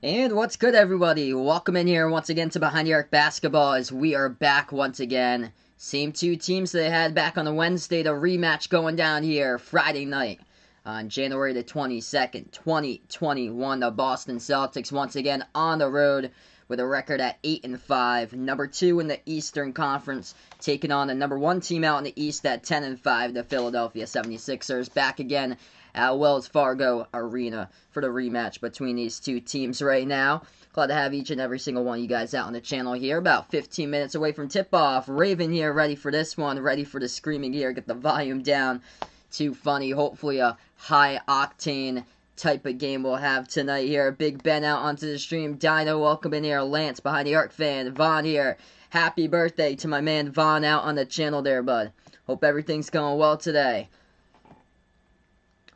And what's good, everybody? Welcome in here once again to Behind the Arc Basketball as we are back once again. Same two teams they had back on the Wednesday, the rematch going down here Friday night on January the 22nd, 2021. The Boston Celtics once again on the road with a record at 8-5, number 2 in the Eastern Conference, taking on the number 1 team out in the East at 10-5, the Philadelphia 76ers, back again at Wells Fargo Arena for the rematch between these two teams right now. Glad to have each and every single one of you guys out on the channel here. About 15 minutes away from tip-off. Raven here, ready for this one, ready for the screaming here. Get the volume down. Too funny. Hopefully a high-octane type of game we'll have tonight here. Big Ben out onto the stream. Dino, welcome in here. Lance, behind the arc fan. Vaughn here. Happy birthday to my man Vaughn out on the channel there, bud. Hope everything's going well today.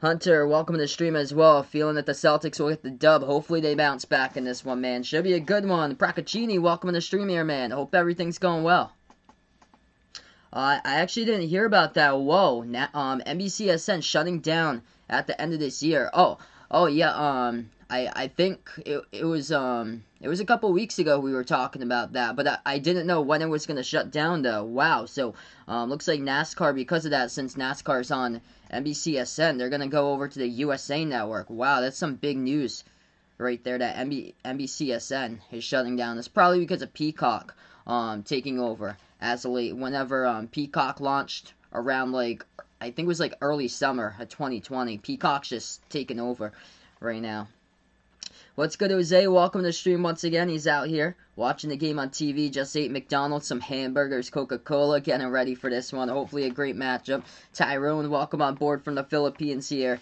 Hunter, welcome to the stream as well. Feeling that the Celtics will get the dub. Hopefully they bounce back in this one, man. Should be a good one. Procaccini, welcome to the stream here, man. Hope everything's going well. I actually didn't hear about that. Whoa, NBCSN shutting down at the end of this year. Oh yeah. I think it was a couple weeks ago we were talking about that, but I didn't know when it was gonna shut down though. Wow. So looks like NASCAR, because of that, since NASCAR's on NBCSN, they're gonna go over to the USA Network. Wow, that's some big news right there. That NBCSN is shutting down. It's probably because of Peacock taking over as of late. Whenever Peacock launched around, like, I think it was like early summer of 2020, Peacock's just taking over right now. What's good, Jose? Welcome to the stream once again. He's out here watching the game on TV. Just ate McDonald's, some hamburgers, Coca-Cola, getting ready for this one. Hopefully a great matchup. Tyrone, welcome on board from the Philippines here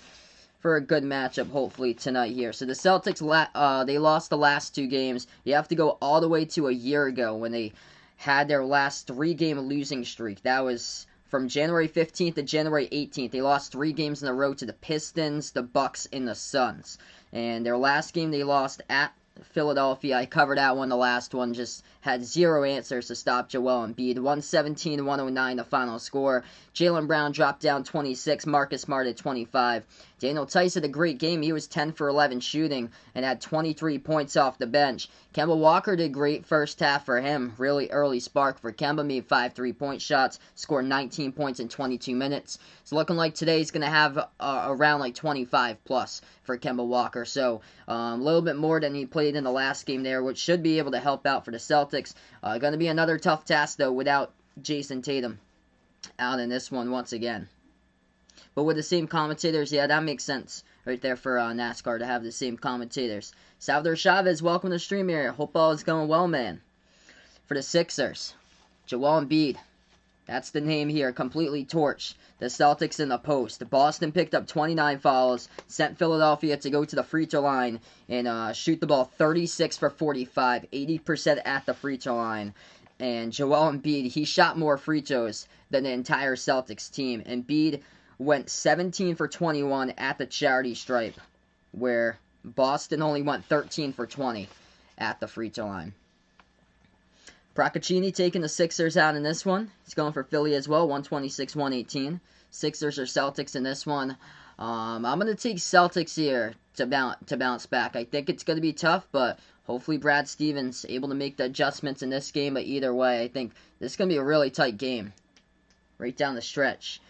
for a good matchup, hopefully, tonight here. So the Celtics, they lost the last two games. You have to go all the way to a year ago when they had their last 3-game losing streak. That was from January 15th to January 18th. They lost 3 games in a row to the Pistons, the Bucks, and the Suns. And their last game they lost at Philadelphia. I covered that one. The last one just had 0 answers to stop Joel Embiid. 117-109 the final score. Jaylen Brown dropped down 26. Marcus Smart at 25. Daniel Tice had a great game. He was 10 for 11 shooting and had 23 points off the bench. Kemba Walker did great first half for him. Really early spark for Kemba. Made 5 3-point shots. Scored 19 points in 22 minutes. It's looking like today's going to have around like 25 plus for Kemba Walker. So a little bit more than he played in the last game there, which should be able to help out for the Celtics. Going to be another tough task, though, without Jason Tatum out in this one once again. But with the same commentators, yeah, that makes sense right there for NASCAR to have the same commentators. Salvador Chavez, welcome to the stream here. Hope all is going well, man. For the Sixers, Joel Embiid. That's the name here. Completely torched the Celtics in the post. Boston picked up 29 fouls, sent Philadelphia to go to the free throw line and shoot the ball 36 for 45, 80% at the free throw line. And Joel Embiid, he shot more free throws than the entire Celtics team. Embiid went 17 for 21 at the charity stripe, where Boston only went 13 for 20 at the free throw line. Procaccini taking the Sixers out in this one. He's going for Philly as well, 126-118. Sixers or Celtics in this one. I'm going to take Celtics here to bounce back. I think it's going to be tough, but hopefully Brad Stevens able to make the adjustments in this game. But either way, I think this is going to be a really tight game right down the stretch.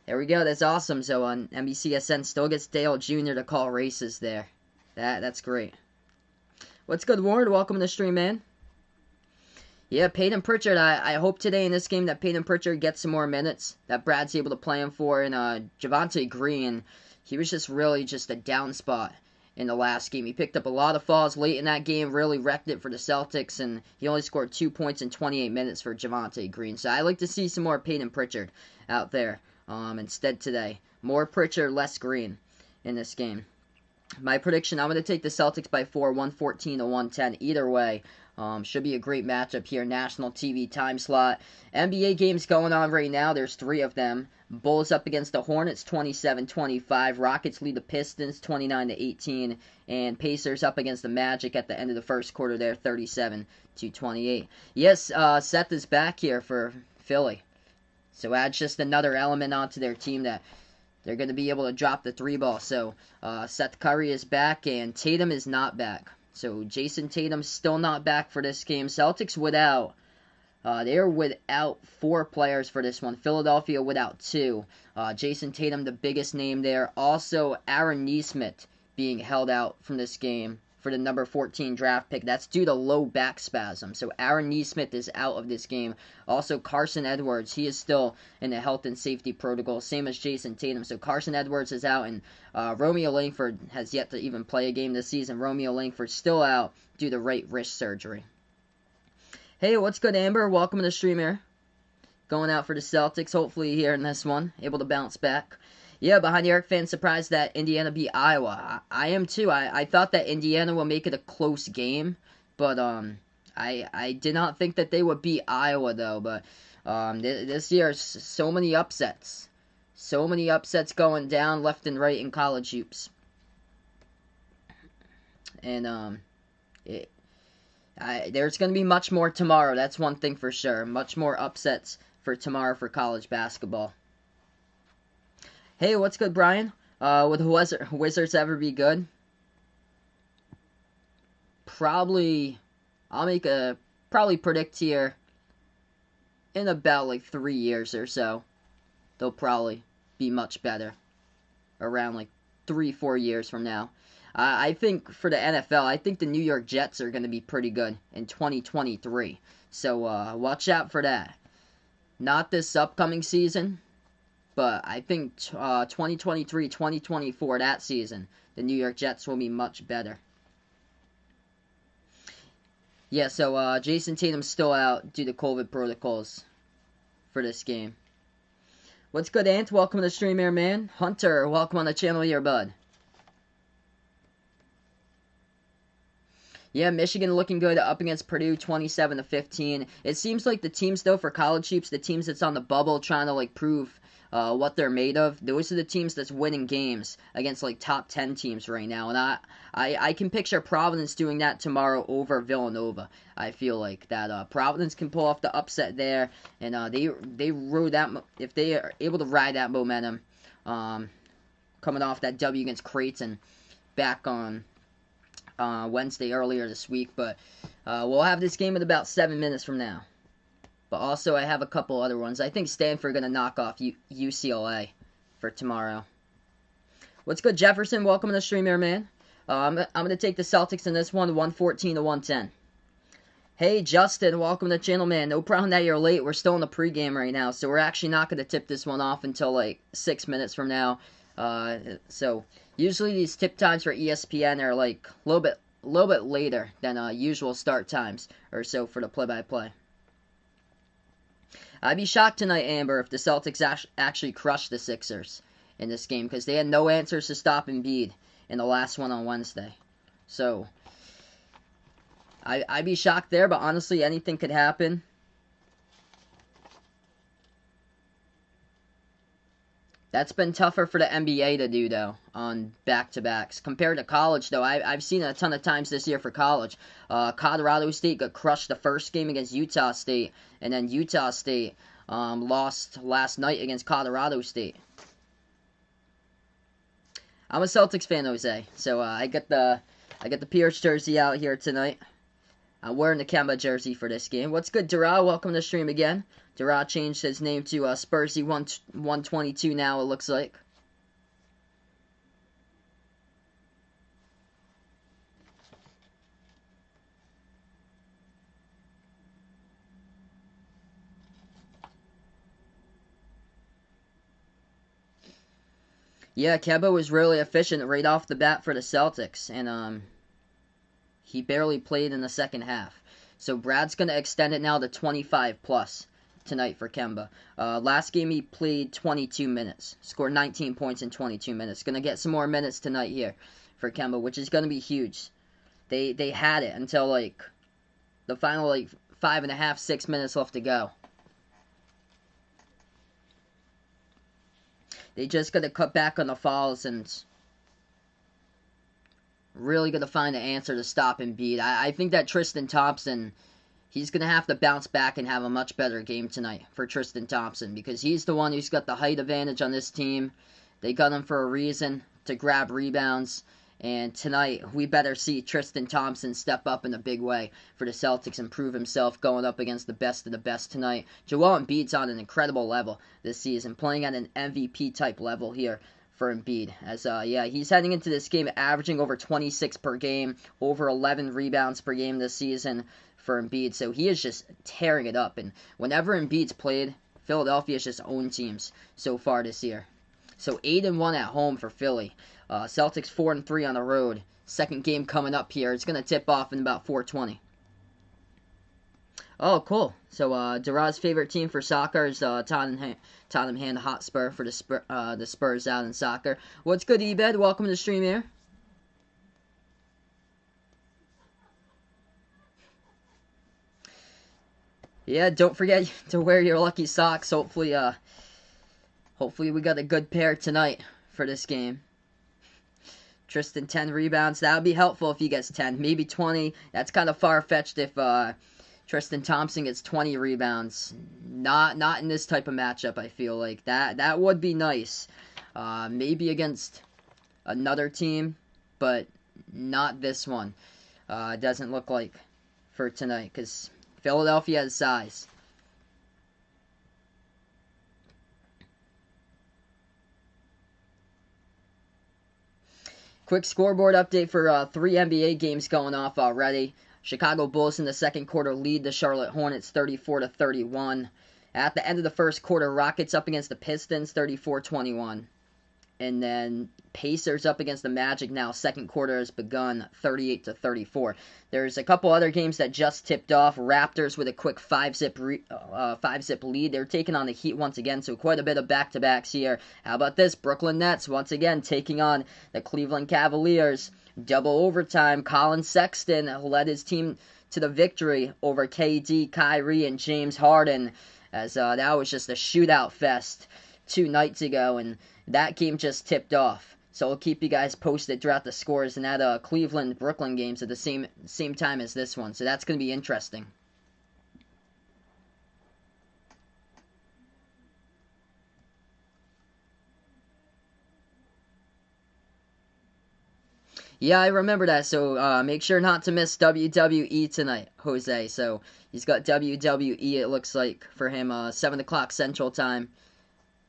There we go. That's awesome. So on NBCSN still gets Dale Jr. to call races there. That's great. What's good, Warren? Welcome to the stream, man. Yeah, Peyton Pritchard, I hope today in this game that Peyton Pritchard gets some more minutes, that Brad's able to play him for. And Javonte Green, he was just really just a down spot in the last game. He picked up a lot of fouls late in that game, really wrecked it for the Celtics, and he only scored 2 points in 28 minutes for Javonte Green. So I like to see some more Peyton Pritchard out there instead today. More Pritchard, less Green in this game. My prediction, I'm going to take the Celtics by 4, 114-110. Either way, should be a great matchup here. National TV time slot. NBA games going on right now. There's 3 of them. Bulls up against the Hornets, 27-25. Rockets lead the Pistons, 29-18. And Pacers up against the Magic at the end of the first quarter there, 37-28. Yes, Seth is back here for Philly. So adds just another element onto their team that they're going to be able to drop the 3 ball. So Seth Curry is back and Tatum is not back. So Jason Tatum's still not back for this game. Celtics without. They are without 4 players for this one. Philadelphia without 2. Jason Tatum, the biggest name there. Also, Aaron Nesmith being held out from this game for the number 14 draft pick. That's due to low back spasm. So Aaron Nesmith is out of this game. Also, Carson Edwards, he is still in the health and safety protocol, same as Jason Tatum. So Carson Edwards is out, and Romeo Langford has yet to even play a game this season. Romeo Langford still out due to right wrist surgery. Hey, what's good, Amber? Welcome to the stream here. Going out for the Celtics, hopefully here in this one. Able to bounce back. Yeah, behind the arc fans, surprised that Indiana beat Iowa. I am too. I thought that Indiana will make it a close game, but I did not think that they would beat Iowa, though. But this year, so many upsets. So many upsets going down left and right in college hoops. And there's going to be much more tomorrow. That's one thing for sure. Much more upsets for tomorrow for college basketball. Hey, what's good, Brian? Would the Wizards ever be good? Probably. I'll probably predict here in about like 3 years or so. They'll probably be much better. Around like 3-4 years from now. I think for the NFL, I think the New York Jets are going to be pretty good in 2023. So watch out for that. Not this upcoming season, but I think 2023, 2024, that season, the New York Jets will be much better. Yeah, so Jason Tatum's still out due to COVID protocols for this game. What's good, Ant? Welcome to the stream here, man. Hunter, welcome on the channel here, bud. Yeah, Michigan looking good up against Purdue, 27-15. It seems like the teams, though, for college hoops, the teams that's on the bubble trying to, like, prove what they're made of, those are the teams that's winning games against, like, top 10 teams right now. And I can picture Providence doing that tomorrow over Villanova. I feel like that Providence can pull off the upset there, and they rode that, if they are able to ride that momentum, coming off that W against Creighton back on Wednesday earlier this week, but we'll have this game in about 7 minutes from now. But also, I have a couple other ones. I think Stanford going to knock off UCLA for tomorrow. What's good, Jefferson? Welcome to the stream here, man. I'm going to take the Celtics in this one, 114-110. Hey, Justin, welcome to the channel, man. No problem that you're late. We're still in the pregame right now, so we're actually not going to tip this one off until like 6 minutes from now. So usually these tip times for ESPN are like a little bit later than usual start times or so for the play-by-play. I'd be shocked tonight, Amber, if the Celtics actually crushed the Sixers in this game because they had no answers to stop Embiid in the last one on Wednesday. So I'd be shocked there, but honestly, anything could happen. That's been tougher for the NBA to do, though, on back-to-backs. Compared to college, though, I've seen it a ton of times this year for college. Colorado State got crushed the first game against Utah State, and then Utah State lost last night against Colorado State. I'm a Celtics fan, Jose, so I got the Pierce jersey out here tonight. I'm wearing the Kemba jersey for this game. What's good, Dara? Welcome to the stream again. Dara changed his name to Spursy 122 now, it looks like. Yeah, Kemba was really efficient right off the bat for the Celtics, and he barely played in the second half. So Brad's going to extend it now to 25+ tonight for Kemba. Last game he played 22 minutes. Scored 19 points in 22 minutes. Going to get some more minutes tonight here for Kemba, which is going to be huge. They had it until like the final 5.5, 6 minutes left to go. They just got to cut back on the fouls and really going to find an answer to stop Embiid. I think that Tristan Thompson, he's going to have to bounce back and have a much better game tonight for Tristan Thompson because he's the one who's got the height advantage on this team. They got him for a reason, to grab rebounds And tonight, we better see Tristan Thompson step up in a big way for the Celtics and prove himself going up against the best of the best tonight. Joel Embiid's on an incredible level this season, playing at an MVP-type level here for Embiid. As he's heading into this game averaging over 26 per game, over 11 rebounds per game this season for Embiid. So he is just tearing it up. And whenever Embiid's played, Philadelphia's just owned teams so far this year. So 8-1 at home for Philly. Celtics 4-3 on the road. Second game coming up here. It's going to tip off in about 4:20. Oh, cool. So Duraz's favorite team for soccer is Tottenham Hotspur for the Spurs out in soccer. What's good, Ebed? Welcome to the stream here. Yeah, don't forget to wear your lucky socks. Hopefully we got a good pair tonight for this game. Tristan, 10 rebounds. That would be helpful if he gets 10. Maybe 20. That's kind of far-fetched if Tristan Thompson gets 20 rebounds. Not in this type of matchup, I feel like. That would be nice. Maybe against another team, but not this one. It doesn't look like for tonight, because Philadelphia has size. Quick scoreboard update for 3 NBA games going off already. Chicago Bulls in the second quarter lead the Charlotte Hornets 34-31. At the end of the first quarter, Rockets up against the Pistons 34-21. And then Pacers up against the Magic now. Second quarter has begun 38-34. There's a couple other games that just tipped off. Raptors with a quick 5-zip lead. They're taking on the Heat once again, so quite a bit of back-to-backs here. How about this? Brooklyn Nets once again taking on the Cleveland Cavaliers. Double overtime. Colin Sexton led his team to the victory over KD, Kyrie, and James Harden, as that was just a shootout fest 2 nights ago, and that game just tipped off. So I'll keep you guys posted throughout the scores, and that Cleveland-Brooklyn games at the same time as this one. So that's going to be interesting. Yeah, I remember that. So make sure not to miss WWE tonight, Jose. So he's got WWE, it looks like, for him, 7 o'clock Central Time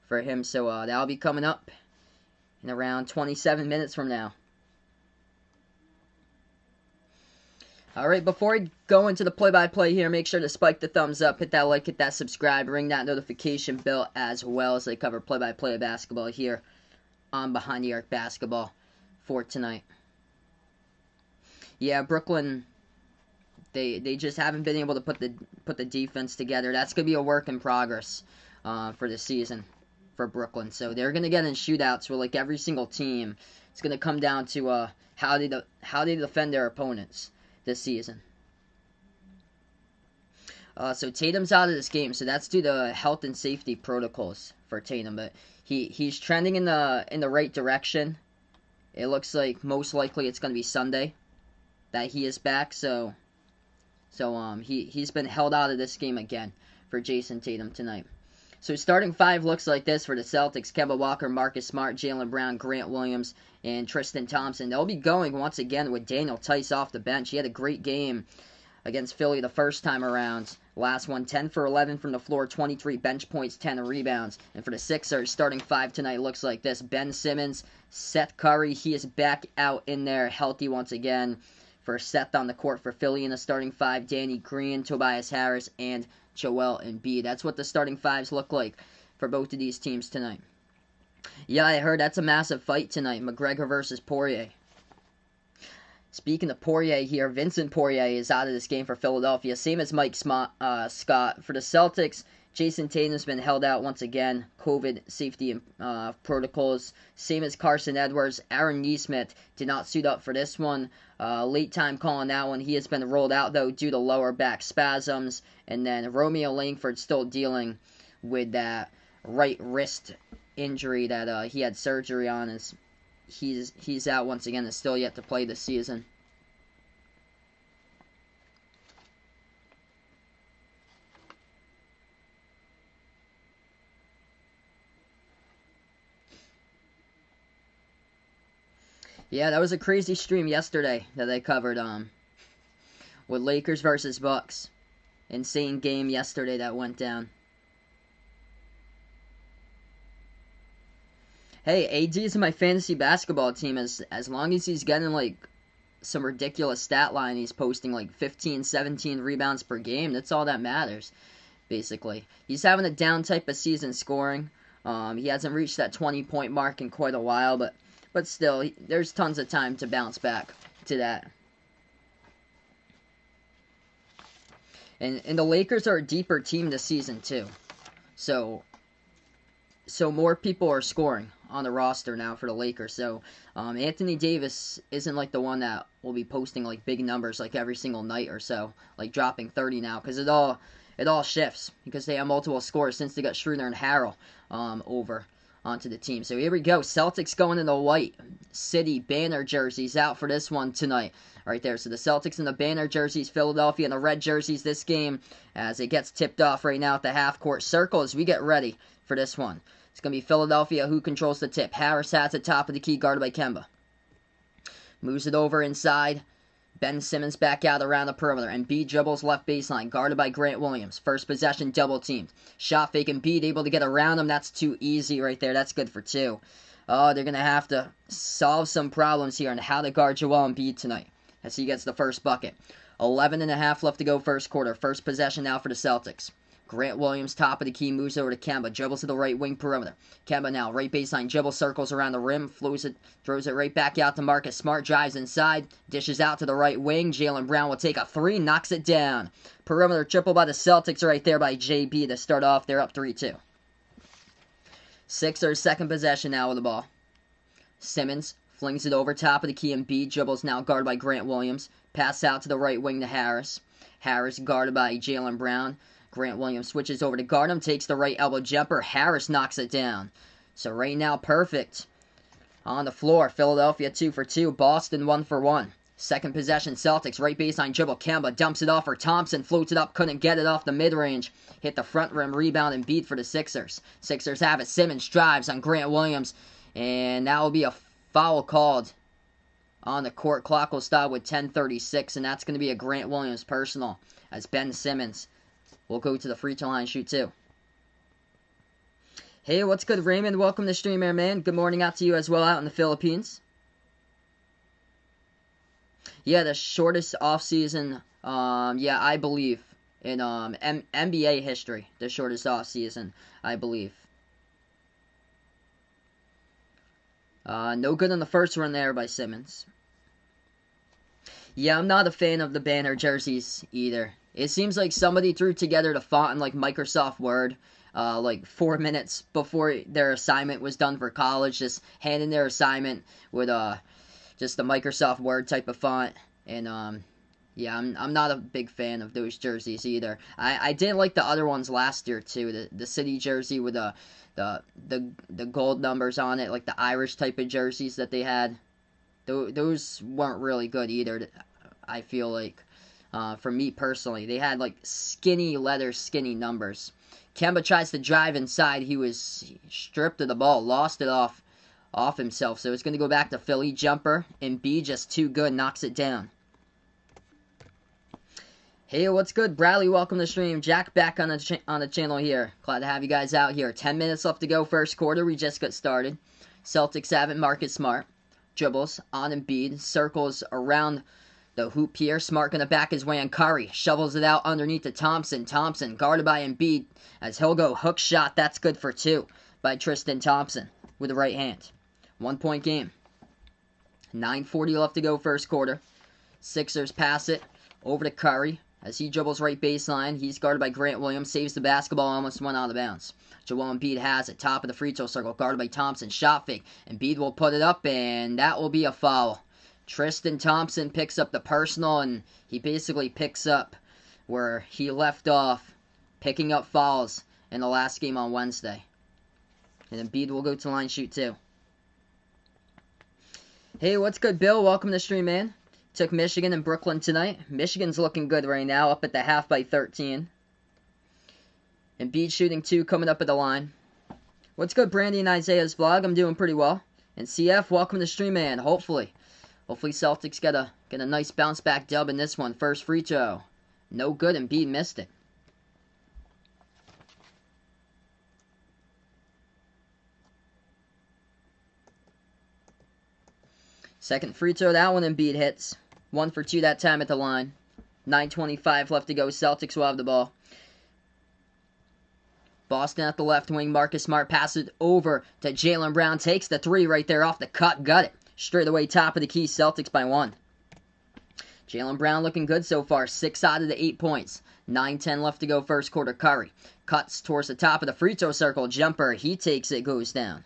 for him. So that'll be coming up in around 27 minutes from now. Alright, before we go into the play-by-play here, make sure to spike the thumbs up, hit that like, hit that subscribe, ring that notification bell as well, as they cover play-by-play of basketball here on Behind the Arc Basketball for tonight. Yeah, Brooklyn, they just haven't been able to put the defense together. That's going to be a work in progress for the season for Brooklyn. So they're going to get in shootouts where, like, every single team, it's going to come down to how they defend their opponents this season. So Tatum's out of this game, so that's due to health and safety protocols for Tatum. But he's trending in the right direction. It looks like most likely it's going to be Sunday that he is back. So he's been held out of this game again for Jason Tatum tonight. So starting 5 looks like this for the Celtics: Kemba Walker, Marcus Smart, Jaylen Brown, Grant Williams, and Tristan Thompson. They'll be going once again with Daniel Tice off the bench. He had a great game against Philly the first time around. Last one, 10 for 11 from the floor, 23 bench points, 10 rebounds. And for the Sixers, starting 5 tonight looks like this: Ben Simmons, Seth Curry. He is back out in there, healthy once again for Seth on the court for Philly. In the starting 5, Danny Green, Tobias Harris, and Joel Embiid. That's what the starting 5s look like for both of these teams tonight. Yeah, I heard that's a massive fight tonight, McGregor versus Poirier. Speaking of Poirier here, Vincent Poirier is out of this game for Philadelphia, same as Mike Scott. For the Celtics, Jason Tatum's been held out once again, COVID safety protocols, same as Carson Edwards. Aaron Nesmith did not suit up for this one. Late time calling that one. He has been rolled out, though, due to lower back spasms. And then Romeo Langford still dealing with that right wrist injury that he had surgery on. As he's out once again and still yet to play this season. Yeah, that was a crazy stream yesterday that I covered with Lakers versus Bucks. Insane game yesterday that went down. Hey, AD is in my fantasy basketball team as long as he's getting like some ridiculous stat line. He's posting like 15, 17 rebounds per game. That's all that matters, basically. He's having a down type of season scoring. He hasn't reached that 20-point mark in quite a while, but still, there's tons of time to bounce back to that. And the Lakers are a deeper team this season, too. So more people are scoring on the roster now for the Lakers. So Anthony Davis isn't like the one that will be posting like big numbers like every single night or so, like dropping 30 now, because it all shifts because they have multiple scores since they got Schroeder and Harrell over onto the team. So here we go. Celtics going in the white city banner jerseys out for this one tonight. Right there. So the Celtics in the banner jerseys, Philadelphia in the red jerseys this game as it gets tipped off right now at the half-court circle as we get ready for this one. It's going to be Philadelphia who controls the tip. Harris has it top of the key, guarded by Kemba. Moves it over inside. Ben Simmons back out around the perimeter. Embiid dribbles left baseline, guarded by Grant Williams. First possession, double teamed. Shot fake, Embiid able to get around him. That's too easy right there. That's good for two. Oh, they're going to have to solve some problems here on how to guard Joel Embiid tonight as he gets the first bucket. 11.5 left to go first quarter. First possession now for the Celtics. Grant Williams, top of the key, moves over to Kemba. Dribbles to the right wing perimeter. Kemba now, right baseline, dribble circles around the rim. Throws it right back out to Marcus Smart. Drives inside. Dishes out to the right wing. Jaylen Brown will take a three. Knocks it down. Perimeter triple by the Celtics right there by JB to start off. They're up 3-2. Sixers second possession now with the ball. Simmons flings it over top of the key. Embiid dribbles now guarded by Grant Williams. Pass out to the right wing to Harris. Harris guarded by Jaylen Brown. Grant Williams switches over to guard him, takes the right elbow jumper. Harris knocks it down. So right now, perfect. On the floor, Philadelphia 2 for 2. Boston 1 for 1. Second possession, Celtics. Right baseline dribble. Kemba dumps it off for Thompson. Floats it up, couldn't get it off the mid-range. Hit the front rim, rebound, and beat for the Sixers. Sixers have it. Simmons drives on Grant Williams. And that will be a foul called on the court. Clock will stop with 10:36, and that's going to be a Grant Williams personal as Ben Simmons we'll go to the free throw line, shoot two. Hey, what's good, Raymond? Welcome to the stream, man. Good morning out to you as well out in the Philippines. Yeah, the shortest off-season, I believe, in NBA history. The shortest off-season, I believe. No good on the first run there by Simmons. Yeah, I'm not a fan of the banner jerseys either. It seems like somebody threw together the font in like Microsoft Word like 4 minutes before their assignment was done for college, just handing their assignment with just the Microsoft Word type of font. And I'm not a big fan of those jerseys either. I did like the other ones last year too, the city jersey with the gold numbers on it, like the Irish type of jerseys that they had. Those weren't really good either, I feel like. For me personally, they had like skinny leather, skinny numbers. Kemba tries to drive inside. He was stripped of the ball, lost it off himself. So it's going to go back to Philly. Jumper, and B just too good, knocks it down. Hey, what's good, Bradley? Welcome to the stream. Jack back on the channel here. Glad to have you guys out here. 10 minutes left to go, first quarter. We just got started. Celtics have it. Marcus Smart dribbles on Embiid, circles around the hoop here. Smart gonna back his way on Curry. Shovels it out underneath to Thompson. Thompson guarded by Embiid as he'll go hook shot. That's good for two by Tristan Thompson with the right hand. 1 point game. 9:40 left to go first quarter. Sixers pass it over to Curry as he dribbles right baseline. He's guarded by Grant Williams. Saves the basketball. Almost went out of bounds. Joel Embiid has it. Top of the free throw circle. Guarded by Thompson. Shot fake. Embiid will put it up and that will be a foul. Tristan Thompson picks up the personal, and he basically picks up where he left off, picking up fouls in the last game on Wednesday. And Embiid will go to line shoot two. Hey, what's good, Bill? Welcome to the stream, man. Took Michigan and Brooklyn tonight. Michigan's looking good right now, up at the half by 13. Embiid shooting two, coming up at the line. What's good, Brandy and Isaiah's vlog? I'm doing pretty well. And CF, welcome to the stream, man. Hopefully Celtics get a nice bounce back dub in this one. First free throw, no good, and Embiid missed it. Second free throw, that one Embiid hits. 1 for 2 that time at the line. 9:25 left to go. Celtics will have the ball. Boston at the left wing. Marcus Smart passes over to Jaylen Brown. Takes the three right there off the cut. Got it. Straight away top of the key. Celtics by 1. Jaylen Brown looking good so far. 6 out of the 8 points. 9:10 left to go first quarter. Curry cuts towards the top of the free throw circle. Jumper. He takes it. Goes down.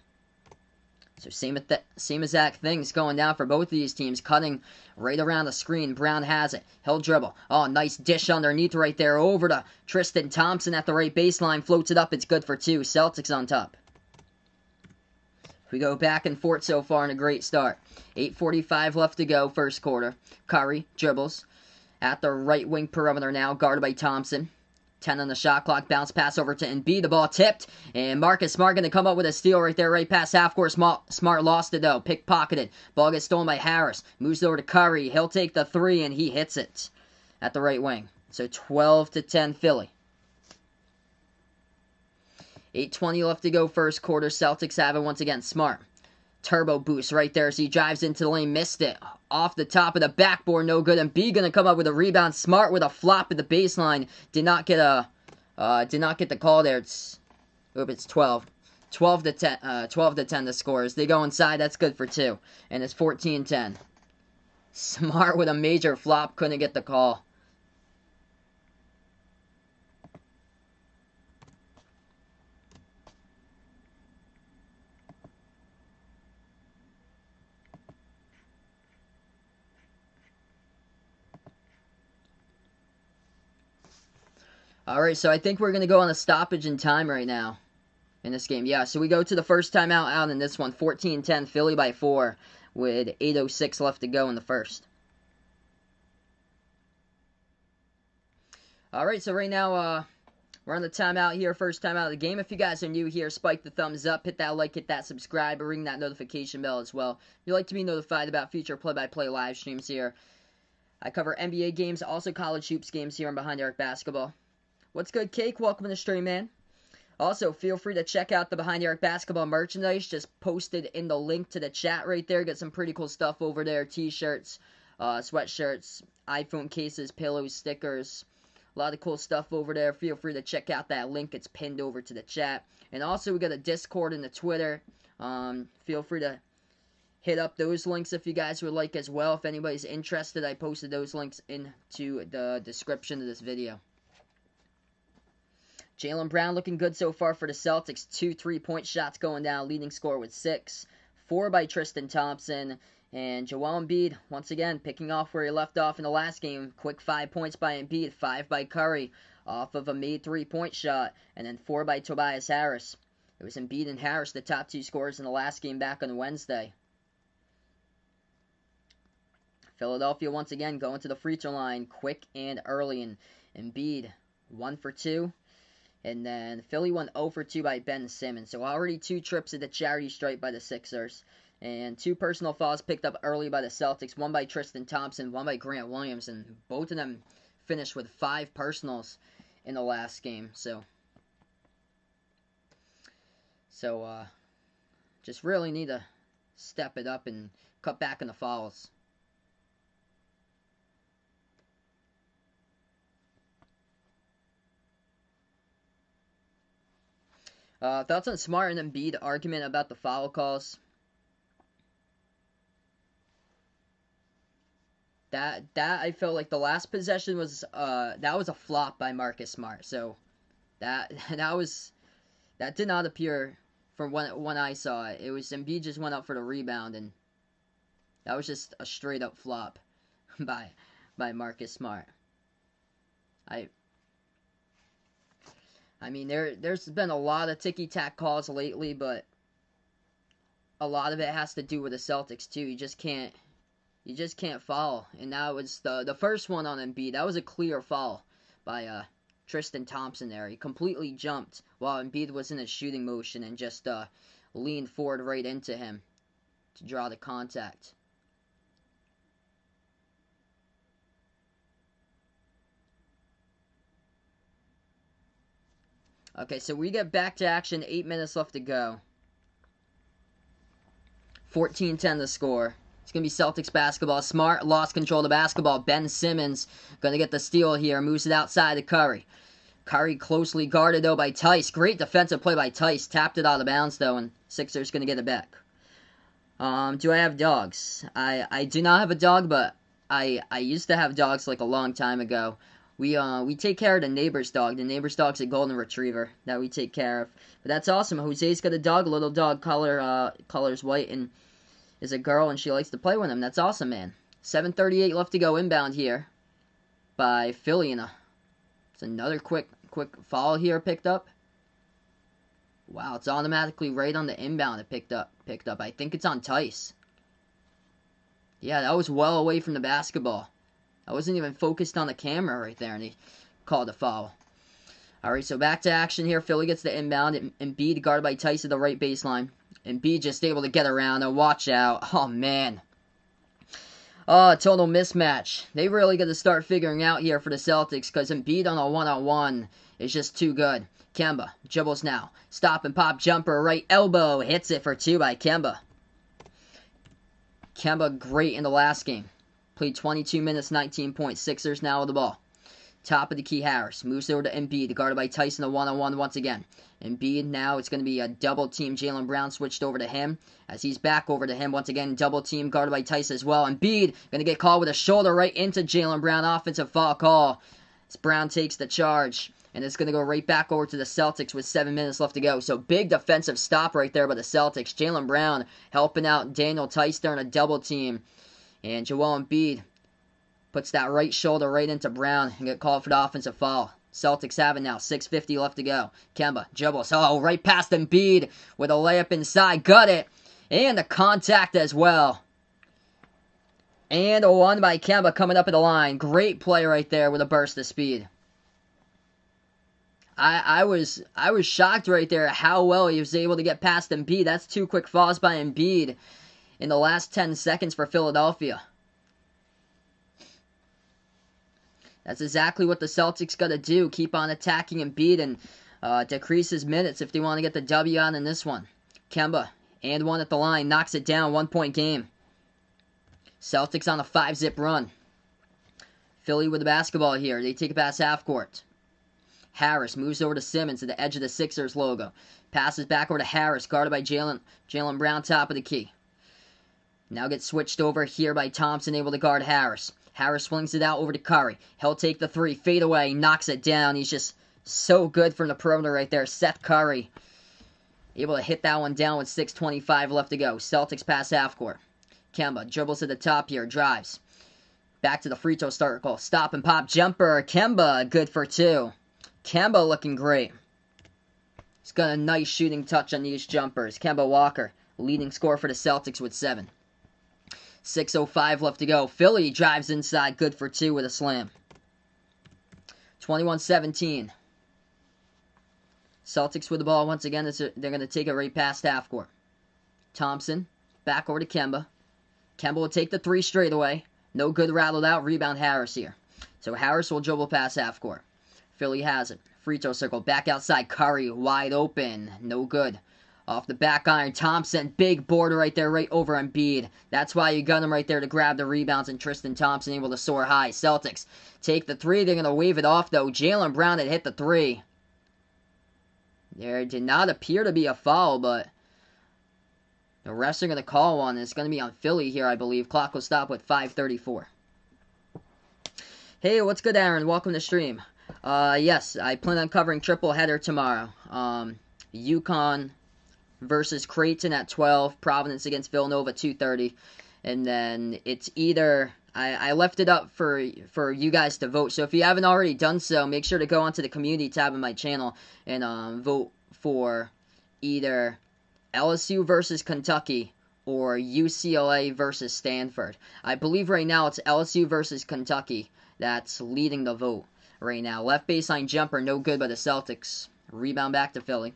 So same exact things going down for both of these teams. Cutting right around the screen. Brown has it. He'll dribble. Oh, nice dish underneath right there. Over to Tristan Thompson at the right baseline. Floats it up. It's good for 2. Celtics on top. We go back and forth so far in a great start. 8:45 left to go first quarter. Curry dribbles at the right wing perimeter now. Guarded by Thompson. 10 on the shot clock. Bounce pass over to Embiid. The ball tipped. And Marcus Smart going to come up with a steal right there. Right past half court. Smart lost it though. Pickpocketed. Ball gets stolen by Harris. Moves over to Curry. He'll take the 3 and he hits it at the right wing. So 12-10 Philly. 8:20 left to go first quarter. Celtics have it once again. Smart. Turbo boost right there as he drives into the lane. Missed it. Off the top of the backboard. No good. And B going to come up with a rebound. Smart with a flop at the baseline. Did not get the call there. It's 12. 12-10 the score. As they go inside, that's good for 2. And it's 14-10. Smart with a major flop. Couldn't get the call. Alright, so I think we're going to go on a stoppage in time right now in this game. Yeah, so we go to the first timeout out in this one. 14-10, Philly by 4 with 8:06 left to go in the first. Alright, so right now we're on the timeout here, first timeout of the game. If you guys are new here, spike the thumbs up, hit that like, hit that subscribe, or ring that notification bell as well. If you'd like to be notified about future play-by-play live streams here. I cover NBA games, also college hoops games here on Behind the Arc Basketball. What's good, Cake? Welcome to the stream, man. Also, feel free to check out the Behind the Arc Basketball merchandise. Just posted in the link to the chat right there. Got some pretty cool stuff over there. T-shirts, sweatshirts, iPhone cases, pillows, stickers. A lot of cool stuff over there. Feel free to check out that link. It's pinned over to the chat. And also, we got a Discord and a Twitter. Feel free to hit up those links if you guys would like as well. If anybody's interested, I posted those links into the description of this video. Jaylen Brown looking good so far for the Celtics. 2 3-point shots going down. Leading scorer with 6. 4 by Tristan Thompson. And Joel Embiid, once again, picking off where he left off in the last game. Quick 5 points by Embiid. 5 by Curry off of a made 3-point shot. And then 4 by Tobias Harris. It was Embiid and Harris, the top 2 scorers in the last game back on Wednesday. Philadelphia once again going to the free throw line quick and early. And Embiid 1 for 2. And then Philly went 0 for 2 by Ben Simmons. So already 2 trips at the charity stripe by the Sixers. And 2 personal fouls picked up early by the Celtics. 1 by Tristan Thompson, 1 by Grant Williams. And both of them finished with 5 personals in the last game. So just really need to step it up and cut back on the fouls. Thoughts on Smart and Embiid argument about the foul calls? That I felt like the last possession was that was a flop by Marcus Smart. So that did not appear from when I saw it. It was Embiid just went up for the rebound, and that was just a straight up flop by Marcus Smart. I mean, there's been a lot of ticky-tack calls lately, but a lot of it has to do with the Celtics too. You just can't foul. And that was the first one on Embiid. That was a clear foul by Tristan Thompson there. He completely jumped while Embiid was in a shooting motion and just leaned forward right into him. to draw the contact. Okay, so we get back to action. 8 minutes left to go. 14-10 the score. It's going to be Celtics basketball. Smart lost control of the basketball. Ben Simmons going to get the steal here. Moves it outside to Curry. Curry closely guarded, though, by Tice. Great defensive play by Tice. Tapped it out of bounds, though, and Sixers going to get it back. Do I have dogs? I do not have a dog, but I used to have dogs like a long time ago. We take care of the neighbor's dog. The neighbor's dog's a golden retriever that we take care of. But that's awesome. Jose's got a dog, a little dog, color's white, and is a girl, and she likes to play with him. That's awesome, man. 7:38 left to go inbound here by Philly, and it's another quick foul here picked up. Wow, it's automatically right on the inbound it picked up. I think it's on Tice. Yeah, that was well away from the basketball. I wasn't even focused on the camera right there, and he called a foul. Alright, so back to action here. Philly gets the inbound. Embiid guarded by Tice at the right baseline. Embiid just able to get around. Oh, watch out. Oh, man. Oh, total mismatch. They really got to start figuring out here for the Celtics, because Embiid on a one-on-one is just too good. Kemba dribbles now. Stop and pop jumper. Right elbow. Hits it for 2 by Kemba. Kemba great in the last game. Played 22 minutes, 19 points. Sixers now with the ball. Top of the key, Harris. Moves over to Embiid, guarded by Tyson, a one-on-one once again. Embiid now, it's going to be a double team. Jaylen Brown switched over to him. As he's back over to him, once again, double team, guarded by Tyson as well. Embiid going to get called with a shoulder right into Jaylen Brown. Offensive foul call. As Brown takes the charge. And it's going to go right back over to the Celtics with 7 minutes left to go. So big defensive stop right there by the Celtics. Jaylen Brown helping out Daniel Tice during a double team. And Joel Embiid puts that right shoulder right into Brown and get called for the offensive foul. Celtics have it now. 6:50 left to go. Kemba dribbles. Oh, right past Embiid with a layup inside. Got it. And the contact as well. And a one by Kemba coming up at the line. Great play right there with a burst of speed. I was shocked right there at how well he was able to get past Embiid. That's 2 quick fouls by Embiid in the last 10 seconds for Philadelphia. That's exactly what the Celtics got to do. Keep on attacking Embiid and decrease his minutes if they want to get the W on in this one. Kemba, and one at the line, knocks it down. 1-point game. Celtics on a 5-zip run. Philly with the basketball here. They take it past half court. Harris moves over to Simmons at the edge of the Sixers logo. Passes back over to Harris, guarded by Jaylen Brown, top of the key. Now gets switched over here by Thompson, able to guard Harris. Harris swings it out over to Curry. He'll take the 3, fade away, knocks it down. He's just so good from the perimeter right there. Seth Curry able to hit that one down with 6:25 left to go. Celtics pass half court. Kemba dribbles to the top here, drives. Back to the free throw circle. Stop and pop jumper. Kemba, good for 2. Kemba looking great. He's got a nice shooting touch on these jumpers. Kemba Walker, leading scorer for the Celtics with 7. 6:05 left to go. Philly drives inside, good for 2 with a slam. 21-17. Celtics with the ball once again. They're going to take it right past half court. Thompson, back over to Kemba. Kemba will take the 3 straight away. No good, rattled out. Rebound Harris here. So Harris will dribble past half court. Philly has it. Free throw circle. Back outside. Curry wide open. No good. Off the back iron. Thompson. Big border right there. Right over Embiid. That's why you got him right there to grab the rebounds. And Tristan Thompson able to soar high. Celtics take the 3. They're going to wave it off though. Jaylen Brown had hit the 3. There did not appear to be a foul, but the refs are going to call one. It's going to be on Philly here, I believe. Clock will stop with 5:34. Hey, what's good, Aaron? Welcome to the stream. Yes, I plan on covering triple header tomorrow. UConn versus Creighton at 12. Providence against Villanova 2:30. And then it's either... I left it up for you guys to vote. So if you haven't already done so, make sure to go onto the community tab of my channel and vote for either LSU versus Kentucky or UCLA versus Stanford. I believe right now it's LSU versus Kentucky that's leading the vote right now. Left baseline jumper, no good by the Celtics. Rebound back to Philly.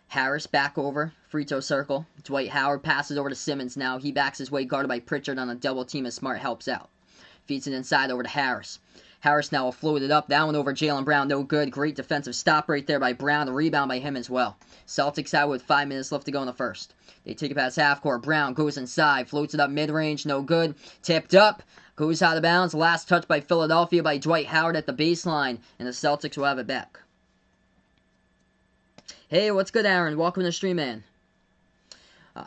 Harris back over, free throw circle. Dwight Howard passes over to Simmons now. He backs his way, guarded by Pritchard on a double team as Smart helps out. Feeds it inside over to Harris. Harris now will float it up. That one over Jaylen Brown. No good. Great defensive stop right there by Brown. The rebound by him as well. Celtics out with 5 minutes left to go in the first. They take it past half court. Brown goes inside. Floats it up mid-range. No good. Tipped up. Goes out of bounds. Last touch by Philadelphia by Dwight Howard at the baseline. And the Celtics will have it back. Hey, what's good, Aaron? Welcome to the stream, man.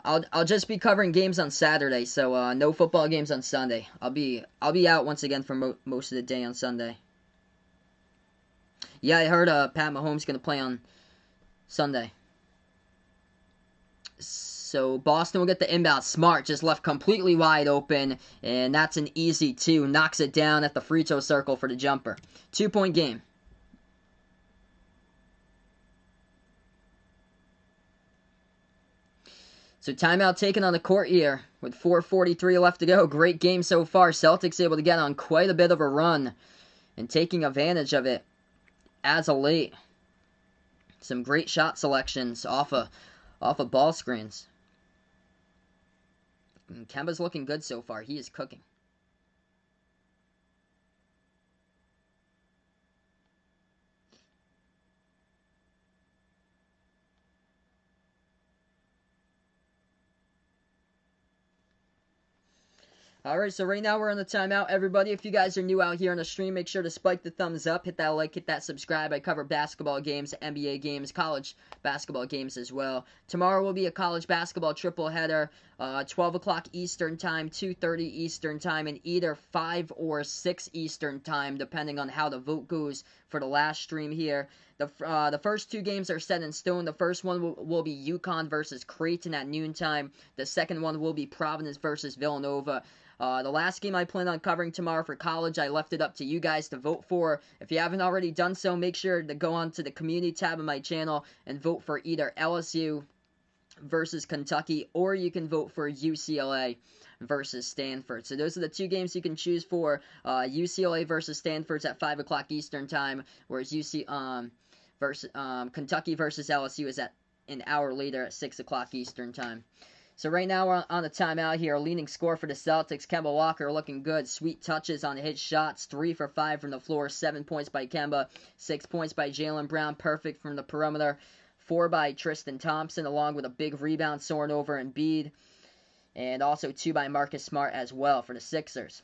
I'll just be covering games on Saturday, so no football games on Sunday. I'll be out once again for most of the day on Sunday. Yeah, I heard Pat Mahomes gonna play on Sunday. So Boston will get the inbound. Smart just left completely wide open, and that's an easy 2. Knocks it down at the free throw circle for the jumper. 2-point game. So timeout taken on the court here with 4:43 left to go. Great game so far. Celtics able to get on quite a bit of a run and taking advantage of it as of late. Some great shot selections off of ball screens. And Kemba's looking good so far. He is cooking. Alright, so right now we're on the timeout. Everybody, if you guys are new out here on the stream, make sure to spike the thumbs up, hit that like, hit that subscribe. I cover basketball games, NBA games, college basketball games as well. Tomorrow will be a college basketball triple header, 12 o'clock Eastern time, 2:30 Eastern time, and either 5 or 6 Eastern time, depending on how the vote goes for the last stream here. The first 2 games are set in stone. The first one will be UConn versus Creighton at noontime. The second one will be Providence versus Villanova. The last game I plan on covering tomorrow for college, I left it up to you guys to vote for. If you haven't already done so, make sure to go on to the community tab of my channel and vote for either LSU versus Kentucky, or you can vote for UCLA versus Stanford. So those are the 2 games you can choose for. UCLA versus Stanford's at 5 o'clock Eastern time, whereas Kentucky versus LSU is at an hour later at 6 o'clock Eastern time. So right now we're on the timeout here. Leading score for the Celtics, Kemba Walker looking good. Sweet touches on his shots. 3 for 5 from the floor. 7 points by Kemba. 6 points by Jaylen Brown. Perfect from the perimeter. 4 by Tristan Thompson, along with a big rebound soaring over Embiid. And also 2 by Marcus Smart as well for the Sixers.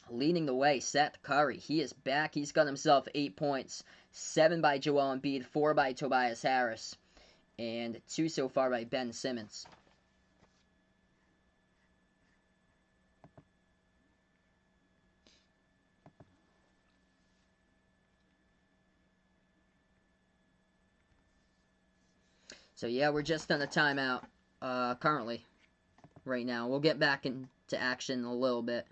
Leading the way, Seth Curry. He is back. He's got himself 8 points. 7 by Joel Embiid. 4 by Tobias Harris. And 2 so far by Ben Simmons. So yeah, we're just on a timeout currently right now. We'll get back into action in a little bit.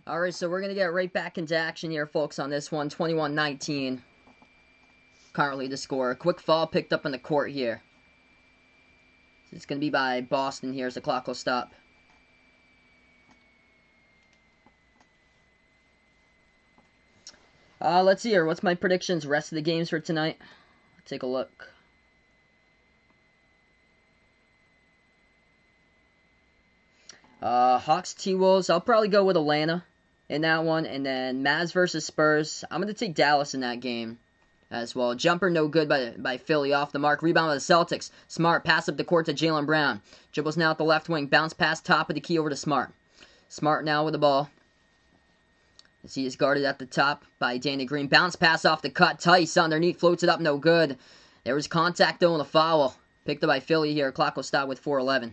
Alright, so we're going to get right back into action here, folks, on this one. 21-19. Currently the score. A quick foul picked up in the court here. It's going to be by Boston here as the clock will stop. Let's see here. What's my predictions? Rest of the games for tonight? Let's take a look. Hawks T-Wolves. I'll probably go with Atlanta in that one. And then Mavs versus Spurs. I'm going to take Dallas in that game. as well. Jumper no good by Philly, off the mark. Rebound by the Celtics. Smart, pass up the court to Jaylen Brown. Dribbles now at the left wing. Bounce pass, top of the key over to Smart. Smart now with the ball. As he is guarded at the top by Danny Green. Bounce pass off the cut. Tice underneath, floats it up, no good. There was contact though and a foul. Picked up by Philly here. Clock will stop with 4:11.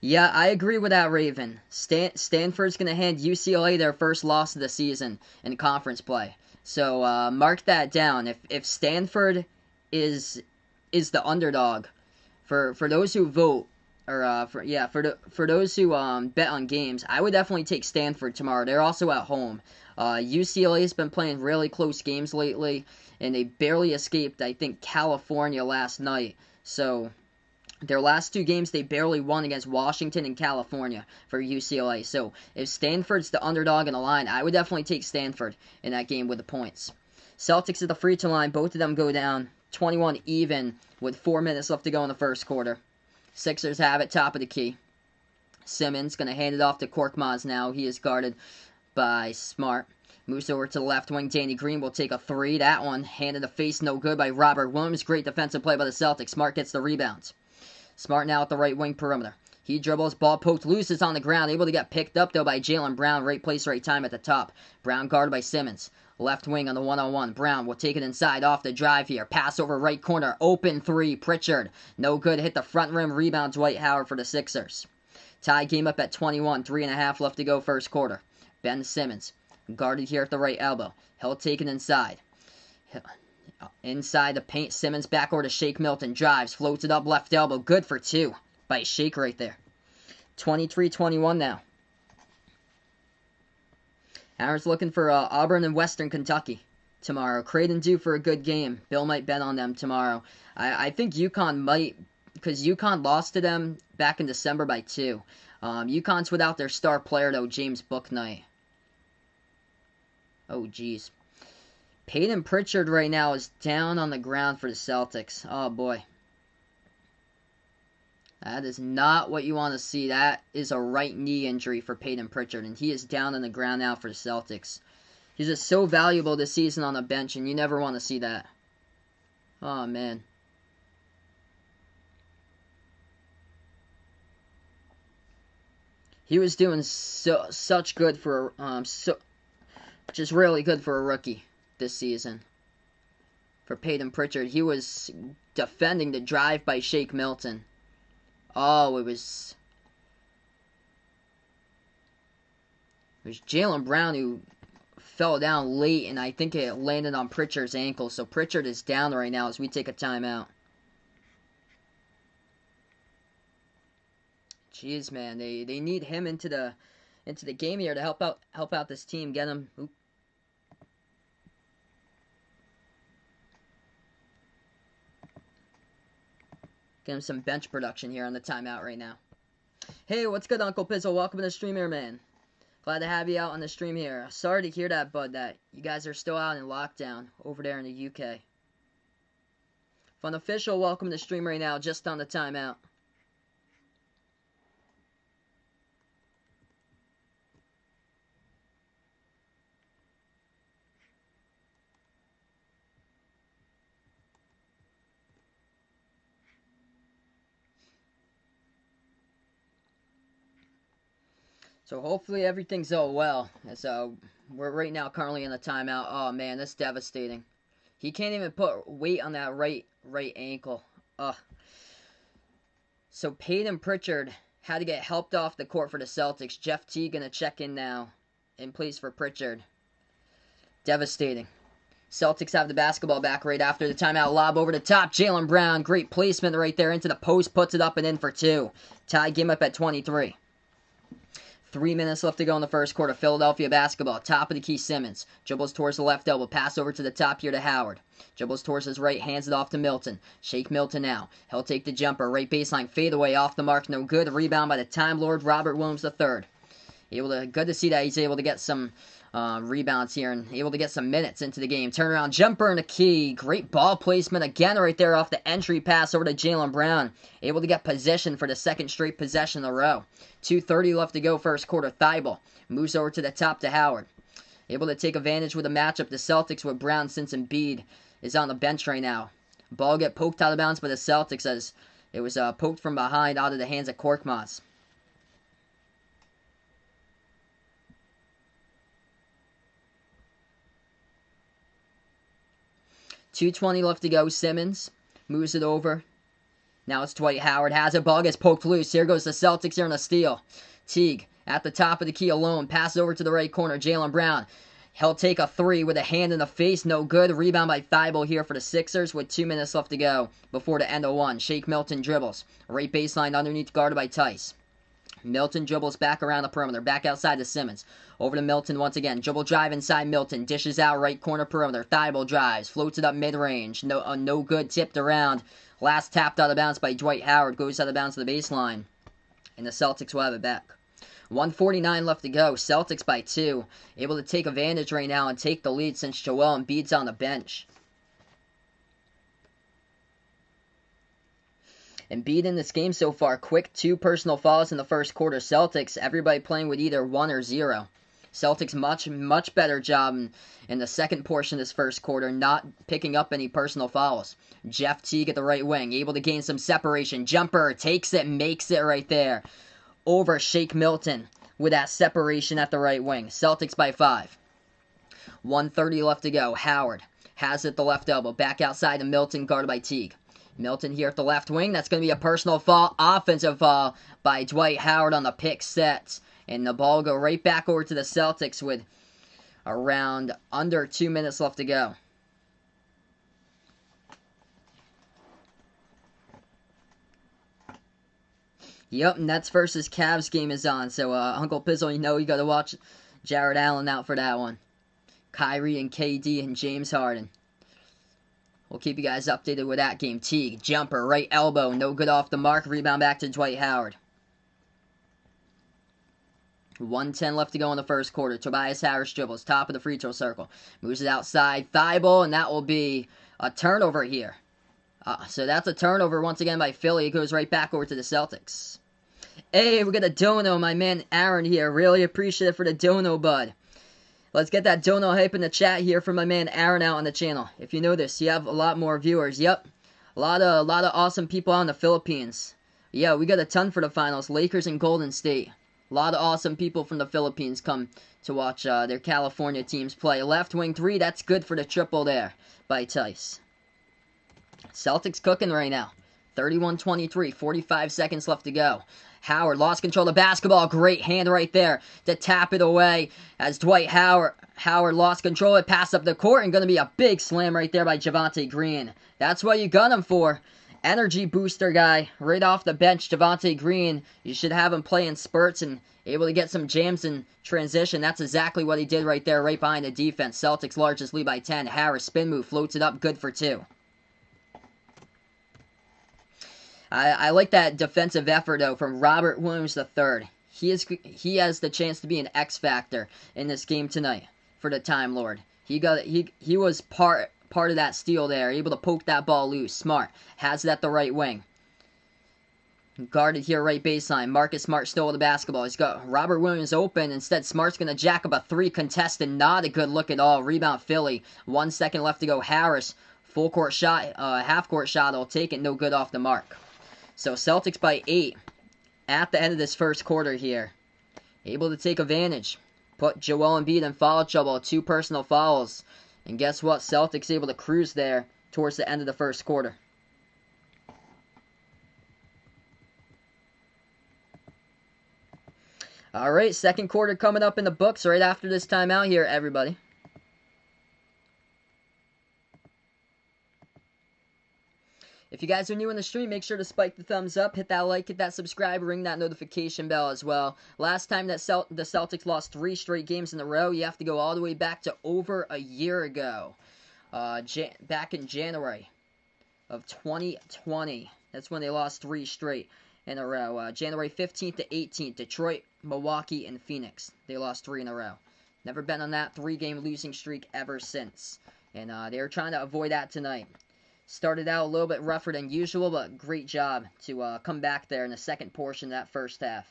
Yeah, I agree with that, Raven. Stanford's going to hand UCLA their first loss of the season in conference play. So mark that down. If Stanford is the underdog, for those who vote, or for those who bet on games, I would definitely take Stanford tomorrow. They're also at home. UCLA has been playing really close games lately, and they barely escaped, I think, California last night. So their last two games, they barely won against Washington and California for UCLA. So if Stanford's the underdog in the line, I would definitely take Stanford in that game with the points. Celtics at the free throw line. Both of them go down 21 even with 4 minutes left to go in the first quarter. Sixers have it, top of the key. Simmons going to hand it off to Korkmaz now. He is guarded by Smart. Moves over to the left wing. Danny Green will take a three. That one handed the face no good by Robert Williams. Great defensive play by the Celtics. Smart gets the rebound. Smart now at the right wing perimeter. He dribbles, ball poked loose, it's on the ground. Able to get picked up, though, by Jaylen Brown. Right place, right time at the top. Brown guarded by Simmons. Left wing on the one-on-one. Brown will take it inside off the drive here. Pass over right corner. Open three. Pritchard. No good. Hit the front rim. Rebound Dwight Howard for the Sixers. Tie game up at 21. 3.5 left to go first quarter. Ben Simmons. Guarded here at the right elbow. He'll take it inside. Inside the paint, Simmons back over to Shake Milton. Drives, floats it up left elbow. Good for two by Shake right there. 23-21 now. Aaron's looking for Auburn and Western Kentucky tomorrow. Creighton due for a good game. Bill might bet on them tomorrow. I think UConn might, because UConn lost to them back in December by 2. UConn's without their star player, though, James Bouknight. Oh, jeez. Peyton Pritchard right now is down on the ground for the Celtics. Oh, boy. That is not what you want to see. That is a right knee injury for Peyton Pritchard, and he is down on the ground now for the Celtics. He's just so valuable this season on the bench, and you never want to see that. Oh, man. He was doing such good for just really good for a rookie this season. For Peyton Pritchard, he was defending the drive by Shake Milton. Oh, it was Jaylen Brown who fell down late, and I think it landed on Pritchard's ankle. So Pritchard is down right now as we take a timeout. Jeez, man, they need him into the game here to help out this team, get him. Get him some bench production here on the timeout right now. Hey, what's good, Uncle Pizzle? Welcome to the stream here, man. Glad to have you out on the stream here. Sorry to hear that, bud, that you guys are still out in lockdown over there in the UK. Fun Official, welcome to the stream right now, just on the timeout. So hopefully everything's all well. As we're right now currently in a timeout. Oh man, that's devastating. He can't even put weight on that right ankle. Ugh. So Peyton Pritchard had to get helped off the court for the Celtics. Jeff T gonna check in now in place for Pritchard. Devastating. Celtics have the basketball back right after the timeout. Lob over the top. Jaylen Brown, great placement right there into the post. Puts it up and in for two. Tie game up at 23. 3 minutes left to go in the first quarter. Philadelphia basketball. Top of the key, Simmons. Dribbles towards the left elbow. Pass over to the top here to Howard. Dribbles towards his right. Hands it off to Milton. Shake Milton now. He'll take the jumper. Right baseline. Fade away. Off the mark. No good. Rebound by the Time Lord, Robert Williams III. Good to see that he's able to get some rebounds here and able to get some minutes into the game. Turnaround jumper and a key. Great ball placement again right there off the entry pass over to Jaylen Brown. Able to get possession for the second straight possession in a row. 2:30 left to go first quarter. Thibault moves over to the top to Howard. Able to take advantage with the matchup. The Celtics with Brown since Embiid is on the bench right now. Ball get poked out of bounds by the Celtics as it was poked from behind out of the hands of Korkmaz. .220 left to go. Simmons moves it over. Now it's Dwight Howard. Has it. Ball gets poked loose. Here goes the Celtics here in a steal. Teague at the top of the key alone. Pass over to the right corner. Jaylen Brown. He'll take a three with a hand in the face. No good. Rebound by Thibault here for the Sixers with 2 minutes left to go before the end of one. Shake Milton dribbles. Right baseline underneath, guarded by Tice. Milton dribbles back around the perimeter. Back outside to Simmons. Over to Milton once again. Dribble drive inside Milton. Dishes out right corner perimeter. Thibault drives. Floats it up mid-range. No good. Tipped around. Last tapped out of bounds by Dwight Howard. Goes out of bounds to the baseline. And the Celtics will have it back. 1:49 left to go. Celtics by 2. Able to take advantage right now and take the lead since Joel Embiid's on the bench. Embiid in this game so far, quick 2 personal fouls in the first quarter. Celtics, everybody playing with either 1 or 0. Celtics much better job in the second portion of this first quarter, not picking up any personal fouls. Jeff Teague at the right wing, able to gain some separation. Jumper, takes it, makes it right there. Over Shake Milton with that separation at the right wing. Celtics by 5. 1:30 left to go. Howard has it at the left elbow. Back outside to Milton, guarded by Teague. Milton here at the left wing. That's going to be a personal foul, offensive foul by Dwight Howard on the pick set. And the ball go right back over to the Celtics with around under 2 minutes left to go. Yep, Nets versus Cavs game is on. So, Uncle Pizzle, you know you got to watch Jared Allen out for that one. Kyrie and KD and James Harden. We'll keep you guys updated with that game. Teague, jumper, right elbow, no good off the mark. Rebound back to Dwight Howard. 1:10 left to go in the first quarter. Tobias Harris dribbles, top of the free throw circle. Moves it outside. Thibault, and that will be a turnover here. So that's a turnover once again by Philly. It goes right back over to the Celtics. Hey, we got a dono, my man Aaron here. Really appreciative for the dono, bud. Let's get that dono hype in the chat here for my man Aaron out on the channel. If you know this, you have a lot more viewers. Yep, a lot of awesome people out in the Philippines. Yeah, we got a ton for the finals. Lakers and Golden State. A lot of awesome people from the Philippines come to watch their California teams play. Left wing 3, that's good for the triple there by Tice. Celtics cooking right now. 31-23, 45 seconds left to go. Howard lost control of the basketball. Great hand right there to tap it away as Dwight Howard lost control. It passed up the court and going to be a big slam right there by Javonte Green. That's what you got him for. Energy booster guy right off the bench, Javonte Green. You should have him play in spurts and able to get some jams in transition. That's exactly what he did right there, right behind the defense. Celtics largest lead by 10. Harris spin move, floats it up, good for 2. I like that defensive effort, though, from Robert Williams III. He has the chance to be an X factor in this game tonight for the Time Lord. He was part of that steal there, able to poke that ball loose. Smart has it at the right wing. Guarded here, right baseline. Marcus Smart still with the basketball. He's got Robert Williams open. Instead, Smart's going to jack up a 3 contested. Not a good look at all. Rebound Philly. 1 second left to go. Harris, full court shot, half court shot. Will take it. No good off the mark. So Celtics by 8 at the end of this first quarter here. Able to take advantage. Put Joel Embiid in foul trouble. 2 personal fouls. And guess what? Celtics able to cruise there towards the end of the first quarter. Alright, second quarter coming up in the books right after this timeout here, everybody. If you guys are new in the stream, make sure to spike the thumbs up, hit that like, hit that subscribe, ring that notification bell as well. Last time that the Celtics lost 3 straight games in a row, you have to go all the way back to over a year ago. Back in January of 2020. That's when they lost 3 straight in a row. January 15th to 18th, Detroit, Milwaukee, and Phoenix. They lost 3 in a row. Never been on that 3-game losing streak ever since. And they're trying to avoid that tonight. Started out a little bit rougher than usual, but great job to come back there in the second portion of that first half.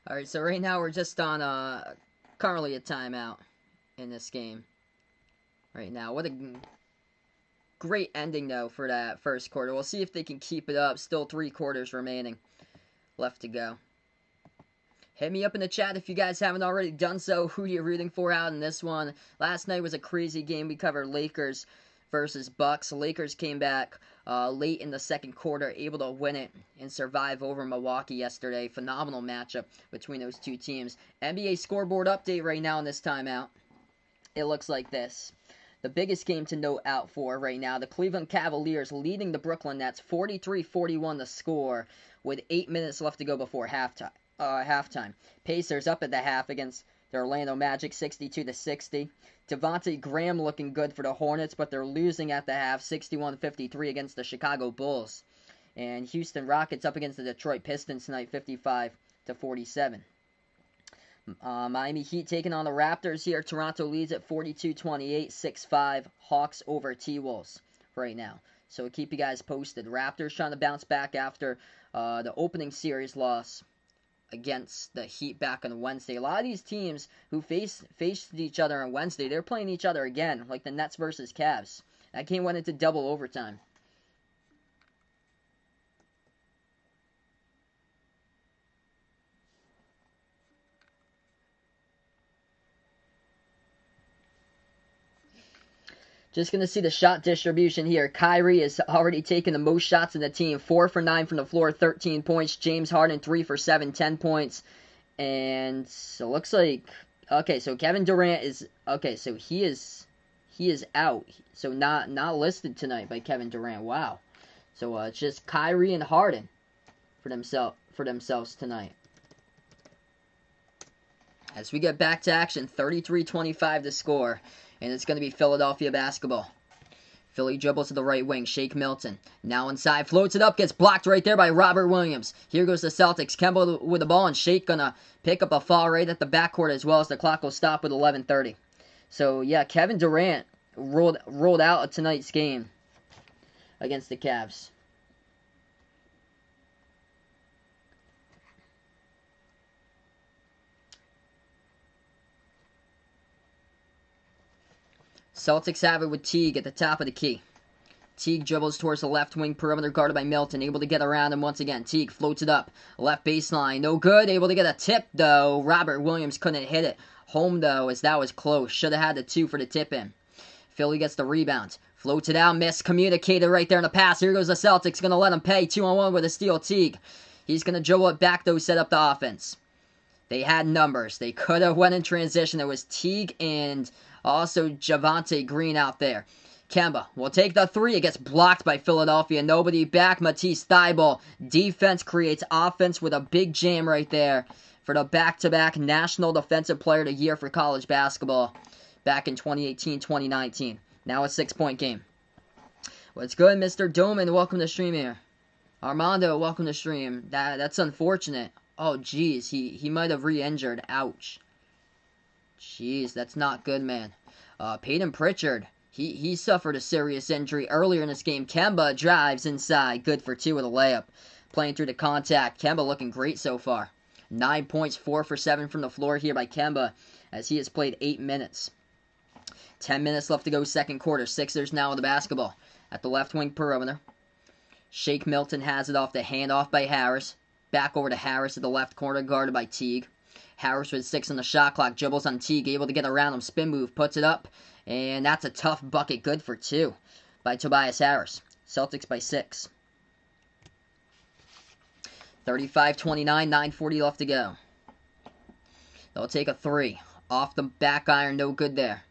Alright, so right now we're just on currently a timeout in this game. Right now. What a great ending, though, for that first quarter. We'll see if they can keep it up. Still 3 quarters remaining left to go. Hit me up in the chat if you guys haven't already done so. Who you're rooting for out in this one. Last night was a crazy game. We covered Lakers versus Bucks. Lakers came back late in the second quarter, able to win it and survive over Milwaukee yesterday. Phenomenal matchup between those two teams. NBA scoreboard update right now in this timeout. It looks like this. The biggest game to note out for right now, the Cleveland Cavaliers leading the Brooklyn Nets 43-41 the score with 8 minutes left to go before halftime. Pacers up at the half against the Orlando Magic 62-60. Devontae Graham looking good for the Hornets, but they're losing at the half 61-53 against the Chicago Bulls. And Houston Rockets up against the Detroit Pistons tonight 55-47. Miami Heat taking on the Raptors here. Toronto leads at 42-28, 6-5. Hawks over T-Wolves right now. So keep you guys posted. Raptors trying to bounce back after the opening series loss against the Heat back on Wednesday. A lot of these teams who faced each other on Wednesday, they're playing each other again, like the Nets versus Cavs. That game went into double overtime. Just going to see the shot distribution here. Kyrie has already taken the most shots in the team. 4 for 9 from the floor, 13 points. James Harden, 3 for 7, 10 points. And so it looks like... Okay, so Kevin Durant is... Okay, so he is out. So not listed tonight by Kevin Durant. Wow. So it's just Kyrie and Harden for themselves tonight. As we get back to action, 33-25 to score. And it's going to be Philadelphia basketball. Philly dribbles to the right wing. Shake Milton. Now inside. Floats it up. Gets blocked right there by Robert Williams. Here goes the Celtics. Kemba with the ball. And Shake going to pick up a foul right at the backcourt as well as the clock will stop with 11:30. So, yeah, Kevin Durant rolled out of tonight's game against the Cavs. Celtics have it with Teague at the top of the key. Teague dribbles towards the left wing perimeter guarded by Milton. Able to get around him once again. Teague floats it up. Left baseline. No good. Able to get a tip, though. Robert Williams couldn't hit it. Home, though, as that was close. Should have had the 2 for the tip in. Philly gets the rebound. Floats it out. Miscommunicated right there in the pass. Here goes the Celtics. Going to let him pay. 2-on-1 with a steal. Teague. He's going to dribble it back, though. Set up the offense. They had numbers. They could have went in transition. It was Teague and... also, Javonte Green out there. Kemba will take the 3. It gets blocked by Philadelphia. Nobody back. Matisse Thybulle. Defense creates offense with a big jam right there for the back-to-back National Defensive Player of the Year for college basketball back in 2018-2019. Now a 6-point game. What's good, Mr. Doman? Welcome to stream here. Armando, welcome to stream. That's unfortunate. Oh, geez. He might have re-injured. Ouch. Jeez, that's not good, man. Peyton Pritchard, he suffered a serious injury earlier in this game. Kemba drives inside. Good for 2 with a layup. Playing through the contact. Kemba looking great so far. 9 points, 4 for 7 from the floor here by Kemba as he has played 8 minutes. 10 minutes left to go second quarter. Sixers now with the basketball at the left wing perimeter. Shake Milton has it off the handoff by Harris. back over to Harris at the left corner, guarded by Teague. Harris with 6 on the shot clock, dribbles on Teague, able to get around him, spin move, puts it up, and that's a tough bucket, good for 2 by Tobias Harris. Celtics by 6. 35-29, 9:40 left to go. They'll take a 3. Off the back iron, no good there.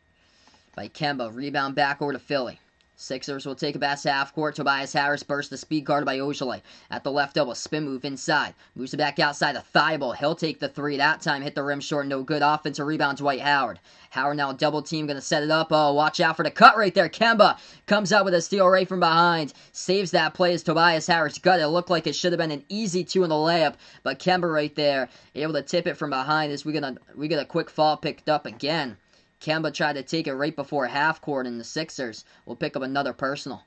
By Kemba, rebound back over to Philly. Sixers will take a pass to half court. Tobias Harris bursts the speed, guarded by Ojale. At the left elbow, spin move inside. Moves it back outside to Thibault. He'll take the 3. That time hit the rim short, no good. Offensive rebound, Dwight Howard. Howard now double team, going to set it up. Oh, watch out for the cut right there. Kemba comes out with a steal right from behind. Saves that play as Tobias Harris got it. Looked like it should have been an easy 2 in the layup. But Kemba right there, able to tip it from behind as we get a quick fall picked up again. Kemba tried to take it right before half court, and the Sixers will pick up another personal.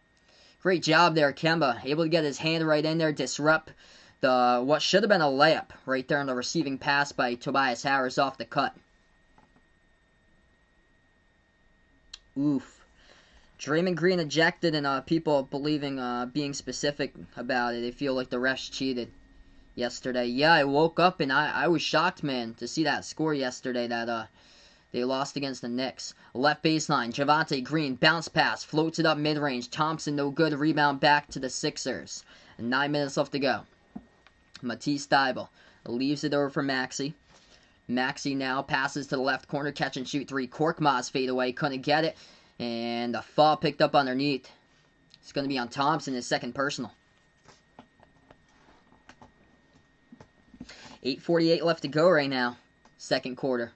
Great job there, Kemba. Able to get his hand right in there, disrupt what should have been a layup right there on the receiving pass by Tobias Harris off the cut. Oof. Draymond Green ejected, and people believing, being specific about it, they feel like the refs cheated yesterday. Yeah, I woke up and I was shocked, man, to see that score yesterday that they lost against the Knicks. Left baseline, Javonte Green, bounce pass, floats it up mid-range. Thompson, no good, rebound back to the Sixers. 9 minutes left to go. Matisse Thybulle leaves it over for Maxey. Maxey now passes to the left corner, catch and shoot 3. Korkmaz fade away, couldn't get it. And a foul picked up underneath. It's going to be on Thompson, his second personal. 8:48 left to go right now. Second quarter.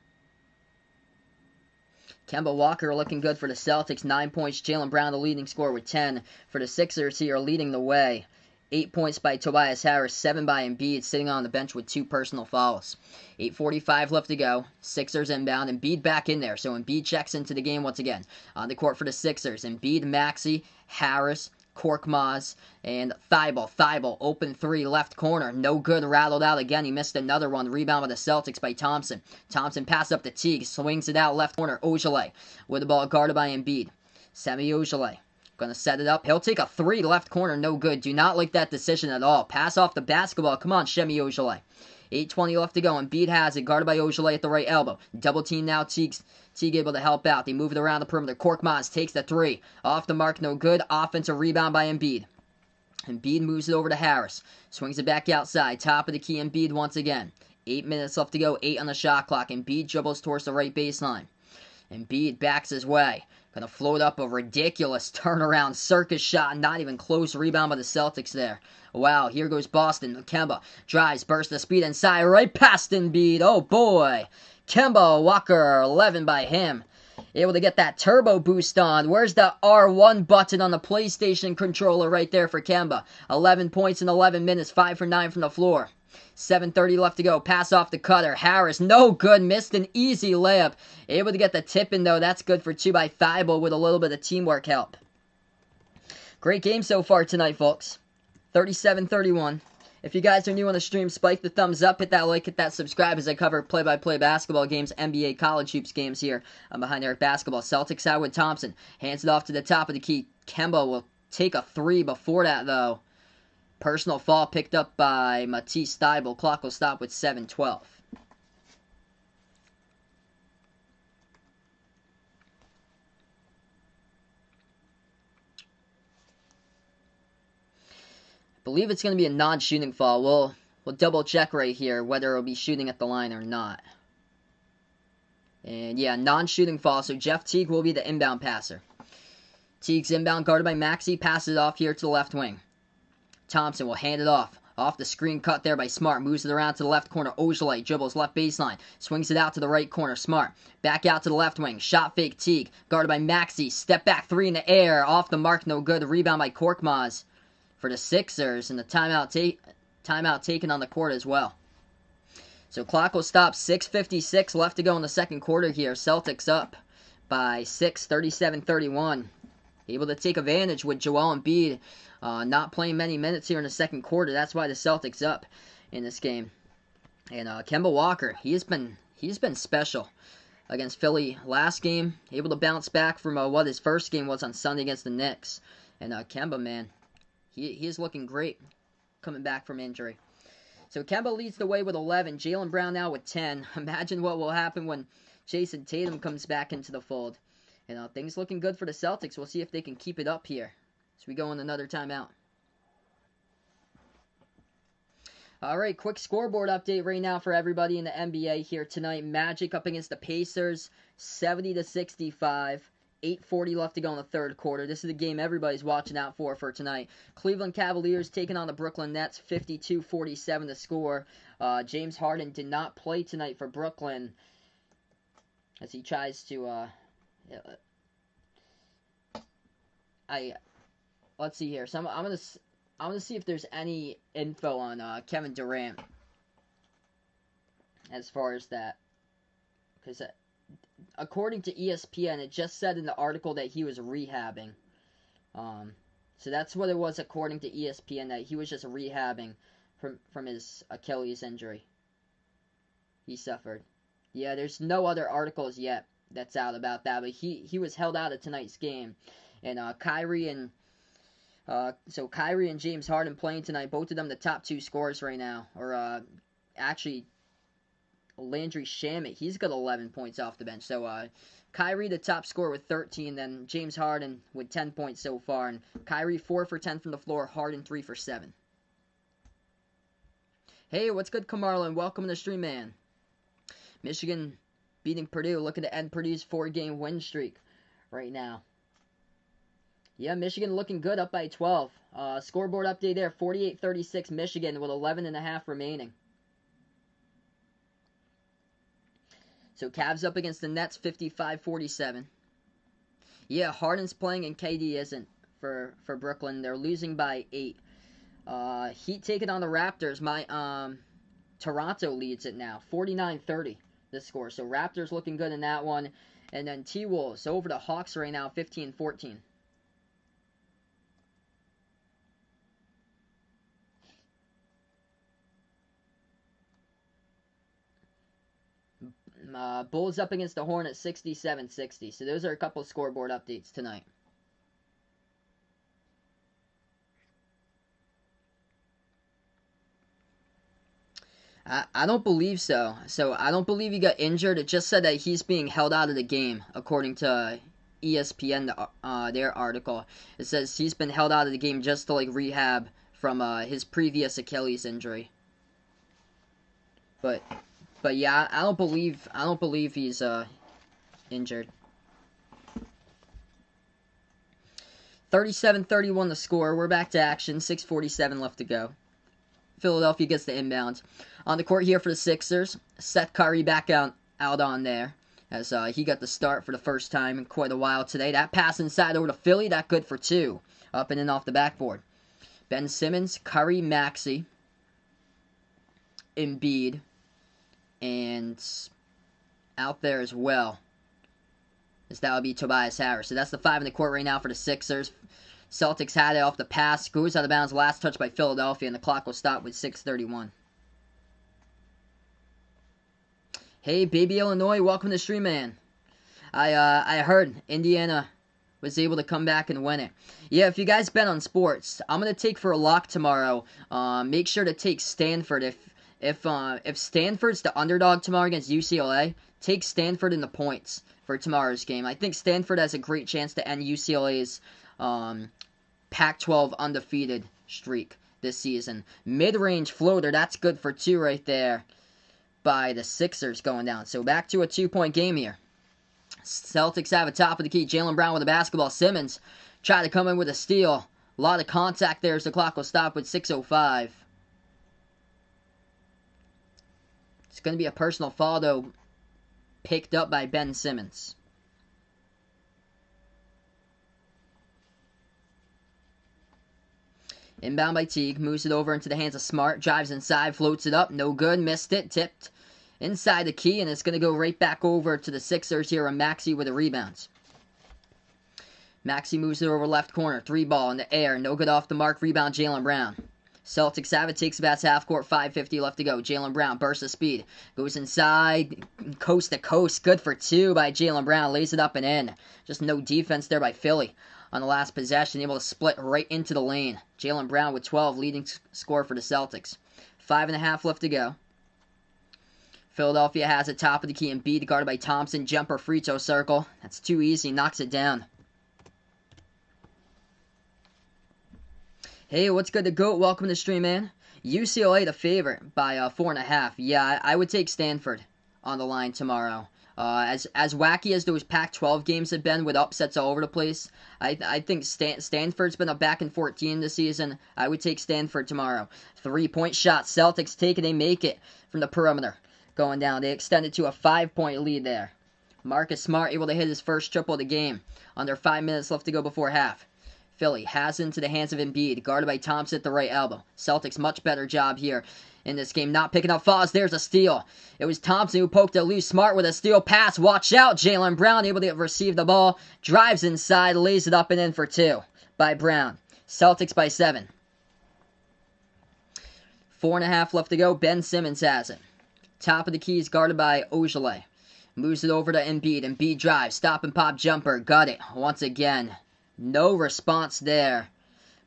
Kemba Walker looking good for the Celtics. 9 points. Jaylen Brown, the leading scorer, with 10. For the Sixers here, leading the way. 8 points by Tobias Harris. 7 by Embiid, sitting on the bench with 2 personal fouls. 8:45 left to go. Sixers inbound. Embiid back in there. So Embiid checks into the game once again. On the court for the Sixers. Embiid, Maxey, Harris, Korkmaz, and Thybulle. Thybulle, open 3, left corner. No good, rattled out again. He missed another one. Rebound by the Celtics by Thompson. Thompson passed up to Teague. Swings it out, left corner. Ojale with the ball guarded by Embiid. Semi Ojale gonna set it up. He'll take a 3, left corner. No good. Do not like that decision at all. Pass off the basketball. Come on, Semi Ojale. 8:20 left to go. Embiid has it, guarded by Ojale at the right elbow. Double team now. Teague able to help out. They move it around the perimeter. Korkmaz takes the 3. Off the mark, no good. Offensive rebound by Embiid. Embiid moves it over to Harris. Swings it back outside. Top of the key, Embiid once again. 8 minutes left to go. 8 on the shot clock. Embiid dribbles towards the right baseline. Embiid backs his way. Gonna float up a ridiculous turnaround circus shot. Not even close. Rebound by the Celtics there. Wow, here goes Boston. Kemba drives, bursts the speed inside, right past Embiid. Oh boy. Kemba Walker, 11 by him. Able to get that turbo boost on. Where's the R1 button on the PlayStation controller right there for Kemba? 11 points in 11 minutes, 5 for 9 from the floor. 7:30 left to go. Pass off the cutter. Harris, no good. Missed an easy layup. Able to get the tip in, though. That's good for 2 by Thybulle with a little bit of teamwork help. Great game so far tonight, folks. 37-31. If you guys are new on the stream, spike the thumbs up, hit that like, hit that subscribe as I cover play-by-play basketball games, NBA college hoops games here on Behind Eric Basketball. Celtics out with Thompson. Hands it off to the top of the key. Kemba will take a 3 before that, though. Personal foul picked up by Matisse Thybulle. Clock will stop with 7:12. Believe it's going to be a non-shooting foul. We'll double check right here whether it'll be shooting at the line or not. And yeah, non-shooting foul, so Jeff Teague will be the inbound passer. Teague's inbound guarded by Maxey, passes it off here to the left wing. Thompson will hand it off. Off the screen cut there by Smart. Moves it around to the left corner. Ojale dribbles left baseline. Swings it out to the right corner. Smart. Back out to the left wing. Shot fake Teague. Guarded by Maxey. Step back 3 in the air. Off the mark. No good. Rebound by Korkmaz for the Sixers. And the timeout taken on the court as well. So clock will stop. 6:56 left to go in the second quarter here. Celtics up by 6, 37-31. Able to take advantage with Joel Embiid not playing many minutes here in the second quarter. That's why the Celtics up in this game. And Kemba Walker, he's been special against Philly last game. Able to bounce back from what his first game was on Sunday against the Knicks. And Kemba, man, he is looking great coming back from injury. So Kemba leads the way with 11. Jaylen Brown now with 10. Imagine what will happen when Jason Tatum comes back into the fold. Things looking good for the Celtics. We'll see if they can keep it up here as we go on another timeout. All right, quick scoreboard update right now for everybody in the NBA here tonight. Magic up against the Pacers, 70-65. 8:40 left to go in the third quarter. This is the game everybody's watching out for tonight. Cleveland Cavaliers taking on the Brooklyn Nets, 52-47 to score. James Harden did not play tonight for Brooklyn as he tries to... let's see here. So I'm gonna see if there's any info on Kevin Durant as far as that, because according to ESPN, it just said in the article that he was rehabbing. So that's what it was according to ESPN, that he was just rehabbing from his Achilles injury he suffered. Yeah, there's no other articles yet that's out about that, but he was held out of tonight's game. And Kyrie and James Harden playing tonight, both of them the top two scorers right now. Or actually, Landry Shamet, he's got 11 points off the bench. So Kyrie the top scorer with 13, then James Harden with 10 points so far. And Kyrie 4 for 10 from the floor, Harden 3 for 7. Hey, what's good, Kamarlin? Welcome to the stream, man. Michigan beating Purdue, looking to end Purdue's 4-game win streak right now. Yeah, Michigan looking good, up by 12. Scoreboard update there, 48-36 Michigan with 11.5 remaining. So Cavs up against the Nets, 55-47. Yeah, Harden's playing and KD isn't for Brooklyn. They're losing by 8. Heat taking on the Raptors. Toronto leads it now, 49-30 the score. So Raptors looking good in that one. And then T-Wolves over the Hawks right now, 15-14. Bulls up against the Hornets, 67-60. So those are a couple scoreboard updates tonight. I don't believe so. So I don't believe he got injured. It just said that he's being held out of the game, according to ESPN, their article. It says he's been held out of the game just to rehab from his previous Achilles injury. But yeah, I don't believe he's injured. 37-31 the score. We're back to action. 6:47 left to go. Philadelphia gets the inbound. On the court here for the Sixers, Seth Curry back out on there, as he got the start for the first time in quite a while today. That pass inside over to Philly, that good for 2. Up and in off the backboard. Ben Simmons, Curry, Maxey, Embiid, and out there as well, as that would be Tobias Harris. So that's the 5 in the court right now for the Sixers. Celtics had it off the pass, goes out of bounds, last touch by Philadelphia, and the clock will stop with 6:31. Hey, baby Illinois, welcome to the stream, man. I heard Indiana was able to come back and win it. Yeah, if you guys bet on sports, I'm gonna take for a lock tomorrow. Make sure to take Stanford. If Stanford's the underdog tomorrow against UCLA, take Stanford in the points for tomorrow's game. I think Stanford has a great chance to end UCLA's Pac-12 undefeated streak this season. Mid-range floater, that's good for 2 right there by the Sixers going down. So back to a 2-point game here. Celtics have a top of the key. Jaylen Brown with the basketball. Simmons try to come in with a steal. A lot of contact there as the clock will stop with 6:05. It's going to be a personal foul, though, picked up by Ben Simmons. Inbound by Teague, moves it over into the hands of Smart, drives inside, floats it up, no good, missed it, tipped inside the key, and it's going to go right back over to the Sixers here, and Maxey with the rebounds. Maxey moves it over left corner, 3 ball in the air, no good off the mark, rebound Jaylen Brown. Celtics have it, takes about half court, 5:50 left to go. Jaylen Brown, burst of speed, goes inside, coast to coast, good for 2 by Jaylen Brown, lays it up and in. Just no defense there by Philly on the last possession, able to split right into the lane. Jaylen Brown with 12, leading score for the Celtics. 5.5 left to go. Philadelphia has it top of the key. Embiid guarded by Thompson. Jumper free throw circle. That's too easy. Knocks it down. Hey, what's good to GOAT? Welcome to the stream, man. UCLA the favorite by 4.5. Yeah, I would take Stanford on the line tomorrow. As wacky as those Pac-12 games have been with upsets all over the place, I think Stanford's been a back and 14 this season. I would take Stanford tomorrow. 3-point shot. Celtics take it. They make it from the perimeter. Going down. They extended to a 5-point lead there. Marcus Smart able to hit his first triple of the game. Under 5 minutes left to go before half. Philly has it into the hands of Embiid. Guarded by Thompson at the right elbow. Celtics much better job here in this game. Not picking up fouls. There's a steal. It was Thompson who poked it loose. Smart with a steal pass. Watch out. Jaylen Brown able to receive the ball. Drives inside. Lays it up and in for 2 by Brown. Celtics by 7. 4.5 left to go. Ben Simmons has it. Top of the keys guarded by Ojale. Moves it over to Embiid. Embiid drives. Stop and pop jumper. Got it. Once again. No response there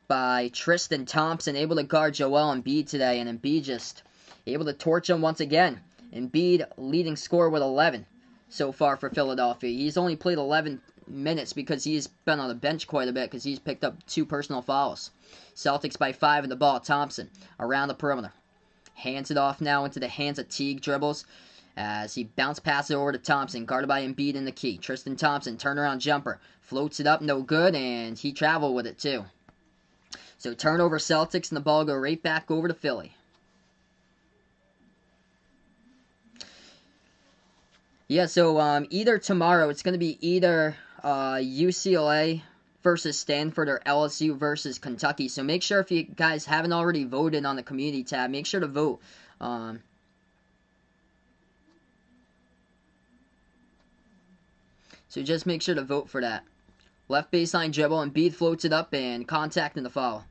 by Tristan Thompson. Able to guard Joel Embiid today. And Embiid just able to torch him once again. Embiid leading scorer with 11 so far for Philadelphia. He's only played 11 minutes because he's been on the bench quite a bit because he's picked up 2 personal fouls. Celtics by 5 in the ball. Thompson around the perimeter. Hands it off now into the hands of Teague. Dribbles as he bounce passes it over to Thompson. Guarded by Embiid in the key. Tristan Thompson, turnaround jumper. Floats it up, no good, and he traveled with it too. So turnover Celtics, and the ball go right back over to Philly. Yeah, so either tomorrow, it's going to be either UCLA versus Stanford or LSU versus Kentucky. So make sure if you guys haven't already voted on the community tab, make sure to vote. So just make sure to vote for that. Left baseline dribble, and Embiid floats it up and contact in the foul.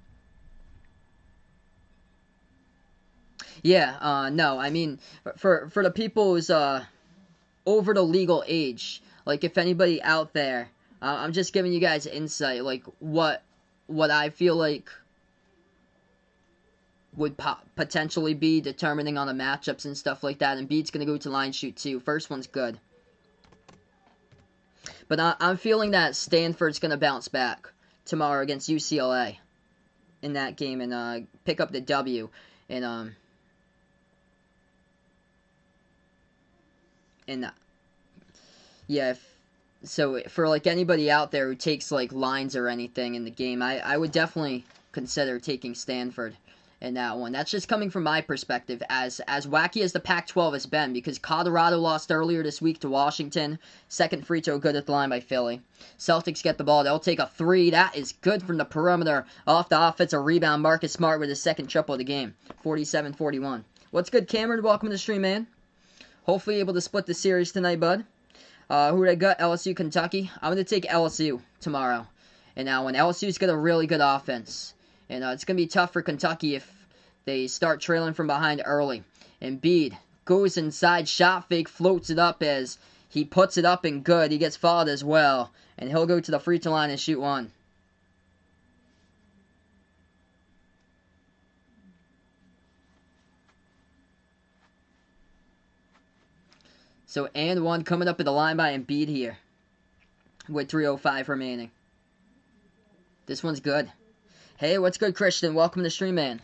Yeah, no, I mean, for the people who's over the legal age, like if anybody out there, I'm just giving you guys insight, like what I feel like would potentially be determining on the matchups and stuff like that. And Embiid's going to go to line shoot too. First one's good. But I'm feeling that Stanford's going to bounce back tomorrow against UCLA in that game and pick up the W. And yeah, so for like anybody out there who takes like lines or anything in the game, I would definitely consider taking Stanford in that one. That's just coming from my perspective, as wacky as the Pac-12 has been, because Colorado lost earlier this week to Washington. Second free throw good at the line by Philly. Celtics get the ball. They'll take a 3. That is good from the perimeter. Off the offensive rebound, Marcus Smart with his second triple of the game. 47-41. What's good, Cameron? Welcome to the stream, man. Hopefully able to split the series tonight, bud. Who I got? LSU, Kentucky. I'm going to take LSU tomorrow. And now when LSU's got a really good offense. And it's going to be tough for Kentucky if they start trailing from behind early. Embiid goes inside, shot fake, floats it up as he puts it up and good. He gets fouled as well. And he'll go to the free throw line and shoot 1. So, and 1 coming up at the line by Embiid here. With 3:05 remaining. This one's good. Hey, what's good, Christian? Welcome to the stream, man.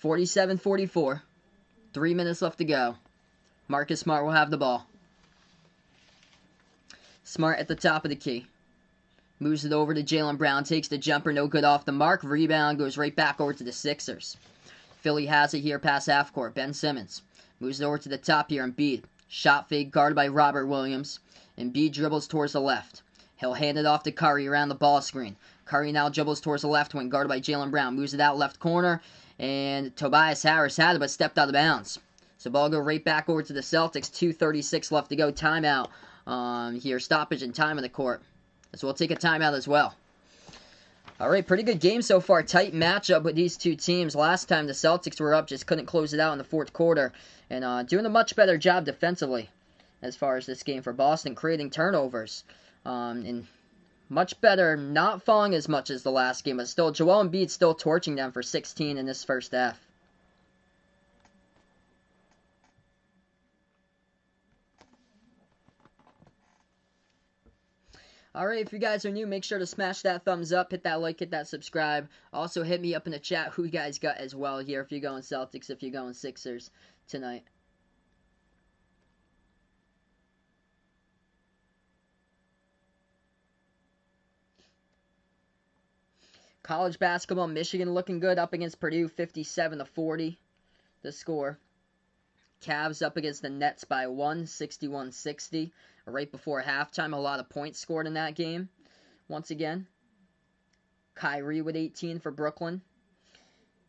47-44. 3 minutes left to go. Marcus Smart will have the ball. Smart at the top of the key. Moves it over to Jaylen Brown. Takes the jumper. No good off the mark. Rebound goes right back over to the Sixers. Philly has it here past half court. Ben Simmons. Moves it over to the top here. Embiid. Shot fake guarded by Robert Williams. Embiid dribbles towards the left. He'll hand it off to Curry around the ball screen. Curry now dribbles towards the left wing, guarded by Jaylen Brown. Moves it out left corner, and Tobias Harris had it, but stepped out of bounds. So ball go right back over to the Celtics. 2:36 left to go. Timeout here. Stoppage and time in the court. So we'll take a timeout as well. All right, pretty good game so far. Tight matchup with these two teams. Last time the Celtics were up, just couldn't close it out in the fourth quarter. And doing a much better job defensively as far as this game for Boston, creating turnovers. And much better, not falling as much as the last game, but still, Joel Embiid still torching them for 16 in this first half. Alright, if you guys are new, make sure to smash that thumbs up, hit that like, hit that subscribe. Also, hit me up in the chat who you guys got as well here, if you're going Celtics, if you're going Sixers tonight. College basketball, Michigan looking good up against Purdue, 57-40, the score. Cavs up against the Nets by 1, 61-60. Right before halftime, a lot of points scored in that game. Once again, Kyrie with 18 for Brooklyn.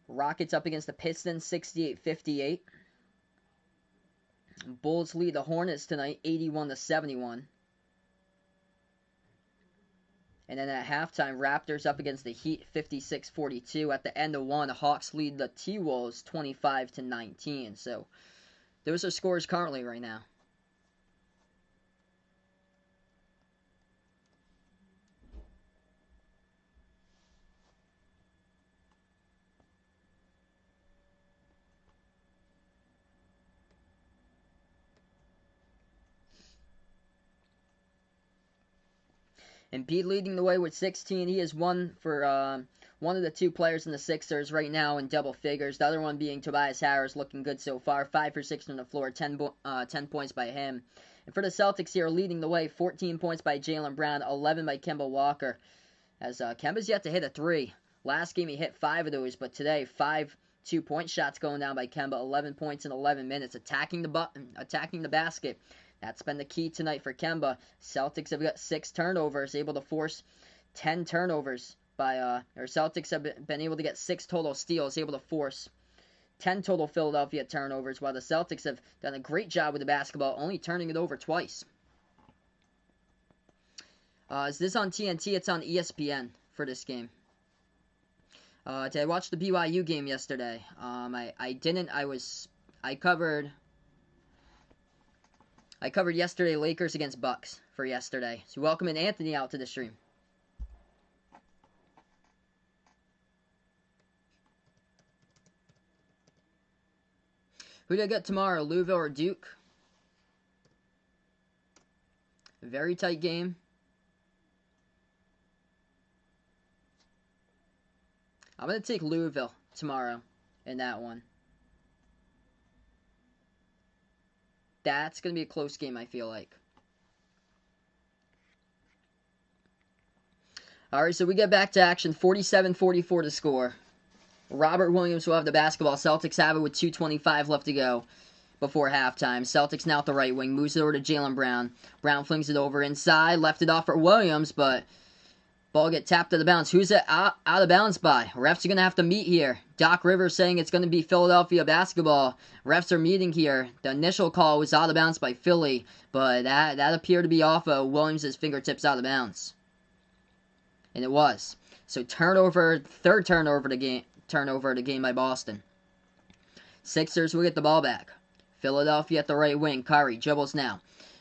Rockets up against the Pistons, 68-58. Bulls lead the Hornets tonight, 81-71. And then at halftime, Raptors up against the Heat, 56-42. At the end of one, Hawks lead the T-Wolves, 25-19. So those are scores currently right now. Embiid leading the way with 16. He is one for one of the two players in the Sixers right now in double figures. The other one being Tobias Harris, looking good so far. 5 for 6 on the floor, 10 points by him. And for the Celtics here, leading the way, 14 points by Jaylen Brown, 11 by Kemba Walker. As Kemba's yet to hit a 3. Last game he hit 5 of those, but today 5 2-point shots going down by Kemba. 11 points in 11 minutes, attacking the basket. That's been the key tonight for Kemba. Celtics have got 6 turnovers, able to force 10 turnovers or Celtics have been able to get 6 total steals, able to force 10 total Philadelphia turnovers, while the Celtics have done a great job with the basketball, only turning it over twice. Is this on TNT? It's on ESPN for this game. I watched the BYU game yesterday. I didn't. I covered yesterday Lakers against Bucks for yesterday. So welcoming Anthony out to the stream. Who do I get tomorrow, Louisville or Duke? Very tight game. I'm going to take Louisville tomorrow in that one. That's going to be a close game, I feel like. Alright, so we get back to action. 47-44 to score. Robert Williams will have the basketball. Celtics have it with 2:25 left to go before halftime. Celtics now at the right wing. Moves it over to Jaylen Brown. Brown flings it over inside. Left it off for Williams, but ball get tapped out of bounds. Who's it out of bounds by? Refs are going to have to meet here. Doc Rivers saying it's going to be Philadelphia basketball. Refs are meeting here. The initial call was out of bounds by Philly, but that appeared to be off of Williams' fingertips out of bounds. And it was. So turnover, third turnover of the game by Boston. Sixers will get the ball back. Philadelphia at the right wing. Kyrie dribbles now.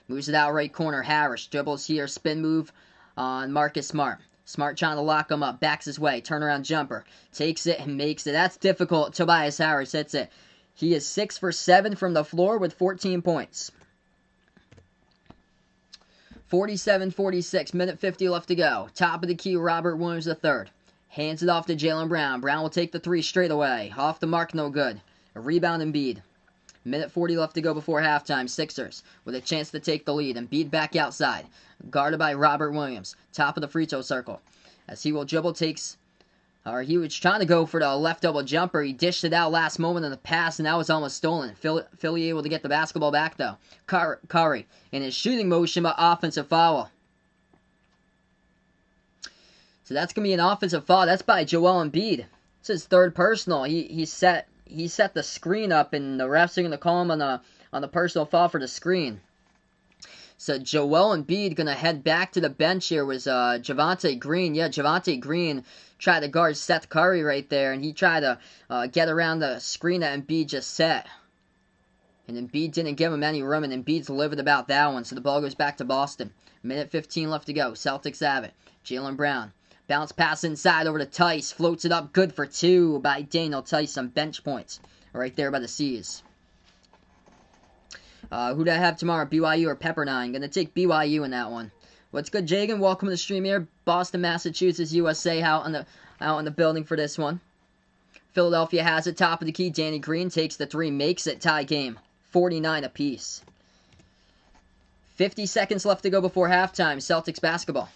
Moves it out right corner. Harris dribbles here. Spin move on Marcus Smart. Smart trying to lock him up. Backs his way. Turnaround jumper. Takes it and makes it. That's difficult. Tobias Harris hits it. He is 6 for 7 from the floor with 14 points. 47-46. Minute 50 left to go. Top of the key, Robert Williams III. Hands it off to Jaylen Brown. Brown will take the 3 straight away. Off the mark, no good. A rebound, Embiid. Minute 40 left to go before halftime. Sixers with a chance to take the lead. Embiid back outside. Guarded by Robert Williams. Top of the free throw circle. As he will dribble, he was trying to go for the left double jumper. He dished it out last moment in the pass, and that was almost stolen. Philly able to get the basketball back, though. Curry in his shooting motion, but offensive foul. So that's going to be an offensive foul. That's by Joel Embiid. It's his third personal. He set the screen up, and the refs are going to call him on the personal foul for the screen. So Joel Embiid going to head back to the bench here was Javonte Green. Yeah, Javonte Green tried to guard Seth Curry right there, and he tried to get around the screen that Embiid just set. And Embiid didn't give him any room, and Embiid's livid about that one. So the ball goes back to Boston. Minute 15 left to go. Celtics have it. Jaylen Brown. Bounce pass inside over to Tice. Floats it up. Good for 2 by Daniel Tice. Some bench points right there by the C's. Who do I have tomorrow? BYU or Pepperdine? Going to take BYU in that one. What's good, Jagan? Welcome to the stream here. Boston, Massachusetts, USA out in the building for this one. Philadelphia has it, top of the key. Danny Green takes the three, makes it tie game. 49 apiece. 50 seconds left to go before halftime. Celtics basketball.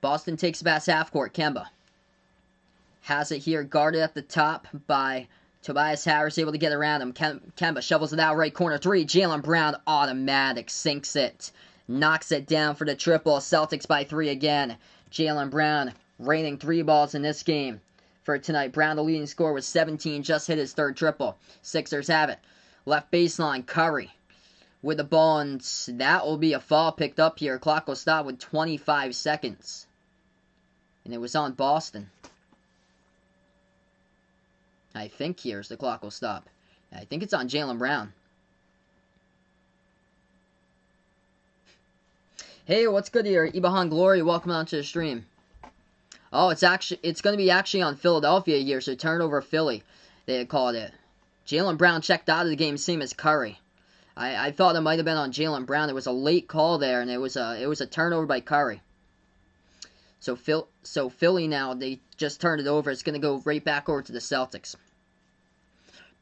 Boston takes the pass half court. Kemba has it here, guarded at the top by Tobias Harris, able to get around him. Kemba shovels it out right corner three. Jaylen Brown automatic sinks it. Knocks it down for the triple. Celtics by 3 again. Jaylen Brown raining 3 balls in this game for tonight. Brown, the leading scorer, with 17, just hit his third triple. Sixers have it. Left baseline, Curry with the ball, and that will be a foul picked up here. Clock will stop with 25 seconds. And it was on Boston. I think here's the clock will stop. I think it's on Jaylen Brown. Hey, what's good here? Ibahan Glory, welcome on to the stream. Oh, it's going to be actually on Philadelphia here, so turnover Philly, they had called it. Jaylen Brown checked out of the game, same as Curry. I thought it might have been on Jaylen Brown. There was a late call there, and it was a turnover by Curry. So Philly now, they just turned it over. It's going to go right back over to the Celtics.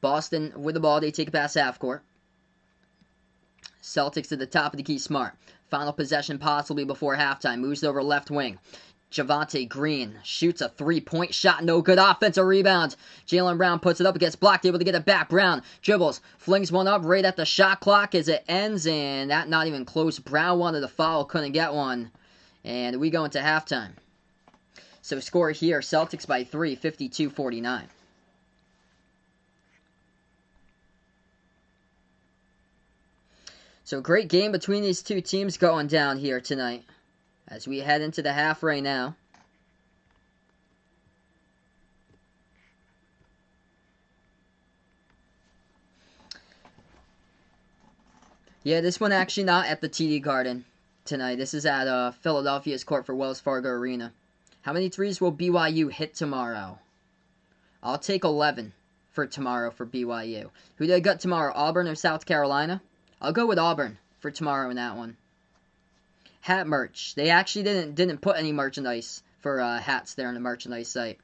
Boston with the ball, they take it past half court. Celtics at the top of the key, Smart. Final possession possibly before halftime. Moves over left wing. Javonte Green shoots a three-point shot. No good. Offensive rebound. Jaylen Brown puts it up. It gets blocked. Able to get it back. Brown dribbles. Flings one up right at the shot clock as it ends. And that not even close. Brown wanted a foul. Couldn't get one. And we go into halftime. So score here. Celtics by 3. 52-49. So great game between these two teams going down here tonight as we head into the half right now. Yeah, this one actually not at the TD Garden tonight. This is at Philadelphia's court for Wells Fargo Arena. How many threes will BYU hit tomorrow? I'll take 11 for tomorrow for BYU. Who do they got tomorrow, Auburn or South Carolina? I'll go with Auburn for tomorrow in that one. Hat merch. They actually didn't put any merchandise for hats there on the merchandise site.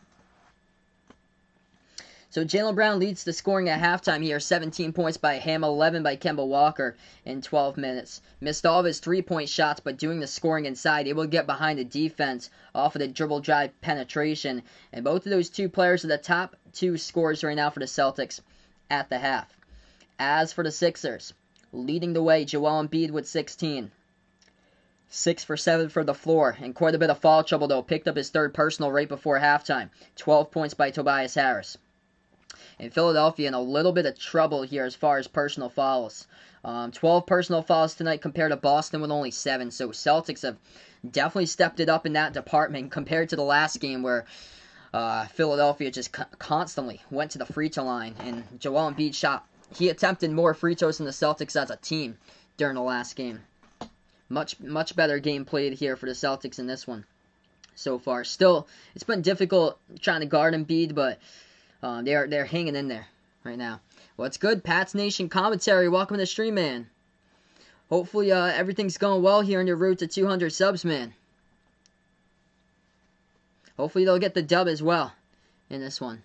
So Jaylen Brown leads the scoring at halftime here. 17 points by him, 11 by Kemba Walker in 12 minutes. Missed all of his three-point shots, but doing the scoring inside. Able to get behind the defense off of the dribble drive penetration. And both of those two players are the top two scorers right now for the Celtics at the half. As for the Sixers, leading the way, Joel Embiid with 16. 6 for 7 for the floor, and quite a bit of foul trouble though. Picked up his third personal right before halftime. 12 points by Tobias Harris. In Philadelphia, in a little bit of trouble here as far as personal fouls. 12 personal fouls tonight compared to Boston with only 7. So Celtics have definitely stepped it up in that department compared to the last game where Philadelphia just constantly went to the free throw line. And Joel Embiid shot. He attempted more free throws than the Celtics as a team during the last game. Much better game played here for the Celtics in this one so far. Still, it's been difficult trying to guard Embiid, but they're hanging in there right now. What's good, Pats Nation commentary? Welcome to the stream, man. Hopefully, everything's going well here on your road to 200 subs, man. Hopefully, they'll get the dub as well in this one.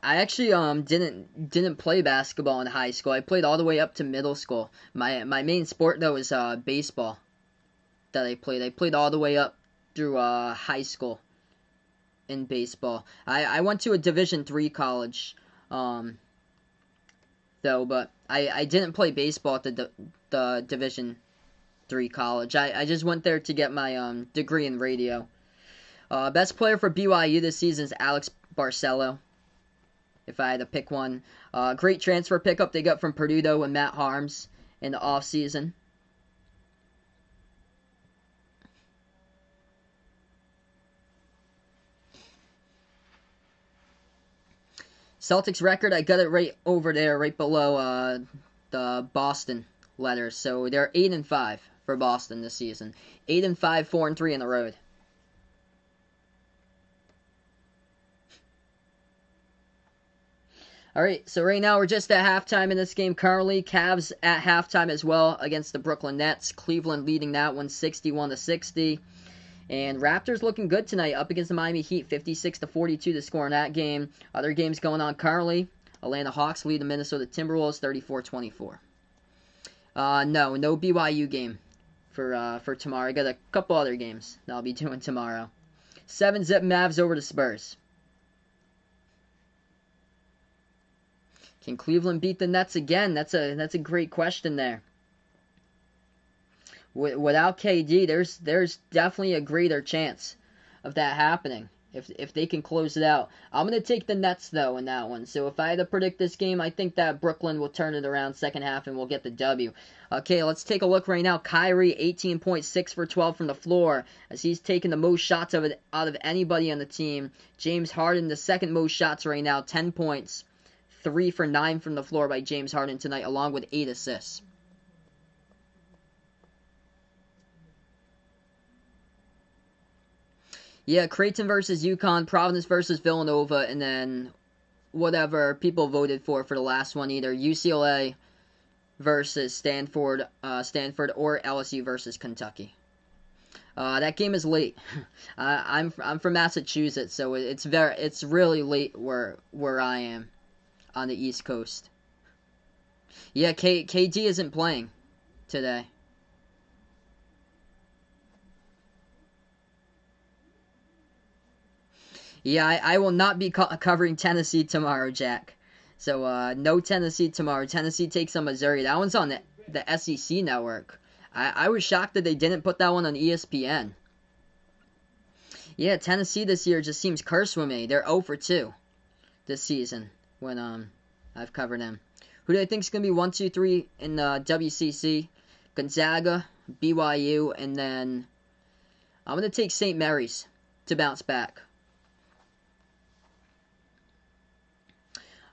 I actually didn't play basketball in high school. I played all the way up to middle school. My main sport though is baseball that I played. I played all the way up through high school in baseball. I went to a Division III college though, but I didn't play baseball at the Division III college. I just went there to get my degree in radio. Best player for BYU this season is Alex Barcelo. If I had to pick one. Great transfer pickup they got from Purdue, though, with Matt Harms in the offseason. Celtics record, I got it right over there, right below the Boston letters. So they're 8-5 for Boston this season. 8-5, 4-3 on the road. Alright, so right now we're just at halftime in this game currently. Cavs at halftime as well against the Brooklyn Nets. Cleveland leading that one 61-60. And Raptors looking good tonight up against the Miami Heat. 56-42 to score in that game. Other games going on currently. Atlanta Hawks lead the Minnesota Timberwolves 34-24. No BYU game for tomorrow. I got a couple other games that I'll be doing tomorrow. 7-zip Mavs over the Spurs. Can Cleveland beat the Nets again? That's a great question there. Without KD, there's definitely a greater chance of that happening if they can close it out. I'm going to take the Nets, though, in that one. So if I had to predict this game, I think that Brooklyn will turn it around second half and we'll get the W. Okay, let's take a look right now. Kyrie, 18.6 for 12 from the floor, as he's taking the most shots out of anybody on the team. James Harden, the second most shots right now, 10 points. 3 for 9 from the floor by James Harden tonight, along with 8 assists. Yeah, Creighton versus UConn, Providence versus Villanova, and then whatever people voted for the last one, either UCLA versus Stanford, or LSU versus Kentucky. That game is late. I'm from Massachusetts, so it's really late where I am on the East Coast. Yeah, KD isn't playing today. Yeah, I will not be covering Tennessee tomorrow, Jack. So, no Tennessee tomorrow. Tennessee takes on Missouri. That one's on the SEC network. I was shocked that they didn't put that one on ESPN. Yeah, Tennessee this year just seems cursed with me. They're 0 for 2 this season when I've covered them. Who do I think is going to be 1, 2, 3 in WCC? Gonzaga, BYU, and then I'm going to take St. Mary's to bounce back.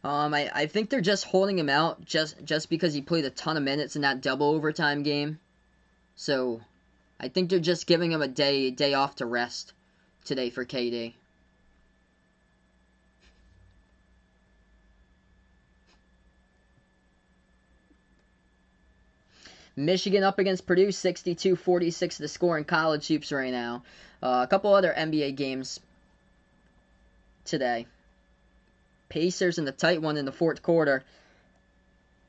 I think they're just holding him out just because he played a ton of minutes in that double overtime game. So I think they're just giving him a day off to rest today for KD. Michigan up against Purdue, 62-46 the score in college hoops right now. A couple other NBA games today. Pacers in the tight one in the fourth quarter,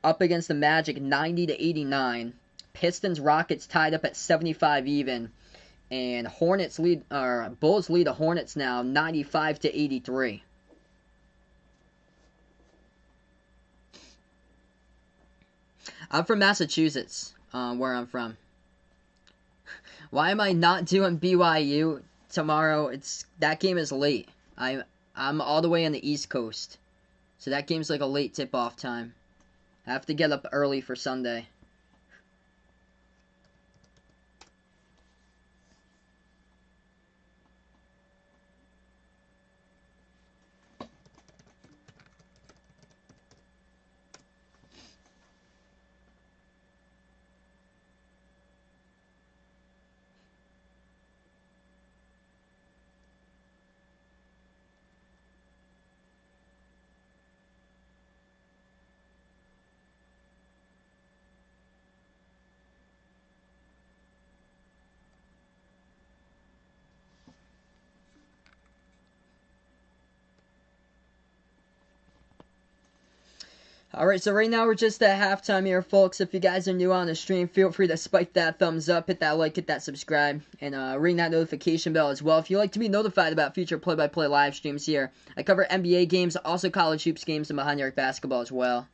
up against the Magic, 90-89. Pistons Rockets tied up at 75 even, and Bulls lead the Hornets now, 95-83. I'm from Massachusetts, where I'm from. Why am I not doing BYU tomorrow? That game is late. I'm all the way on the East Coast, so that game's like a late tip-off time. I have to get up early for Sunday. Alright, so right now we're just at halftime here, folks. If you guys are new on the stream, feel free to spike that thumbs up, hit that like, hit that subscribe, and ring that notification bell as well. If you'd like to be notified about future play-by-play live streams here, I cover NBA games, also college hoops games, and behind the arc basketball as well.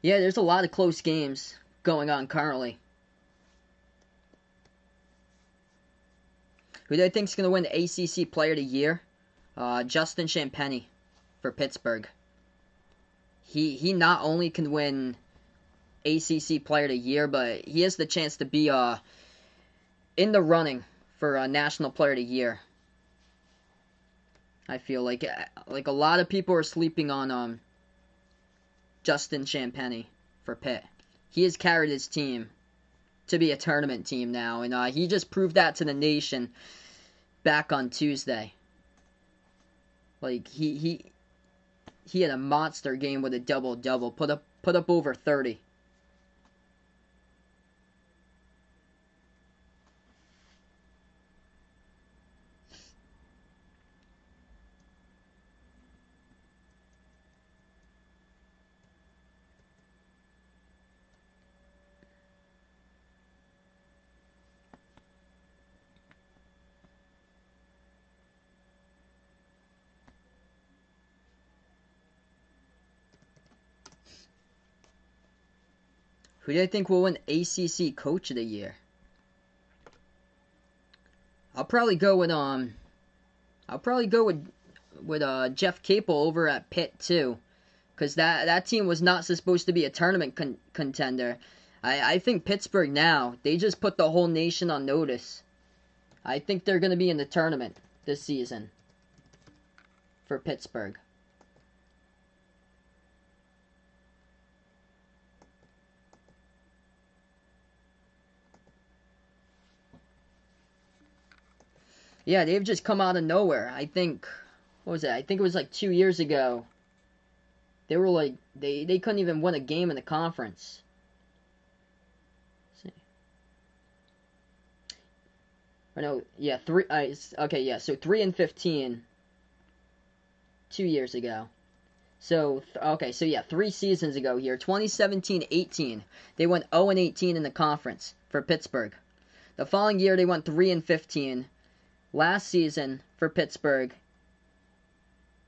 Yeah, there's a lot of close games going on currently. Who do I think is going to win the ACC Player of the Year? Justin Champagnie for Pittsburgh. He not only can win ACC Player of the Year, but he has the chance to be in the running for National Player of the Year. I feel like a lot of people are sleeping on Justin Champagnie for Pitt. He has carried his team to be a tournament team now, and he just proved that to the nation back on Tuesday. Like he had a monster game with a double-double, put up over 30. Who do you think will win ACC Coach of the Year? I'll probably go with Jeff Capel over at Pitt too, because that team was not supposed to be a tournament contender. I think Pittsburgh now, they just put the whole nation on notice. I think they're going to be in the tournament this season for Pittsburgh. Yeah, they've just come out of nowhere. I think, what was it? I think it was like 2 years ago. They were like, they couldn't even win a game in the conference. Let's see. Or no, yeah, okay, yeah, so 3-15 2 years ago. So, okay, so yeah, 3 seasons ago here, 2017-18, they went 0-18 in the conference for Pittsburgh. The following year, they went 3-15. Last season for Pittsburgh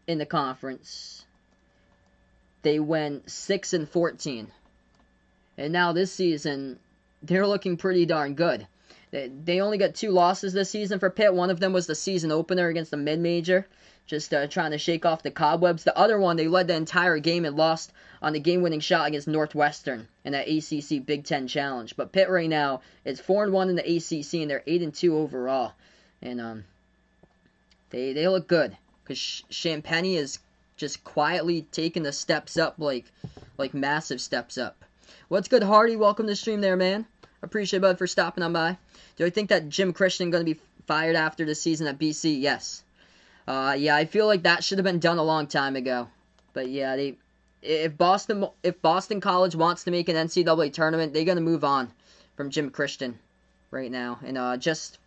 in the conference, they went 6-14. And now this season, they're looking pretty darn good. They only got 2 losses this season for Pitt. One of them was the season opener against the mid-major, just trying to shake off the cobwebs. The other one, they led the entire game and lost on the game-winning shot against Northwestern in that ACC Big Ten Challenge. But Pitt right now is 4-1 in the ACC, and they're 8-2 overall. And they look good, because Champagnie is just quietly taking the steps up, like massive steps up. What's good, Hardy? Welcome to the stream there, man. Appreciate it, bud, for stopping on by. Do I think that Jim Christian going to be fired after the season at BC? Yes. Yeah, I feel like that should have been done a long time ago. But yeah, if Boston College wants to make an NCAA tournament, they're going to move on from Jim Christian right now, and just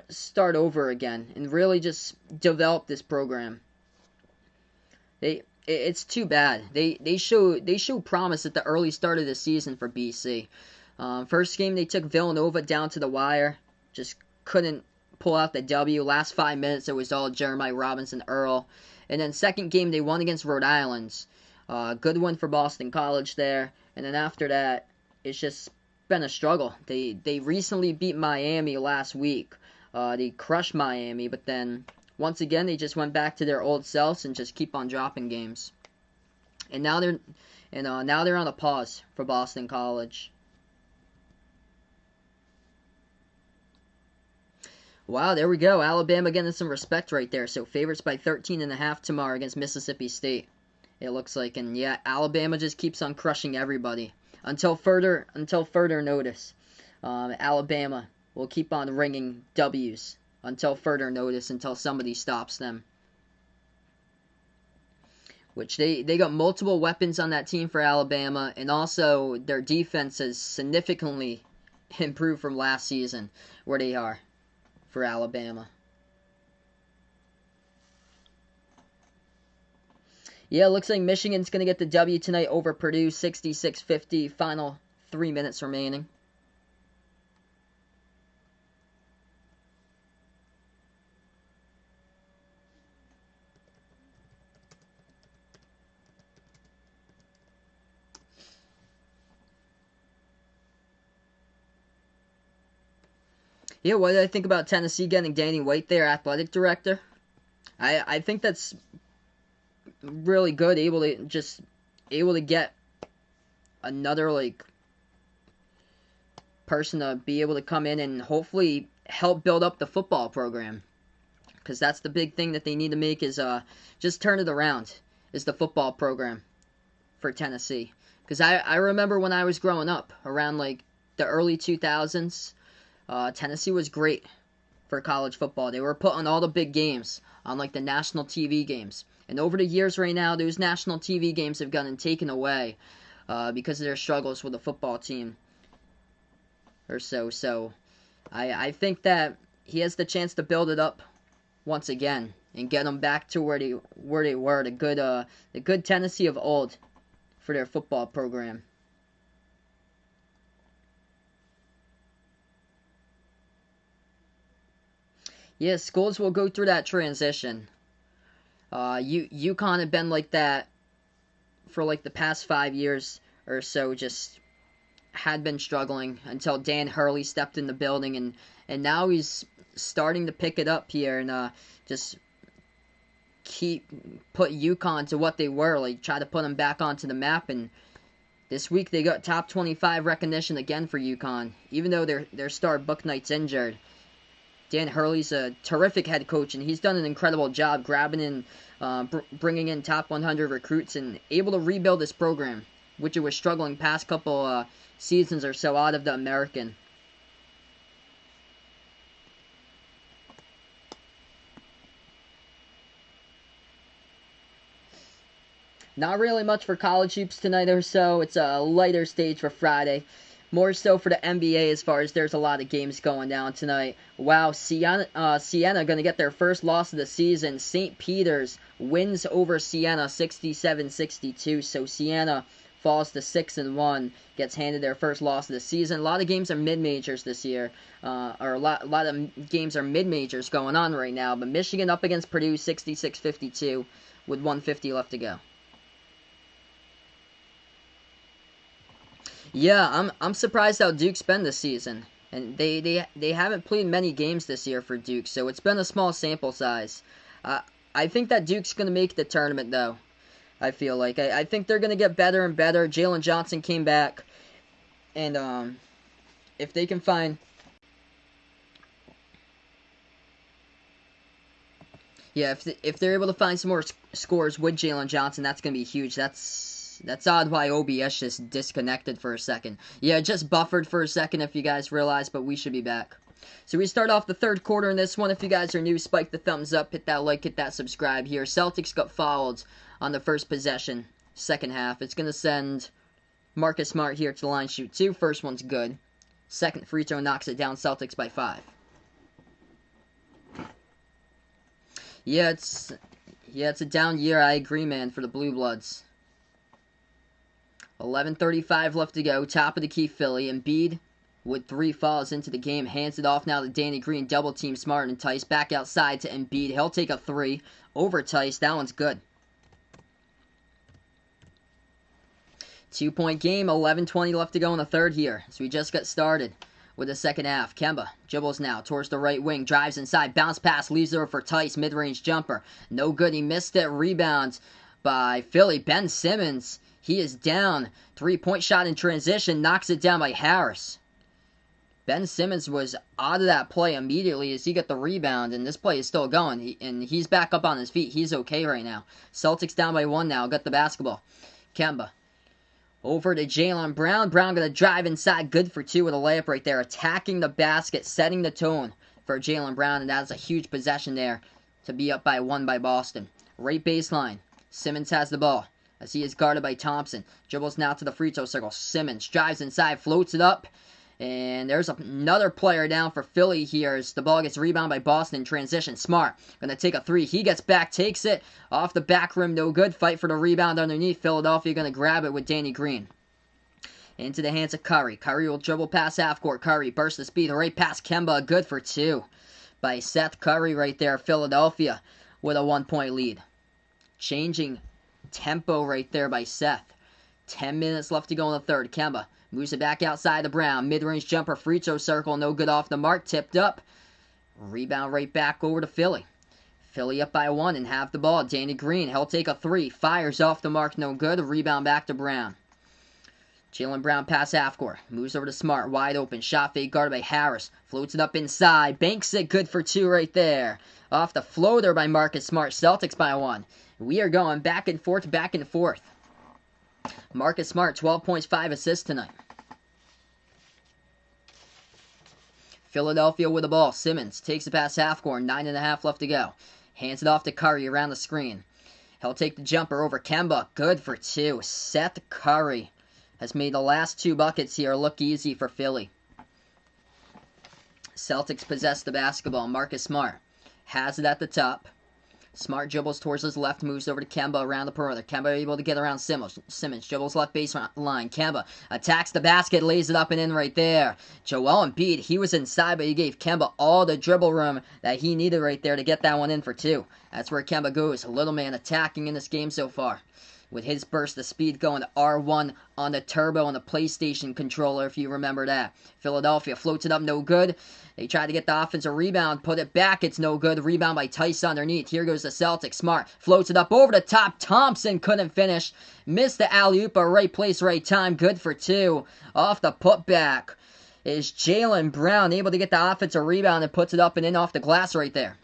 start over again and really just develop this program. It's too bad. They show promise at the early start of the season for BC. First game they took Villanova down to the wire, just couldn't pull out the W. Last 5 minutes it was all Jeremiah Robinson Earl. And then second game they won against Rhode Island. Good win for Boston College there. And then after that, it's just been a struggle. They recently beat Miami last week. They crushed Miami, but then once again they just went back to their old selves and just keep on dropping games. And now they're on a pause for Boston College. Wow, there we go. Alabama getting some respect right there. So favorites by 13.5 tomorrow against Mississippi State, it looks like. And yeah, Alabama just keeps on crushing everybody until further notice. Alabama will keep on ringing W's until further notice, until somebody stops them. Which they got multiple weapons on that team for Alabama, and also their defense has significantly improved from last season, where they are for Alabama. Yeah, it looks like Michigan's going to get the W tonight over Purdue, 66-50, final 3 minutes remaining. Yeah, what did I think about Tennessee getting Danny White, their athletic director? I think that's really good, able to get another like person to be able to come in and hopefully help build up the football program, because that's the big thing that they need to make is just turn it around, is the football program for Tennessee. Because I remember when I was growing up around like the early 2000s, Tennessee was great for college football. They were putting all the big games on like the national TV games. And over the years right now, those national TV games have gotten taken away because of their struggles with the football team or so. So I think that he has the chance to build it up once again and get them back to where they were, the good Tennessee of old for their football program. Yeah, schools will go through that transition. UConn had been like that for like the past 5 years or so, just had been struggling until Dan Hurley stepped in the building, and now he's starting to pick it up here and just put UConn to what they were, like try to put them back onto the map. And this week they got top 25 recognition again for UConn, even though their star Bouknight's injured. Dan Hurley's a terrific head coach, and he's done an incredible job grabbing and bringing in top 100 recruits and able to rebuild this program, which it was struggling past couple seasons or so out of the American. Not really much for college hoops tonight or so. It's a lighter stage for Friday. More so for the NBA as far as there's a lot of games going down tonight. Wow, Siena going to get their first loss of the season. St. Peter's wins over Siena 67-62. So Siena falls to 6-1, gets handed their first loss of the season. A lot of games are mid-majors this year. Or a lot of games are mid-majors going on right now. But Michigan up against Purdue 66-52 with 1:50 left to go. Yeah, I'm surprised how Duke's been this season, and they haven't played many games this year for Duke, so it's been a small sample size. I think that Duke's gonna make the tournament though. I feel like I think they're gonna get better and better. Jalen Johnson came back, and if they can find, yeah, if they're able to find some more scores with Jalen Johnson, that's gonna be huge. That's odd why OBS just disconnected for a second. Yeah, just buffered for a second if you guys realize, but we should be back. So we start off the third quarter in this one. If you guys are new, spike the thumbs up, hit that like, hit that subscribe here. Celtics got fouled on the first possession, second half. It's going to send Marcus Smart here to the line, shoot 2. First one's good. Second free throw knocks it down, Celtics by 5. Yeah, it's a down year, I agree, man, for the Blue Bloods. 11:35 left to go. Top of the key, Philly. Embiid with 3 fouls into the game. Hands it off now to Danny Green. Double team Smart and Tice. Back outside to Embiid. He'll take a 3 over Tice. That one's good. 2-point game. 11:20 left to go in the third here. So we just got started with the second half. Kemba dribbles now towards the right wing. Drives inside. Bounce pass. Leaves it over for Tice. Mid-range jumper. No good. He missed it. Rebounds by Philly. Ben Simmons. He is down. 3-point shot in transition. Knocks it down by Harris. Ben Simmons was out of that play immediately as he got the rebound. And this play is still going. And he's back up on his feet. He's okay right now. Celtics down by 1 now. Got the basketball. Kemba. Over to Jaylen Brown. Brown going to drive inside. Good for 2 with a layup right there. Attacking the basket. Setting the tone for Jaylen Brown. And that's a huge possession there to be up by 1 by Boston. Right baseline. Simmons has the ball as he is guarded by Thompson. Dribbles now to the free throw circle. Simmons drives inside, floats it up. And there's another player down for Philly here as the ball gets rebounded by Boston in transition. Smart going to take a 3. He gets back, takes it. Off the back rim, no good. Fight for the rebound underneath. Philadelphia going to grab it with Danny Green. Into the hands of Curry. Curry will dribble past half court. Curry bursts the speed right past Kemba. Good for 2 by Seth Curry right there. Philadelphia with a 1-point lead. Changing tempo right there by Seth. 10 minutes left to go in the third. Kemba moves it back outside to Brown. Mid-range jumper, free throw circle, no good off the mark. Tipped up. Rebound right back over to Philly. Philly up by 1 and have the ball. Danny Green, he'll take a 3. Fires off the mark, no good. Rebound back to Brown. Jaylen Brown pass half court. Moves over to Smart. Wide open. Shot fake guarded by Harris. Floats it up inside. Banks it. Good for 2 right there. Off the floater by Marcus Smart. Celtics by 1. We are going back and forth, back and forth. Marcus Smart, 12 points, 5 assists tonight. Philadelphia with the ball. Simmons takes it past half court. 9.5 left to go. Hands it off to Curry around the screen. He'll take the jumper over Kemba. Good for 2. Seth Curry has made the last 2 buckets here look easy for Philly. Celtics possess the basketball. Marcus Smart has it at the top. Smart dribbles towards his left, moves over to Kemba around the perimeter. Kemba able to get around Simmons. Dribbles left baseline. Kemba attacks the basket, lays it up and in right there. Joel Embiid, he was inside, but he gave Kemba all the dribble room that he needed right there to get that one in for 2. That's where Kemba goes. A little man attacking in this game so far. With his burst of speed going to R1 on the turbo on the PlayStation controller, if you remember that. Philadelphia floats it up, no good. They try to get the offensive rebound, put it back, it's no good. Rebound by Tice underneath. Here goes the Celtics. Smart floats it up over the top. Thompson couldn't finish. Missed the alley-oop, but right place, right time. Good for 2. Off the putback is Jaylen Brown, able to get the offensive rebound and puts it up and in off the glass right there.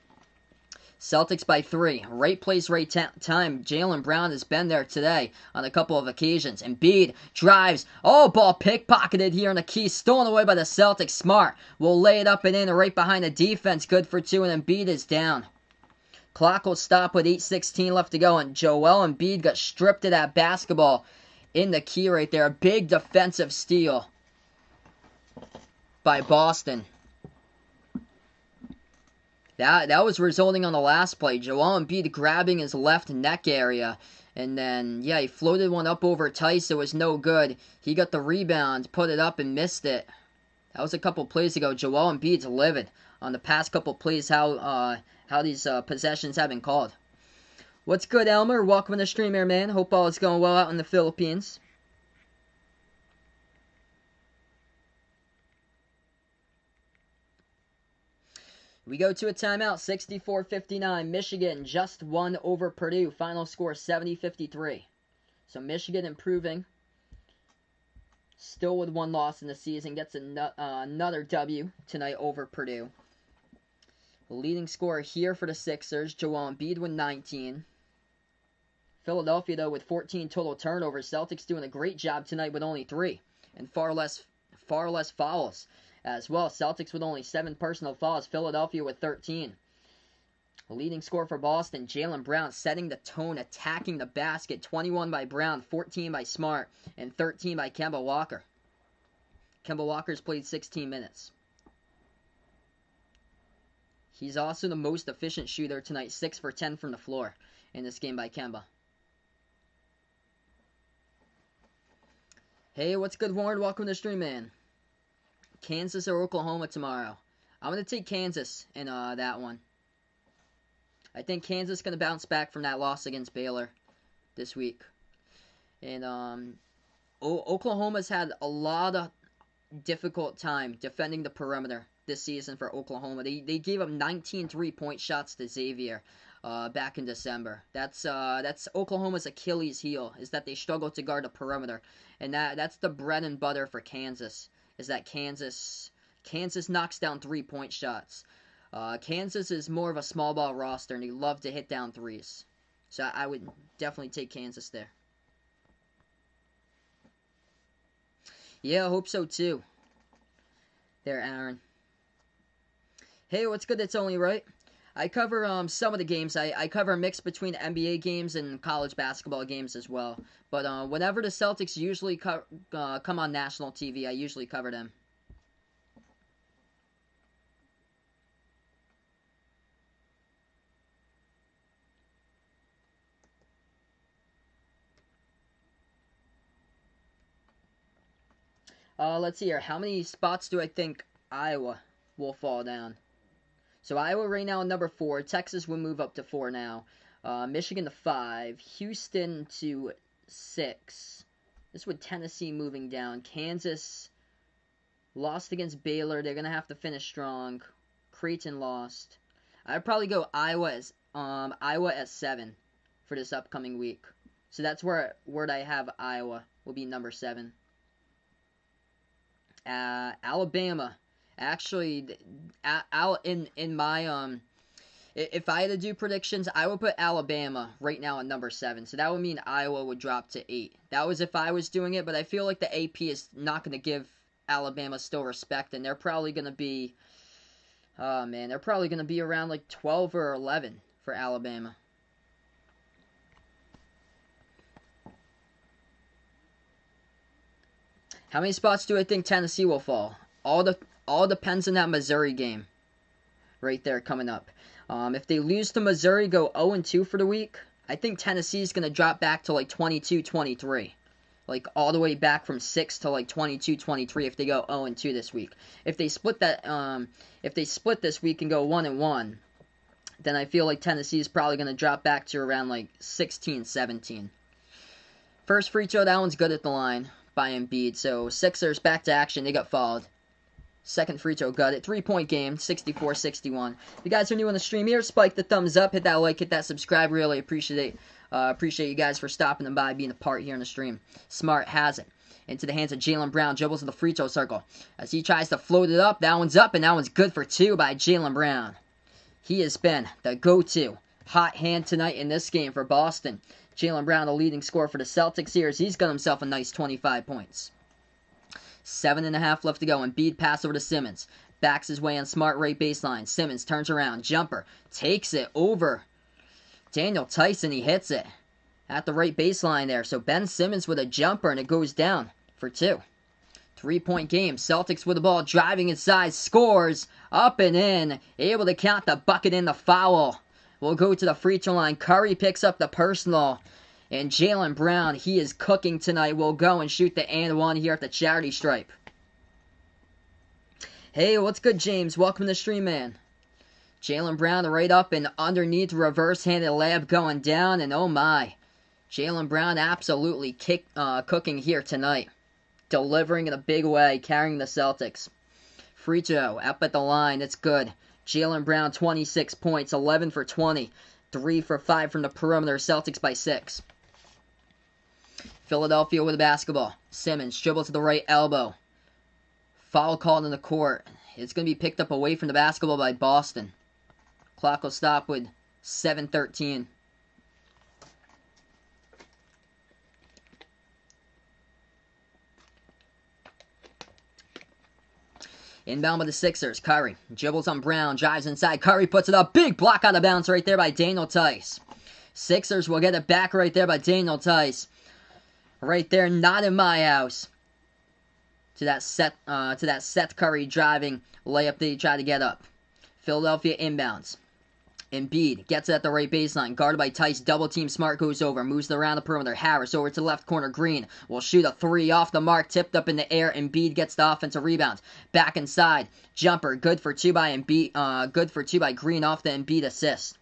Celtics by 3. Right place, right time. Jaylen Brown has been there today on a couple of occasions. Embiid drives. Oh, ball pickpocketed here in the key. Stolen away by the Celtics. Smart will lay it up and in right behind the defense. Good for 2, and Embiid is down. Clock will stop with 8:16 left to go, and Joel Embiid got stripped of that basketball in the key right there. A big defensive steal by Boston. That was resulting on the last play. Joel Embiid grabbing his left neck area. And then, yeah, he floated one up over Tice. It was no good. He got the rebound, put it up, and missed it. That was a couple plays ago. Joel Embiid's livid on the past couple plays how these possessions have been called. What's good, Elmer? Welcome to the stream here, man. Hope all is going well out in the Philippines. We go to a timeout, 64-59. Michigan just won over Purdue. Final score 70-53. So Michigan improving. Still with 1 loss in the season. Gets another W tonight over Purdue. The leading scorer here for the Sixers, Joel Embiid with 19. Philadelphia, though, with 14 total turnovers. Celtics doing a great job tonight with only 3. And far less fouls as well. Celtics with only 7 personal fouls. Philadelphia with 13. A leading scorer for Boston, Jaylen Brown, setting the tone, attacking the basket. 21 by Brown, 14 by Smart, and 13 by Kemba Walker. Kemba Walker's played 16 minutes. He's also the most efficient shooter tonight, 6 for 10 from the floor in this game by Kemba. Hey, what's good, Warren? Welcome to the stream, man. Kansas or Oklahoma tomorrow? I'm going to take Kansas in that one. I think Kansas is going to bounce back from that loss against Baylor this week. And Oklahoma's had a lot of difficult time defending the perimeter this season for Oklahoma. They gave up 19 3-point shots to Xavier back in December. That's Oklahoma's Achilles heel, is that they struggle to guard the perimeter. And that's the bread and butter for Kansas. Is that Kansas knocks down 3-point shots. Kansas is more of a small ball roster, and they love to hit down threes. So I would definitely take Kansas there. Yeah, I hope so too. There, Aaron. Hey, what's good? It's only right. I cover some of the games. I cover a mix between NBA games and college basketball games as well. But whenever the Celtics usually come on national TV, I usually cover them. Let's see here. How many spots do I think Iowa will fall down? So Iowa right now number 4. Texas will move up to 4 now. Michigan to 5. Houston to 6. This with Tennessee moving down. Kansas lost against Baylor. They're going to have to finish strong. Creighton lost. I'd probably go Iowa at 7 for this upcoming week. So that's where I have Iowa will be number 7. Alabama. Actually, in my if I had to do predictions, I would put Alabama right now at number 7. So that would mean Iowa would drop to 8. That was if I was doing it, but I feel like the AP is not going to give Alabama still respect, and they're probably going to be, oh man, they're probably going to be around like 12 or 11 for Alabama. How many spots do I think Tennessee will fall? All depends on that Missouri game right there coming up. If they lose to Missouri, go 0-2 for the week, I think Tennessee's going to drop back to like 22-23. Like all the way back from 6 to like 22-23 if they go 0-2 this week. If they split this week and go 1-1, then I feel like Tennessee is probably going to drop back to around like 16-17. First free throw, that one's good at the line by Embiid. So Sixers back to action, they got fouled. Second free throw, got it. 3-point game, 64-61. If you guys are new on the stream here, spike the thumbs up, hit that like, hit that subscribe. Really appreciate you guys for stopping by, being a part here in the stream. Smart has it. Into the hands of Jaylen Brown, dribbles to the free throw circle. As he tries to float it up, that one's up, and that one's good for 2 by Jaylen Brown. He has been the go-to hot hand tonight in this game for Boston. Jaylen Brown, the leading scorer for the Celtics here, as he's got himself a nice 25 points. 7.5 left to go. Embiid pass over to Simmons. Backs his way on Smart right baseline. Simmons turns around. Jumper. Takes it over Daniel Tyson. He hits it at the right baseline there. So Ben Simmons with a jumper, and it goes down for 2. 3-point game. Celtics with the ball. Driving inside. Scores. Up and in. Able to count the bucket in the foul. We'll go to the free throw line. Curry picks up the personal. And Jaylen Brown, he is cooking tonight. Will go and shoot the and one here at the charity stripe. Hey, what's good, James? Welcome to the stream, man. Jaylen Brown right up and underneath, reverse-handed layup going down, and oh my. Jaylen Brown absolutely cooking here tonight. Delivering in a big way, carrying the Celtics. Free throw, up at the line, it's good. Jaylen Brown, 26 points, 11 for 20. 3 for 5 from the perimeter, Celtics by 6. Philadelphia with the basketball. Simmons dribbles to the right elbow. Foul called in the court. It's going to be picked up away from the basketball by Boston. Clock will stop with 7:13. Inbound by the Sixers. Curry dribbles on Brown. Drives inside. Curry puts it up. Big block out of bounds right there by Daniel Tice. Sixers will get it back right there by Daniel Tice. Right there, not in my house. To that Seth Curry driving layup that he tried to get up. Philadelphia inbounds. Embiid gets it at the right baseline. Guarded by Tice. Double team. Smart goes over. Moves around the perimeter. Harris over to the left corner. Green will shoot a 3 off the mark. Tipped up in the air. Embiid gets the offensive rebound. Back inside. Jumper. Good for 2 by Embiid. Good for 2 by Green off the Embiid assist.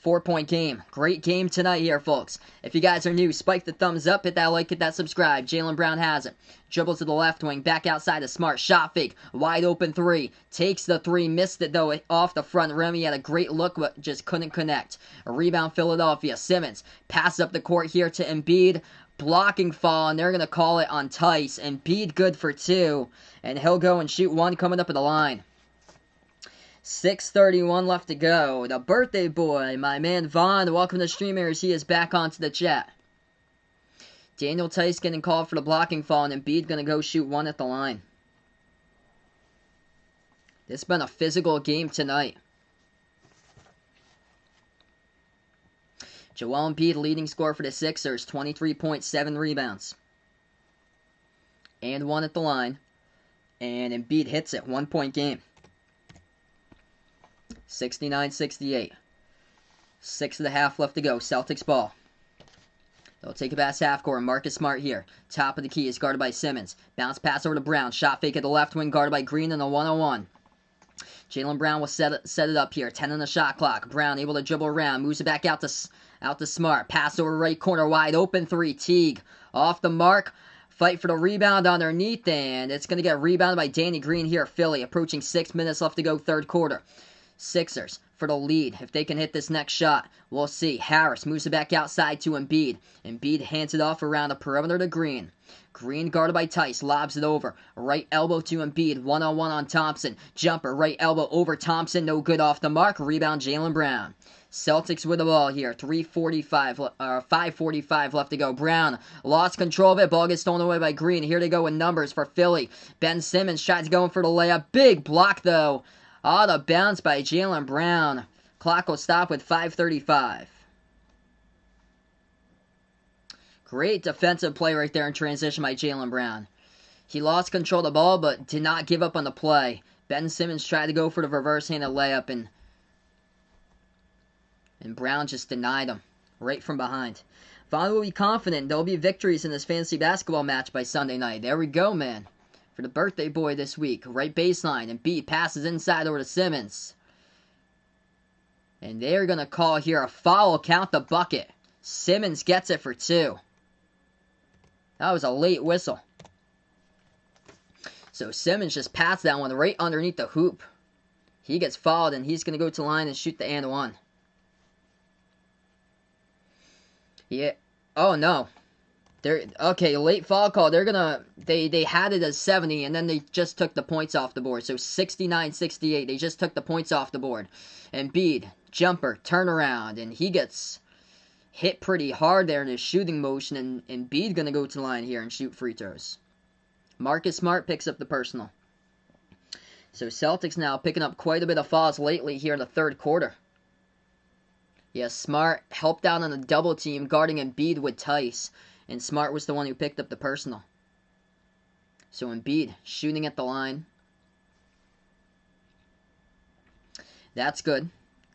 4-point game. Great game tonight here, folks. If you guys are new, spike the thumbs up, hit that like, hit that subscribe. Jaylen Brown has it. Dribbles to the left wing, back outside to Smart. Shot fake, wide open 3. Takes the 3, missed it though off the front rim. He had a great look, but just couldn't connect. A rebound, Philadelphia. Simmons passes up the court here to Embiid. Blocking fall, and they're going to call it on Tice. Embiid good for 2, and he'll go and shoot 1 coming up at the line. 6:31 left to go. The birthday boy, my man Vaughn, welcome to streamers. He is back onto the chat. Daniel Tice getting called for the blocking fall, and Embiid going to go shoot 1 at the line. This has been a physical game tonight. Joel Embiid, leading scorer for the Sixers, 23.7 rebounds. And 1 at the line. And Embiid hits it, 1-point game. 69-68. 6.5 left to go. Celtics ball. They'll take it past half court. Marcus Smart here. Top of the key is guarded by Simmons. Bounce pass over to Brown. Shot fake at the left wing, guarded by Green in the 1-on-1. Jaylen Brown will set it up here. 10 on the shot clock. Brown able to dribble around. Moves it back out to Smart. Pass over right corner. Wide open 3. Teague off the mark. Fight for the rebound underneath, and it's going to get rebounded by Danny Green here. Philly approaching 6 minutes left to go, third quarter. Sixers for the lead. If they can hit this next shot, we'll see. Harris moves it back outside to Embiid. Embiid hands it off around the perimeter to Green. Green guarded by Tice, lobs it over. Right elbow to Embiid, one-on-one on Thompson. Jumper, right elbow over Thompson, no good off the mark. Rebound, Jaylen Brown. Celtics with the ball here. 5:45 left to go. Brown lost control of it. Ball gets stolen away by Green. Here they go with numbers for Philly. Ben Simmons tries going for the layup. Big block, though. Out of bounds by Jaylen Brown. Clock will stop with 5:35. Great defensive play right there in transition by Jaylen Brown. He lost control of the ball, but did not give up on the play. Ben Simmons tried to go for the reverse-handed layup, and Brown just denied him right from behind. Vaughn will be confident there'll be victories in this fantasy basketball match by Sunday night. There we go, man. For the birthday boy this week. Right baseline, and B passes inside over to Simmons. And they're going to call here a foul, count the bucket. Simmons gets it for 2. That was a late whistle. So Simmons just passed that one right underneath the hoop. He gets fouled, and he's going to go to the line and shoot the and one. Yeah. Oh, no. Okay, late foul call. They had it as 70, and then they just took the points off the board. So 69-68. They just took the points off the board. Embiid, jumper, turnaround, and he gets hit pretty hard there in his shooting motion, and Embiid going to go to the line here and shoot free throws. Marcus Smart picks up the personal. So Celtics now picking up quite a bit of fouls lately here in the third quarter. Yes, Smart helped out on a double team guarding Embiid with Tice, and Smart was the one who picked up the personal. So Embiid shooting at the line. That's good.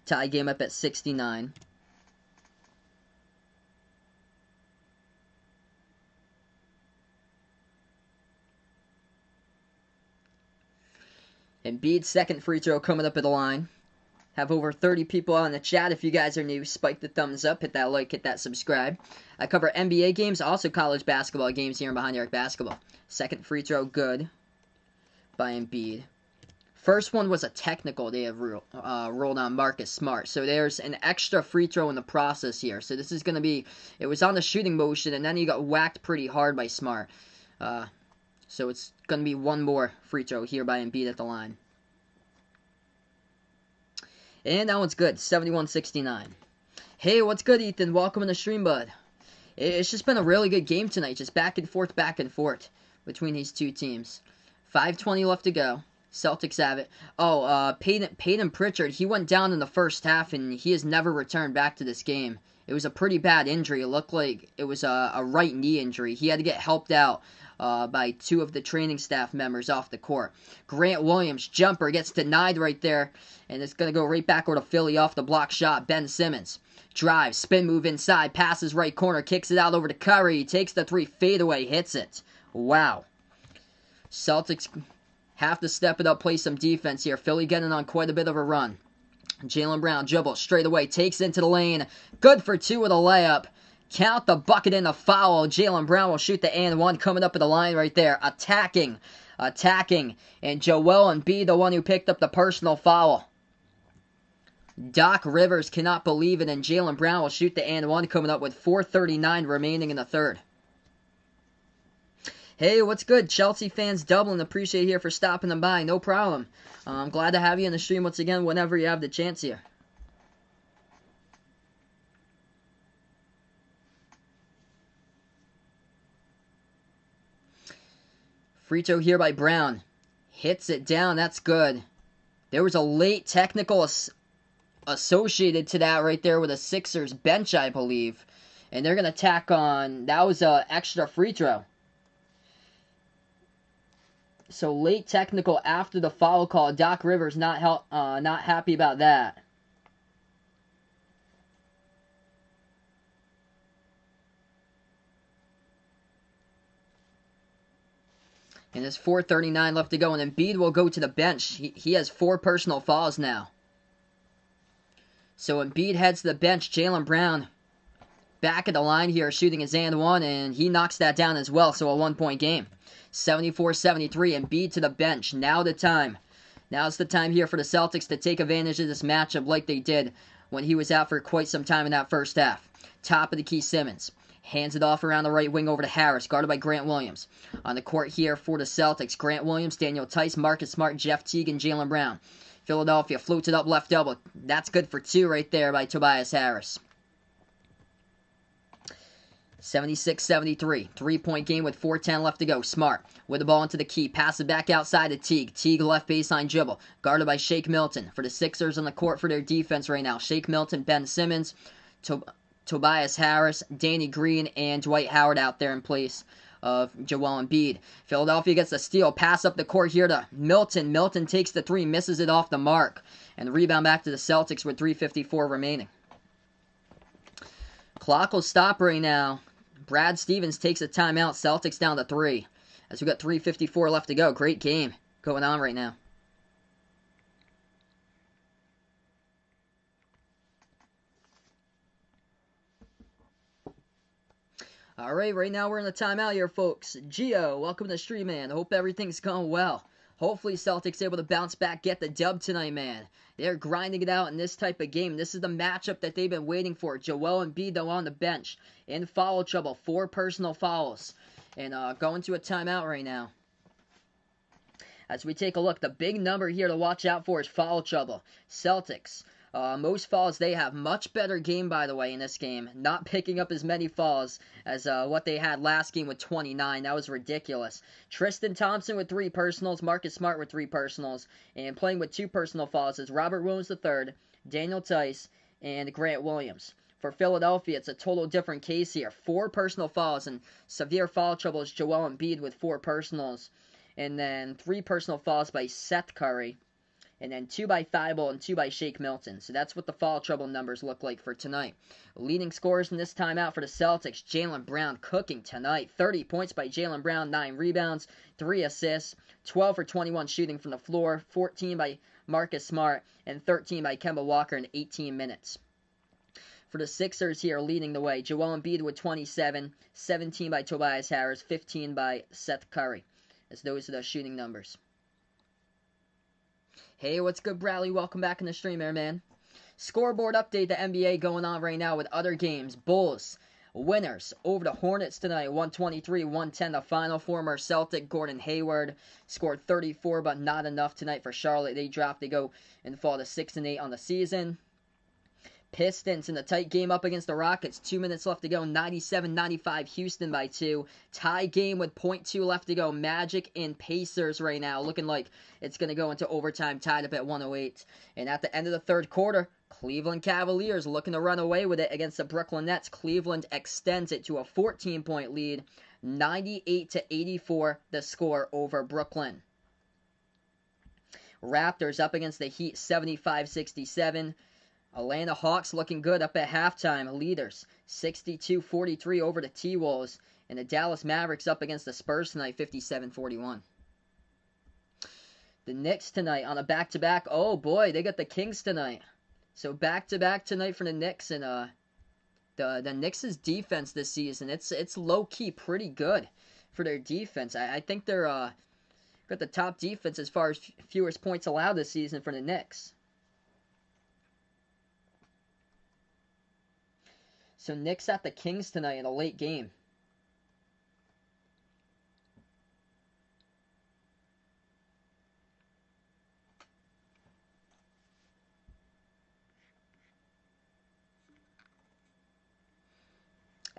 Tie game up at 69. Embiid's second free throw coming up at the line. Have over 30 people on the chat. If you guys are new, spike the thumbs up, hit that like, hit that subscribe. I cover NBA games, also college basketball games here in Behind the Arc Basketball. Second free throw, good by Embiid. First one was a technical they have ruled on Marcus Smart. So there's an extra free throw in the process here. So this is going to be, it was on the shooting motion, and then he got whacked pretty hard by Smart. So it's going to be one more free throw here by Embiid at the line. And that one's good, 71-69. Hey, what's good, Ethan? Welcome to the stream, bud. It's just been a really good game tonight, just back and forth between these two teams. 5:20 left to go. Celtics have it. Oh, Peyton Pritchard, he went down in the first half, and he has never returned back to this game. It was a pretty bad injury. It looked like it was a right knee injury. He had to get helped out by 2 of the training staff members off the court. Grant Williams, jumper, gets denied right there, and it's going to go right back over to Philly off the block shot. Ben Simmons, drive, spin move inside, passes right corner, kicks it out over to Curry. He takes the 3, fadeaway, hits it. Wow. Celtics have to step it up, play some defense here. Philly getting on quite a bit of a run. Jaylen Brown dribbles straight away, takes into the lane. Good for 2 with a layup. Count the bucket in the foul. Jaylen Brown will shoot the and one coming up at the line right there. Attacking. And Joel Embiid, the one who picked up the personal foul. Doc Rivers cannot believe it, and Jaylen Brown will shoot the and one coming up with 4:39 remaining in the third. Hey, what's good? Chelsea fans Dublin, appreciate you here for stopping them by. No problem. I'm glad to have you in the stream once again whenever you have the chance here. Free throw here by Brown. Hits it down. That's good. There was a late technical associated to that right there with a Sixers bench, I believe. And they're going to tack on. That was an extra free throw. So late technical after the foul call. Doc Rivers not happy about that. And there's 4:39 left to go, and Embiid will go to the bench. He has 4 personal fouls now. So Embiid heads to the bench. Jaylen Brown back at the line here, shooting his and one, and he knocks that down as well. So a 1-point game. 74-73, Embiid to the bench. Now the time Now's the time here for the Celtics to take advantage of this matchup like they did when he was out for quite some time in that first half. Top of the key, Simmons. Hands it off around the right wing over to Harris, guarded by Grant Williams. On the court here for the Celtics, Grant Williams, Daniel Tice, Marcus Smart, Jeff Teague, and Jaylen Brown. Philadelphia floats it up left elbow. That's good for 2 right there by Tobias Harris. 76-73. 3-point game with 4:10 left to go. Smart with the ball into the key. Pass it back outside to Teague. Teague left baseline dribble. Guarded by Shake Milton. For the Sixers on the court for their defense right now. Shake Milton, Ben Simmons, Tobias Harris, Danny Green, and Dwight Howard out there in place of Joel Embiid. Philadelphia gets a steal. Pass up the court here to Milton. Milton takes the 3, misses it off the mark. And the rebound back to the Celtics with 3:54 remaining. Clock will stop right now. Brad Stevens takes a timeout. Celtics down to 3. As we got 3:54 left to go. Great game going on right now. Alright, right now we're in the timeout here, folks. Gio, welcome to the stream, man. Hope everything's going well. Hopefully Celtics able to bounce back, get the dub tonight, man. They're grinding it out in this type of game. This is the matchup that they've been waiting for. Joel Embiid, though, on the bench. In foul trouble. 4 personal fouls. And going to a timeout right now. As we take a look, the big number here to watch out for is foul trouble. Celtics. Most fouls they have. Much better game, by the way, in this game. Not picking up as many fouls as what they had last game with 29. That was ridiculous. Tristan Thompson with 3 personals. Marcus Smart with 3 personals. And playing with 2 personal fouls is Robert Williams III, Daniel Tice, and Grant Williams. For Philadelphia, it's a total different case here. 4 personal fouls and severe foul trouble is Joel Embiid with 4 personals. And then 3 personal fouls by Seth Curry. And then 2 by Thibault and 2 by Shake Milton. So that's what the foul trouble numbers look like for tonight. Leading scorers in this timeout for the Celtics, Jaylen Brown cooking tonight. 30 points by Jaylen Brown, 9 rebounds, 3 assists, 12 for 21 shooting from the floor, 14 by Marcus Smart, and 13 by Kemba Walker in 18 minutes. For the Sixers here leading the way, Joel Embiid with 27, 17 by Tobias Harris, 15 by Seth Curry. As those are the shooting numbers. Hey, what's good, Bradley? Welcome back in the stream here, man. Scoreboard update, the NBA going on right now with other games. Bulls, winners over the Hornets tonight, 123-110. The final. Former Celtic Gordon Hayward scored 34, but not enough tonight for Charlotte. They go and fall to 6-8 on the season. Pistons in a tight game up against the Rockets. 2 minutes left to go. 97-95. Houston by 2. Tie game with .2 left to go. Magic and Pacers right now. Looking like it's going to go into overtime. Tied up at 108. And at the end of the third quarter, Cleveland Cavaliers looking to run away with it against the Brooklyn Nets. Cleveland extends it to a 14-point lead. 98-84 the score over Brooklyn. Raptors up against the Heat. 75-67. Atlanta Hawks looking good up at halftime. Leaders 62-43 over the T-Wolves. And the Dallas Mavericks up against the Spurs tonight, 57-41. The Knicks tonight on a back-to-back. Oh boy, they got the Kings tonight. So back-to-back tonight for the Knicks. And the Knicks' defense this season, it's low-key pretty good for their defense. I think they're got the top defense as far as fewest points allowed this season for the Knicks. So Knicks at the Kings tonight in a late game.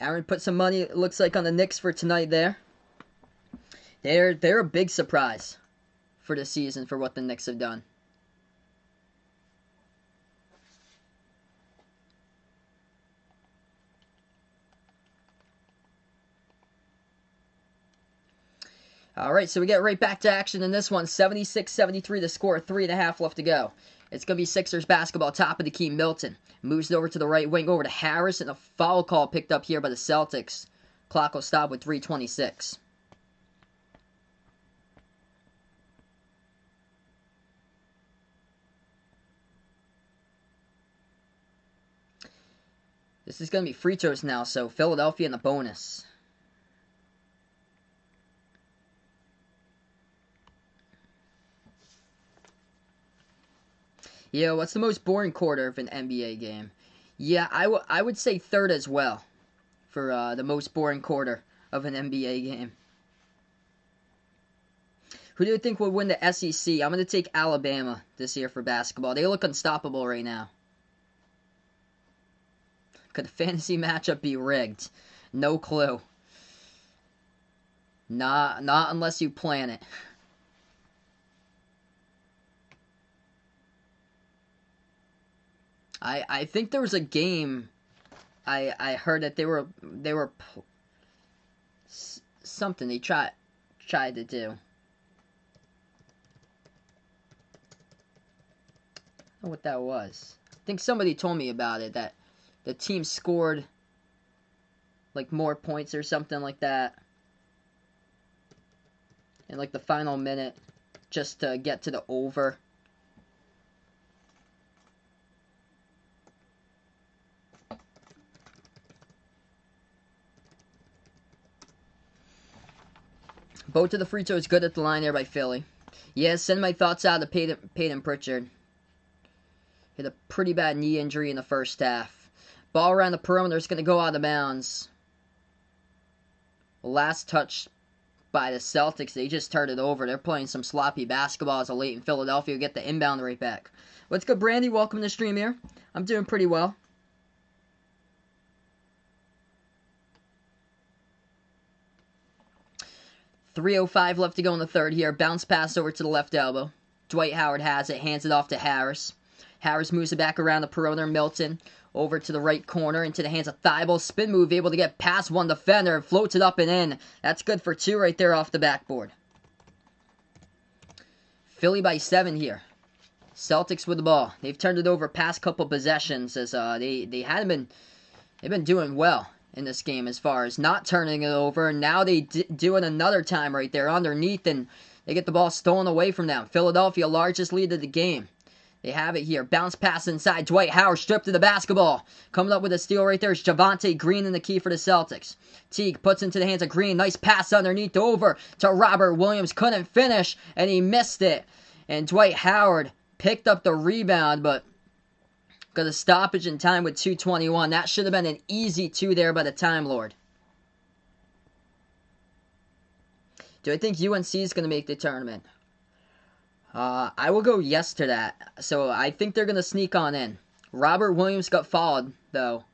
Aaron put some money, it looks like, on the Knicks for tonight there. They're a big surprise for the season for what the Knicks have done. Alright, so we get right back to action in this one. 76-73 the score, 3.5 left to go. It's going to be Sixers basketball, top of the key. Milton moves it over to the right wing, over to Harris, and a foul call picked up here by the Celtics. Clock will stop with 3:26. This is going to be free throws now, so Philadelphia in the bonus. Yeah, what's the most boring quarter of an NBA game? Yeah, I would say third as well for the most boring quarter of an NBA game. Who do you think would win the SEC? I'm going to take Alabama this year for basketball. They look unstoppable right now. Could the fantasy matchup be rigged? No clue. Not unless you plan it. I think there was a game I heard that they were something they tried to do. I don't know what that was. I think somebody told me about it, that the team scored like more points or something like that in like the final minute just to get to the over. Both of the free throws good at the line there by Philly. Yeah, send my thoughts out to Peyton Pritchard. Hit a pretty bad knee injury in the first half. Ball around the perimeter is going to go out of bounds. Last touch by the Celtics. They just turned it over. They're playing some sloppy basketball as a late in Philadelphia. Get the inbound right back. What's good, Brandy? Welcome to the stream here. I'm doing pretty well. .305 left to go in the third here. Bounce pass over to the left elbow. Dwight Howard has it. Hands it off to Harris. Harris moves it back around the perimeter. Milton over to the right corner into the hands of Thibault. Spin move, able to get past one defender. Floats it up and in. That's good for two right there off the backboard. Philly by 7 here. Celtics with the ball. They've turned it over past couple possessions as they hadn't been. They've been doing well in this game as far as not turning it over. Now they do it another time right there underneath, and they get the ball stolen away from them. Philadelphia, largest lead of the game. They have it here. Bounce pass inside. Dwight Howard stripped of the basketball. Coming up with a steal right there is Javonte Green in the key for the Celtics. Teague puts into the hands of Green. Nice pass underneath over to Robert Williams. Couldn't finish, and he missed it. And Dwight Howard picked up the rebound, but got a stoppage in time with 2:21. That should have been an easy 2 there by the Time Lord. Do I think UNC is going to make the tournament? I will go yes to that. So I think they're going to sneak on in. Robert Williams got fouled, though.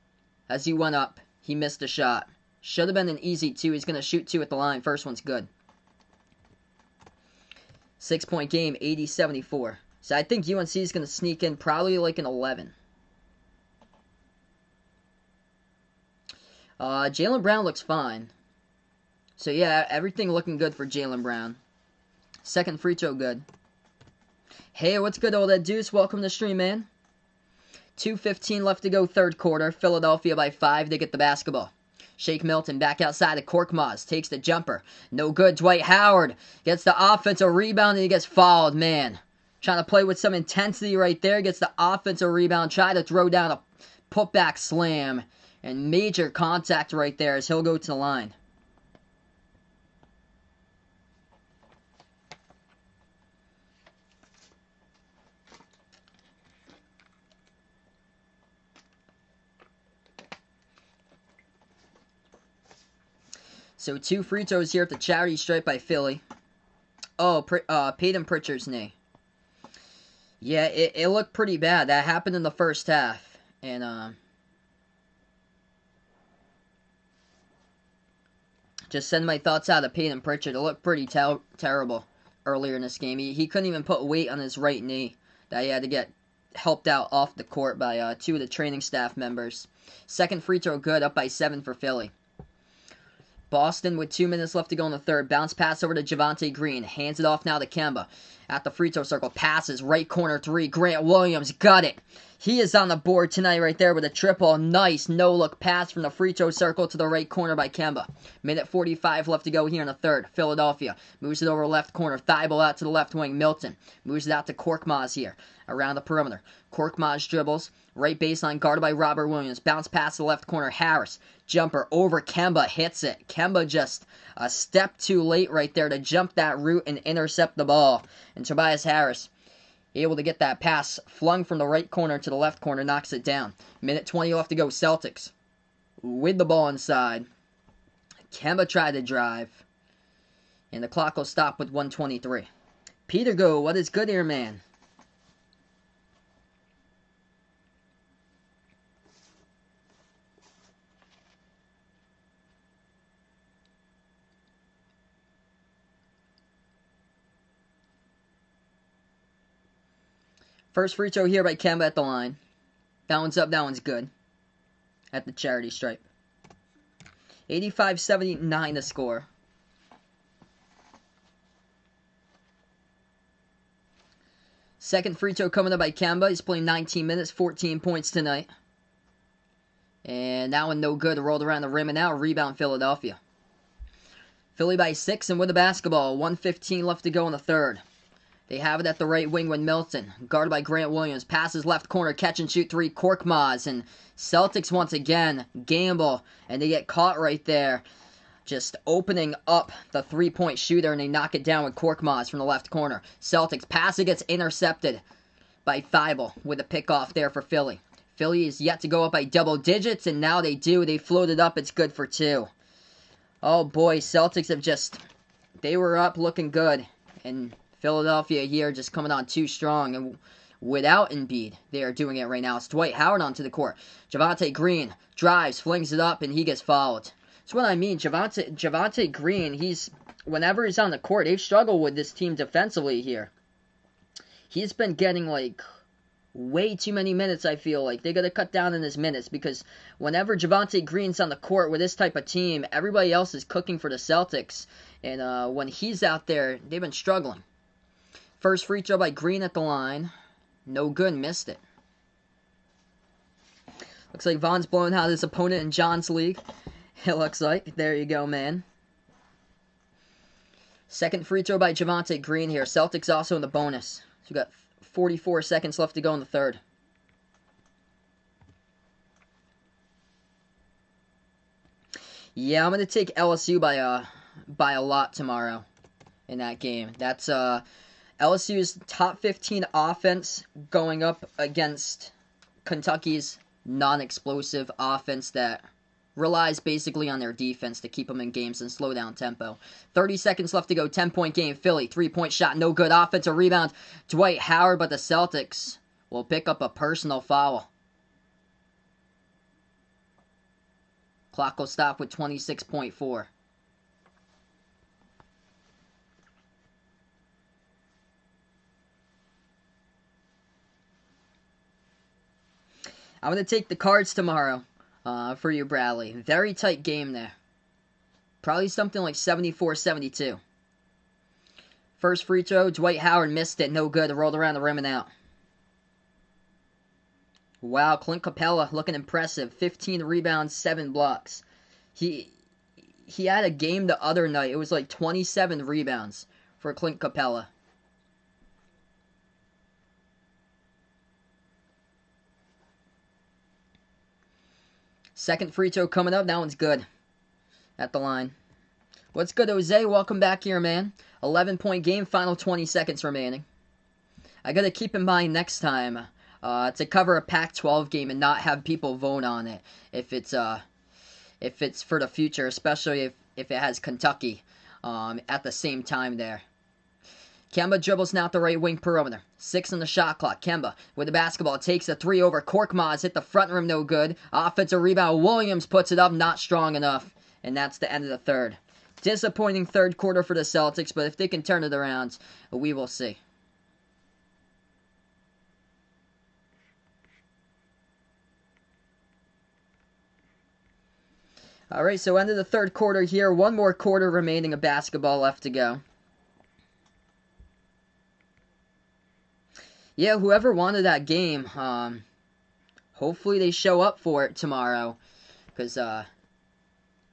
As he went up, he missed a shot. Should have been an easy 2. He's going to shoot 2 at the line. First one's good. 6-point game, 80-74. So I think UNC is going to sneak in probably like an 11. Jaylen Brown looks fine. So yeah, everything looking good for Jaylen Brown. Second free throw good. Hey, what's good, old Ed Deuce? Welcome to the stream, man. 2:15 left to go, third quarter. Philadelphia by 5. They get the basketball. Shake Milton back outside to Korkmaz. Takes the jumper. No good. Dwight Howard gets the offensive rebound and he gets fouled, man. Trying to play with some intensity right there. Gets the offensive rebound. Try to throw down a putback slam. And major contact right there as he'll go to the line. So 2 free throws here at the charity stripe by Philly. Oh, Peyton Pritchard's knee. Yeah, it looked pretty bad. That happened in the first half. And, just send my thoughts out to Peyton Pritchard. It looked pretty terrible earlier in this game. He couldn't even put weight on his right knee. That he had to get helped out off the court by 2 of the training staff members. Second free throw good, up by 7 for Philly. Boston with 2 minutes left to go in the third. Bounce pass over to Javonte Green. Hands it off now to Kemba. At the free throw circle. Passes. Right corner 3. Grant Williams got it. He is on the board tonight right there with a triple. Nice no-look pass from the free throw circle to the right corner by Kemba. Minute 45 left to go here in the third. Philadelphia moves it over left corner. Thibault out to the left wing. Milton moves it out to Korkmaz here. Around the perimeter. Korkmaz dribbles. Right baseline guarded by Robert Williams. Bounce pass to the left corner. Harris. Jumper over Kemba. Hits it. Kemba just a step too late right there to jump that route and intercept the ball. And Tobias Harris, Able to get that pass flung from the right corner to the left corner, knocks it down. Minute 20 left to go. Celtics with the ball inside. Kemba tried to drive. And the clock will stop with 1:23. Peter go, what is good here, man? First free throw here by Kemba at the line. That one's up, that one's good. At the charity stripe. 85-79 the score. Second free throw coming up by Kemba. He's playing 19 minutes, 14 points tonight. And that one no good. Rolled around the rim and out. Rebound Philadelphia. Philly by 6 and with the basketball. 1:15 left to go in the third. They have it at the right wing with Milton. Guarded by Grant Williams. Passes left corner. Catch and shoot three. Korkmaz. And Celtics once again gamble. And they get caught right there. Just opening up the three-point shooter, and they knock it down with Korkmaz from the left corner. Celtics pass, it gets intercepted by Thibault with a pick-off there for Philly. Philly is yet to go up by double digits, and now they do. They floated up. It's good for 2. Oh, boy. Celtics have just... They were up looking good, and Philadelphia here just coming on too strong, and without Embiid, they are doing it right now. It's Dwight Howard onto the court. Javonte Green drives, flings it up, and he gets fouled. That's what I mean. Javonte Green, whenever he's on the court, they've struggled with this team defensively here. He's been getting, way too many minutes, I feel like. They got to cut down on his minutes because whenever Javonte Green's on the court with this type of team, everybody else is cooking for the Celtics. And when he's out there, they've been struggling. First free throw by Green at the line. No good, missed it. Looks like Vaughn's blowing out his opponent in John's league. It looks like. There you go, man. Second free throw by Javonte Green here. Celtics also in the bonus. So we got 44 seconds left to go in the third. Yeah, I'm going to take LSU by a lot tomorrow in that game. That's LSU's top 15 offense going up against Kentucky's non-explosive offense that relies basically on their defense to keep them in games and slow down tempo. 30 seconds left to go. 10-point game. Philly. 3-point shot. No good. Offensive rebound. Dwight Howard, but the Celtics will pick up a personal foul. Clock will stop with 26.4. I'm going to take the Cards tomorrow. For you, Bradley. Very tight game there. Probably something like 74-72. First free throw, Dwight Howard missed it. No good. Rolled around the rim and out. Wow, Clint Capella looking impressive. 15 rebounds, 7 blocks. He had a game the other night. It was like 27 rebounds for Clint Capella. Second free throw coming up. That one's good. At the line. What's good, Jose? Welcome back here, man. 11-point game. Final 20 seconds remaining. I got to keep in mind next time to cover a Pac-12 game and not have people vote on it if it's for the future, especially if it has Kentucky at the same time there. Kemba dribbles now at the right wing perimeter. 6 on the shot clock. Kemba with the basketball takes a 3 over. Korkmaz hit the front rim, no good. Offensive rebound. Williams puts it up, not strong enough. And that's the end of the third. Disappointing third quarter for the Celtics, but if they can turn it around, we will see. Alright, so end of the third quarter here. One more quarter remaining of basketball left to go. Yeah, whoever wanted that game, hopefully they show up for it tomorrow. Because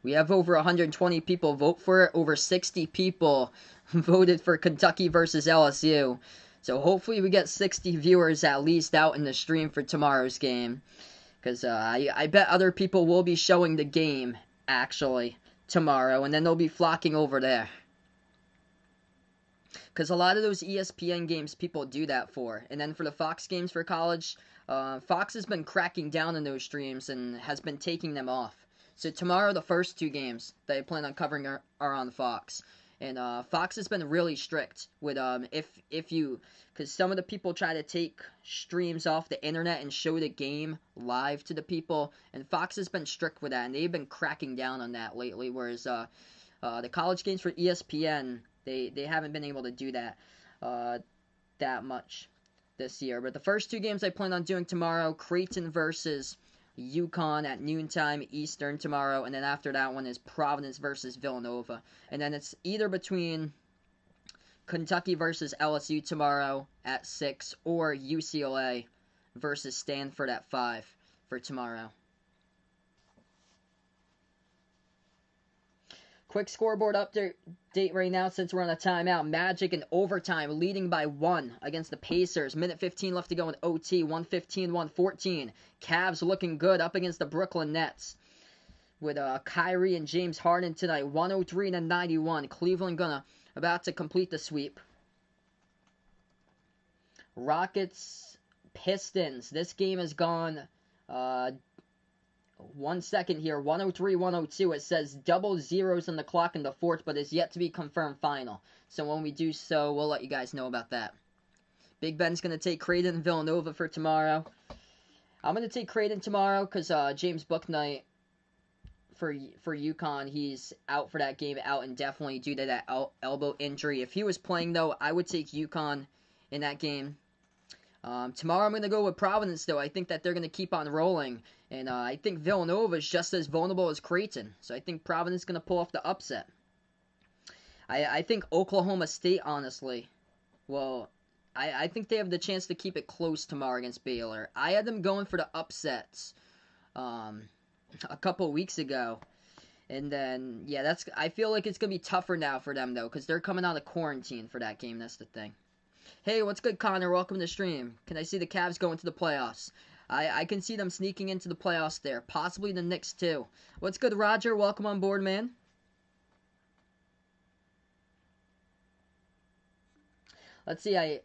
we have over 120 people vote for it. Over 60 people voted for Kentucky versus LSU. So hopefully we get 60 viewers at least out in the stream for tomorrow's game. Because I bet other people will be showing the game, actually, tomorrow. And then they'll be flocking over there. Because a lot of those ESPN games people do that for. And then for the Fox games for college, Fox has been cracking down on those streams and has been taking them off. So tomorrow, the first 2 games that I plan on covering are on Fox. And Fox has been really strict with if you, because some of the people try to take streams off the internet and show the game live to the people, and Fox has been strict with that, and they've been cracking down on that lately. Whereas the college games for ESPN, they haven't been able to do that that much this year. But the first 2 games I plan on doing tomorrow: Creighton versus UConn at noontime Eastern tomorrow, and then after that one is Providence versus Villanova. And then it's either between Kentucky versus LSU tomorrow at 6 or UCLA versus Stanford at 5 for tomorrow. Quick scoreboard update right now since we're on a timeout. Magic in overtime leading by 1 against the Pacers. Minute 15 left to go in OT. 115-114. Cavs looking good up against the Brooklyn Nets. With Kyrie and James Harden tonight. 103-91. Cleveland about to complete the sweep. Rockets, Pistons. This game has gone 1 second here, 103-102. It says double zeros on the clock in the 4th, but is yet to be confirmed final. So when we do so, we'll let you guys know about that. Big Ben's going to take Creighton and Villanova for tomorrow. I'm going to take Creighton tomorrow because James Bouknight for UConn, he's out for that game, out indefinitely due to that elbow injury. If he was playing, though, I would take UConn in that game. Tomorrow I'm going to go with Providence, though. I think that they're going to keep on rolling. And I think Villanova is just as vulnerable as Creighton. So I think Providence is going to pull off the upset. I think Oklahoma State, honestly, well, I think they have the chance to keep it close tomorrow against Baylor. I had them going for the upsets a couple weeks ago. And then, yeah, I feel like it's going to be tougher now for them, though, because they're coming out of quarantine for that game. That's the thing. Hey, what's good, Connor? Welcome to the stream. Can I see the Cavs go into the playoffs? I can see them sneaking into the playoffs there. Possibly the Knicks, too. What's good, Roger? Welcome on board, man. Let's see. I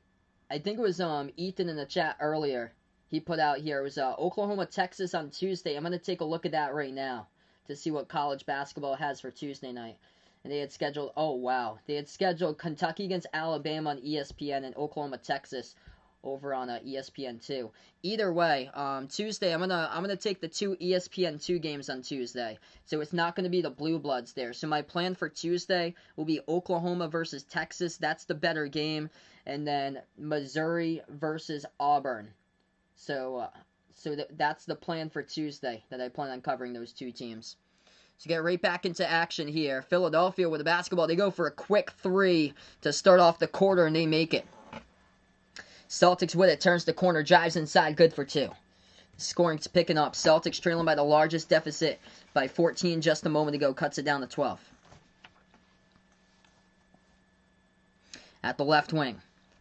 think it was Ethan in the chat earlier. He put out here. It was Oklahoma, Texas on Tuesday. I'm going to take a look at that right now to see what college basketball has for Tuesday night. And they had scheduled, oh wow, they had scheduled Kentucky against Alabama on ESPN and Oklahoma, Texas over on ESPN 2. Either way, Tuesday I'm gonna take the 2 ESPN 2 games on Tuesday. So it's not gonna be the Blue Bloods there. So my plan for Tuesday will be Oklahoma versus Texas. That's the better game, and then Missouri versus Auburn. So that's the plan for Tuesday that I plan on covering those 2 teams. So get right back into action here. Philadelphia with the basketball. They go for a quick 3 to start off the quarter, and they make it. Celtics with it. Turns the corner. Drives inside. Good for 2. Scoring's picking up. Celtics trailing by the largest deficit by 14 just a moment ago. Cuts it down to 12. At the left wing.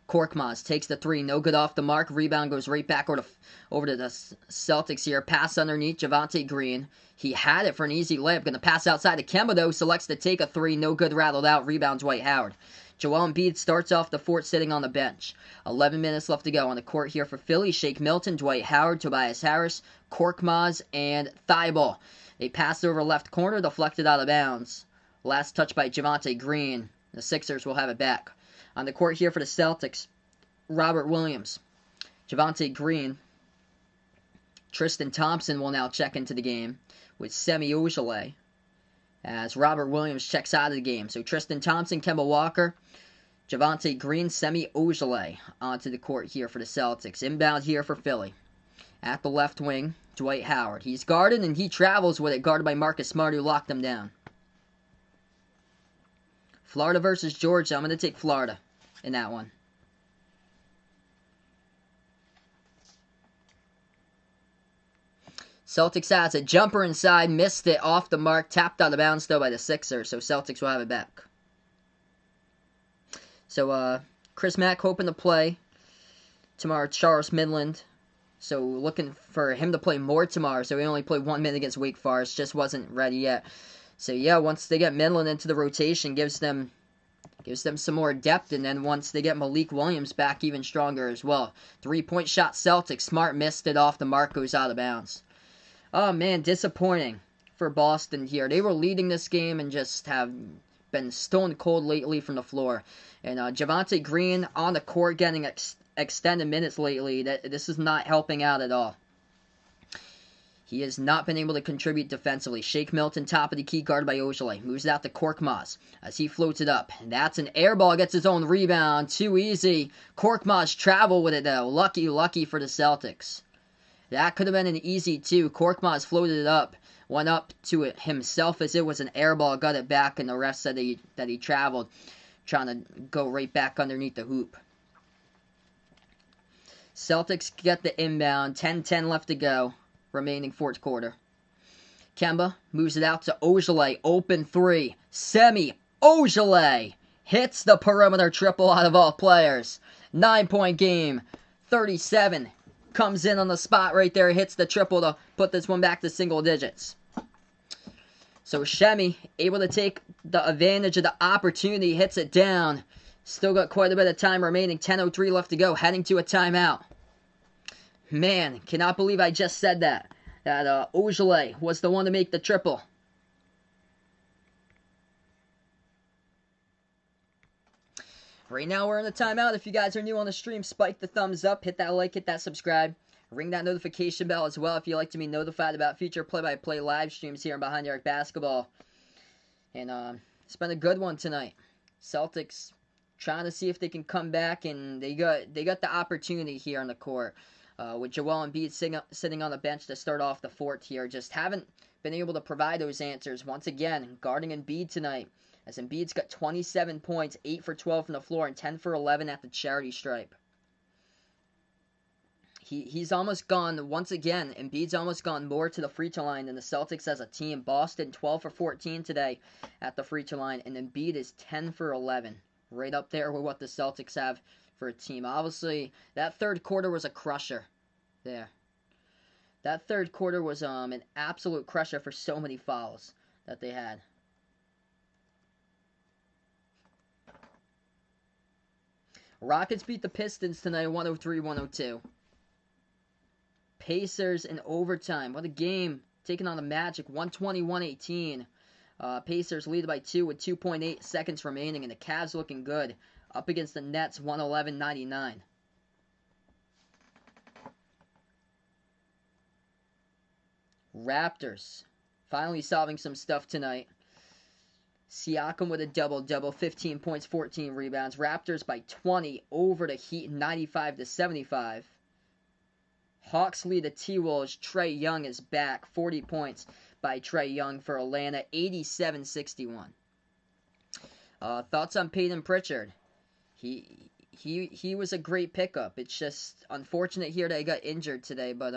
Korkmaz takes the 3, no good off the mark. Rebound goes right back over to the Celtics here. Pass underneath Javonte Green. He had it for an easy layup. Going to pass outside to Kemba, though. Selects to take a 3, no good, rattled out. Rebounds Dwight Howard. Joel Embiid starts off the 4th sitting on the bench. 11 minutes left to go on the court here for Philly. Shake Milton, Dwight Howard, Tobias Harris, Korkmaz, and Thibault. A pass over left corner, deflected out of bounds. Last touch by Javonte Green. The Sixers will have it back. On the court here for the Celtics, Robert Williams, Javonte Green, Tristan Thompson will now check into the game with Semi Ojeleye as Robert Williams checks out of the game. So Tristan Thompson, Kemba Walker, Javonte Green, Semi Ojeleye onto the court here for the Celtics. Inbound here for Philly. At the left wing, Dwight Howard. He's guarded and he travels with it, guarded by Marcus Smart, who locked him down. Florida versus Georgia. I'm going to take Florida in that one. Celtics has a jumper inside, missed it off the mark, tapped out of bounds though by the Sixers, so Celtics will have it back. So Chris Mack hoping to play tomorrow. Charles Midland, so looking for him to play more tomorrow. So he only played 1 minute against Wake Forest, just wasn't ready yet. So yeah, once they get Midland into the rotation, gives them Gives them some more depth, and then once they get Malik Williams back, even stronger as well. 3-point shot Celtics. Smart missed it off the mark, goes out of bounds. Oh, man, disappointing for Boston here. They were leading this game and just have been stone cold lately from the floor. And Javonte Green on the court getting extended minutes lately. This is not helping out at all. He has not been able to contribute defensively. Shake Milton, top of the key, guarded by Ojale. Moves it out to Korkmaz as he floats it up. And that's an air ball. Gets his own rebound. Too easy. Korkmaz travel with it, though. Lucky for the Celtics. That could have been an easy two. Korkmaz floated it up. Went up to it himself as it was an air ball. Got it back, and the ref said that he traveled. Trying to go right back underneath the hoop. Celtics get the inbound. 10-10 left to go. Remaining fourth quarter. Kemba moves it out to Ojale. Open three. Ojale hits the perimeter triple out of all players. 9-point game. 37. Comes in on the spot right there. Hits the triple to put this one back to single digits. So Shemi able to take the advantage of the opportunity. Hits it down. Still got quite a bit of time remaining. 10:03 left to go. Heading to a timeout. Man, cannot believe I just said that. That Ojale was the one to make the triple. Right now we're in a timeout. If you guys are new on the stream, spike the thumbs up, hit that like, hit that subscribe. Ring that notification bell as well if you'd like to be notified about future play-by-play live streams here on Behind the Arc Basketball. And it's been a good one tonight. Celtics trying to see if they can come back, and they got the opportunity here on the court. With Joel Embiid sitting on the bench to start off the fourth here. Just haven't been able to provide those answers. Once again, guarding Embiid tonight. As Embiid's got 27 points, 8 for 12 from the floor, and 10 for 11 at the charity stripe. He's almost gone, once again, Embiid's almost gone more to the free throw line than the Celtics as a team. Boston 12 for 14 today at the free throw line, and Embiid is 10 for 11. Right up there with what the Celtics have for a team. Obviously, that third quarter was a crusher. There. That third quarter was an absolute crusher for so many fouls that they had. Rockets beat the Pistons tonight 103-102. Pacers in overtime. What a game. Taking on the Magic 120-118. Pacers lead by 2 with 2.8 seconds remaining, and the Cavs looking good. Up against the Nets 111-99. Raptors finally solving some stuff tonight. Siakam with a double-double, 15 points, 14 rebounds. Raptors by 20 over the Heat, 95-75. Hawks lead the T-Wolves. Trae Young is back, 40 points by Trae Young for Atlanta, 87-61. Thoughts on Peyton Pritchard? He was a great pickup. It's just unfortunate here that he got injured today, but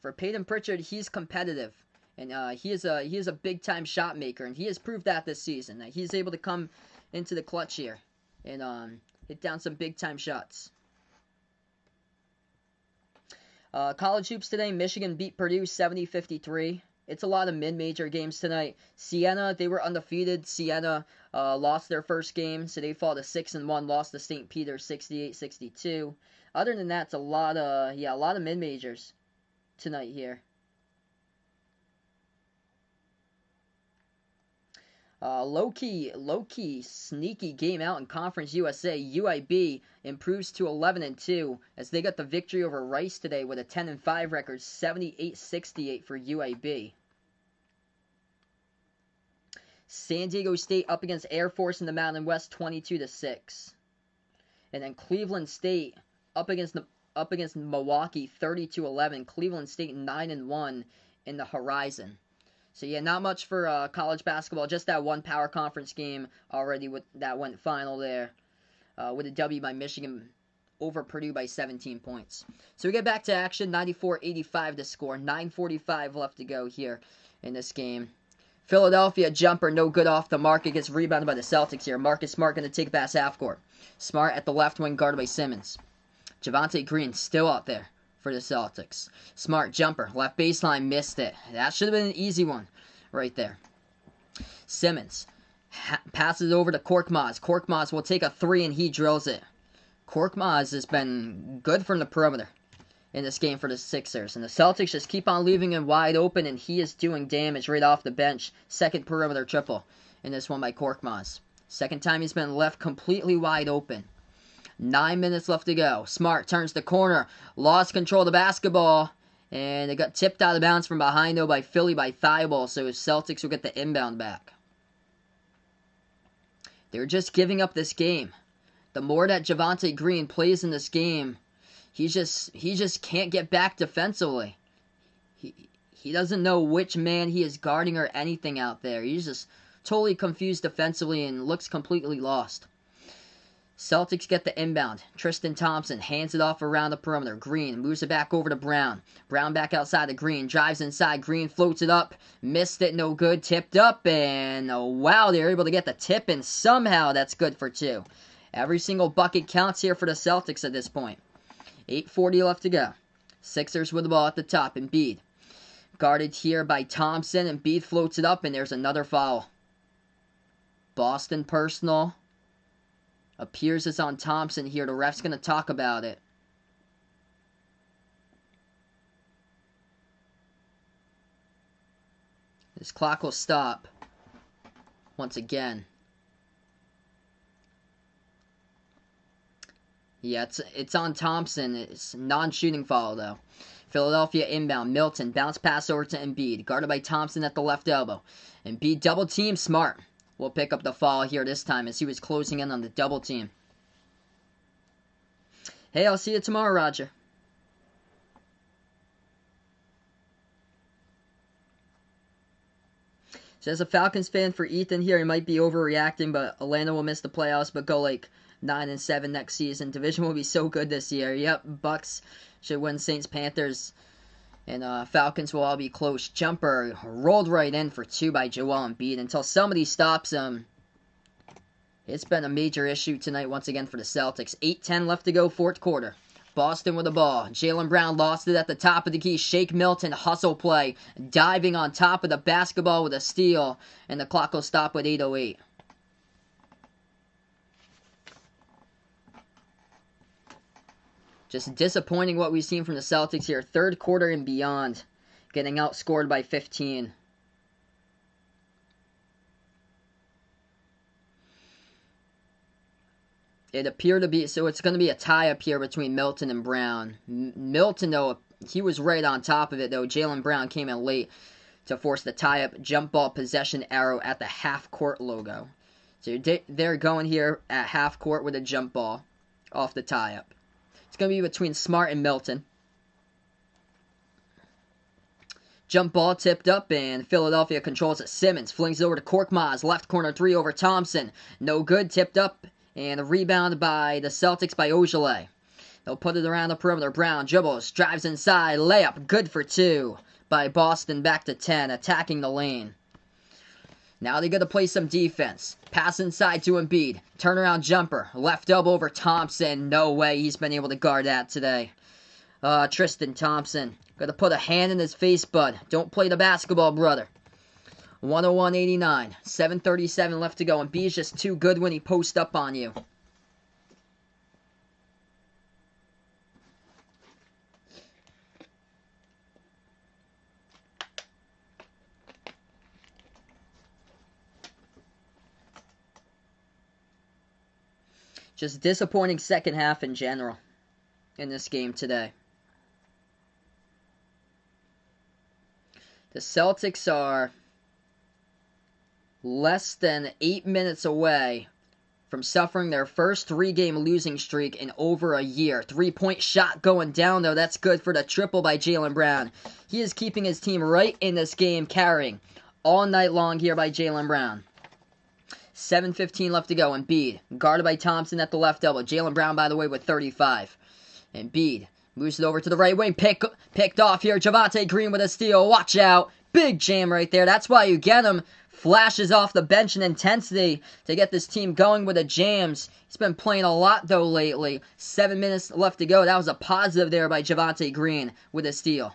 for Peyton Pritchard, he's competitive, and he is a big time shot maker, and he has proved that this season that he's able to come into the clutch here and hit down some big time shots. College hoops today. Michigan beat Purdue 70-53. It's a lot of mid-major games tonight. Siena, they were undefeated. Siena lost their first game, so they fall to 6-1. Lost to St. Peter 68-62. Other than that, it's a lot of mid-majors tonight here. Low-key, sneaky game out in Conference USA. UIB improves to 11-2 as they got the victory over Rice today with a 10-5 record, 78-68 for UIB. San Diego State up against Air Force in the Mountain West, 22-6. And then Cleveland State up against Milwaukee, 30-11. Cleveland State 9-1 in the Horizon. So yeah, not much for college basketball. Just that one power conference game already that went final there, with a W by Michigan over Purdue by 17 points. So we get back to action. 94-85 to score. 9:45 left to go here in this game. Philadelphia jumper, no good off the mark. It gets rebounded by the Celtics here. Marcus Smart going to take pass half court. Smart at the left wing, guarded by Simmons. Javonte Green still out there for the Celtics. Smart jumper, left baseline, missed it. That should have been an easy one right there. Simmons Passes over to Korkmaz. Korkmaz will take a 3 and he drills it. Korkmaz has been good from the perimeter in this game for the Sixers. And the Celtics just keep on leaving him wide open, and he is doing damage right off the bench. Second perimeter triple in this one by Korkmaz. Second time he's been left completely wide open. 9 minutes left to go. Smart turns the corner. Lost control of the basketball. And it got tipped out of bounds from behind, though, by Philly by Thibault. So Celtics will get the inbound back. They're just giving up this game. The more that Javonte Green plays in this game, he just can't get back defensively. He doesn't know which man he is guarding or anything out there. He's just totally confused defensively and looks completely lost. Celtics get the inbound. Tristan Thompson hands it off around the perimeter. Green moves it back over to Brown. Brown back outside to Green. Drives inside. Green floats it up. Missed it. No good. Tipped up. And oh, wow, they're able to get the tip. And somehow that's good for 2. Every single bucket counts here for the Celtics at this point. 8:40 left to go. Sixers with the ball at the top. Embiid. Guarded here by Thompson. Embiid floats it up. And there's another foul. Boston personal. Appears it's on Thompson here. The ref's going to talk about it. This clock will stop once again. Yeah, it's on Thompson. It's non-shooting foul, though. Philadelphia inbound. Milton. Bounce pass over to Embiid. Guarded by Thompson at the left elbow. Embiid double team. Smart will pick up the foul here this time as he was closing in on the double team. Hey, I'll see you tomorrow, Roger. So as a Falcons fan for Ethan here, he might be overreacting, but Atlanta will miss the playoffs, but go like 9-7 next season. Division will be so good this year. Yep, Bucks should win. Saints, Panthers, and Falcons will all be close. Jumper rolled right in for 2 by Joel Embiid until somebody stops him. It's been a major issue tonight once again for the Celtics. 8:10 left to go, fourth quarter. Boston with the ball. Jaylen Brown lost it at the top of the key. Shake Milton, hustle play. Diving on top of the basketball with a steal. And the clock will stop with 8:08. Just disappointing what we've seen from the Celtics here. Third quarter and beyond. Getting outscored by 15. It appeared to be, so it's going to be a tie up here between Milton and Brown. Milton, though, he was right on top of it, though. Jaylen Brown came in late to force the tie-up jump ball possession arrow at the half-court logo. So they're going here at half-court with a jump ball off the tie-up. It's going to be between Smart and Milton. Jump ball tipped up, and Philadelphia controls it. Simmons flings it over to Korkmaz. Left corner 3 over Thompson. No good, tipped up. And a rebound by the Celtics by Ogilvy. They'll put it around the perimeter. Brown dribbles, drives inside, layup, good for 2 by Boston. Back to 10, attacking the lane. Now they got to play some defense. Pass inside to Embiid. Turnaround jumper. Left elbow over Thompson. No way he's been able to guard that today. Tristan Thompson. Got to put a hand in his face, bud. Don't play the basketball, brother. 101-89. 7:37 left to go. And Embiid's just too good when he posts up on you. Just disappointing second half in general in this game today. The Celtics are less than 8 minutes away from suffering their first 3-game losing streak in over a year. 3-point shot going down, though. That's good for the triple by Jaylen Brown. He is keeping his team right in this game, carrying all night long here by Jaylen Brown. 7:15 left to go. Embiid, guarded by Thompson at the left elbow. Jaylen Brown, by the way, with 35. Embiid moves it over to the right wing. Picked off here. Javonte Green with a steal. Watch out. Big jam right there. That's why you get him. Flashes off the bench in intensity to get this team going with the jams. He's been playing a lot, though, lately. 7 minutes left to go. That was a positive there by Javonte Green with a steal.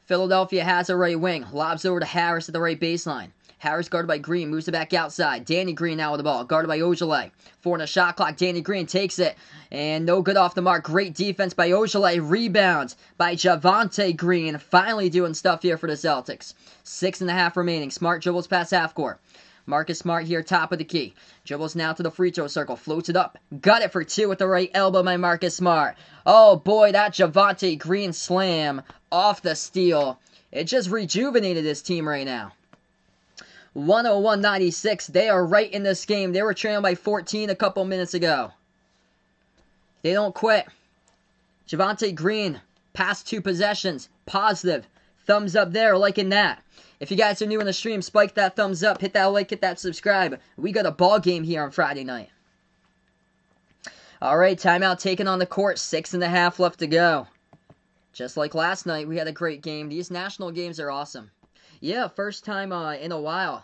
Philadelphia has a right wing. Lobs over to Harris at the right baseline. Harris guarded by Green, moves it back outside. Danny Green now with the ball, guarded by Ojale. 4 on the shot clock, Danny Green takes it. And no good off the mark. Great defense by Ojale. Rebound by Javonte Green. Finally doing stuff here for the Celtics. 6.5 remaining. Smart dribbles past half court. Marcus Smart here, top of the key. Dribbles now to the free throw circle. Floats it up. Got it for 2 with the right elbow by Marcus Smart. Oh boy, that Javonte Green slam off the steal. It just rejuvenated this team right now. 101-96. They are right in this game. They were trailing by 14 a couple minutes ago. They don't quit. Javonte Green, past 2 possessions. Positive. Thumbs up there, liking that. If you guys are new in the stream, spike that thumbs up, hit that like, hit that subscribe. We got a ball game here on Friday night. Alright, timeout taken on the court. 6.5 left to go. Just like last night, we had a great game. These national games are awesome. Yeah, first time in a while.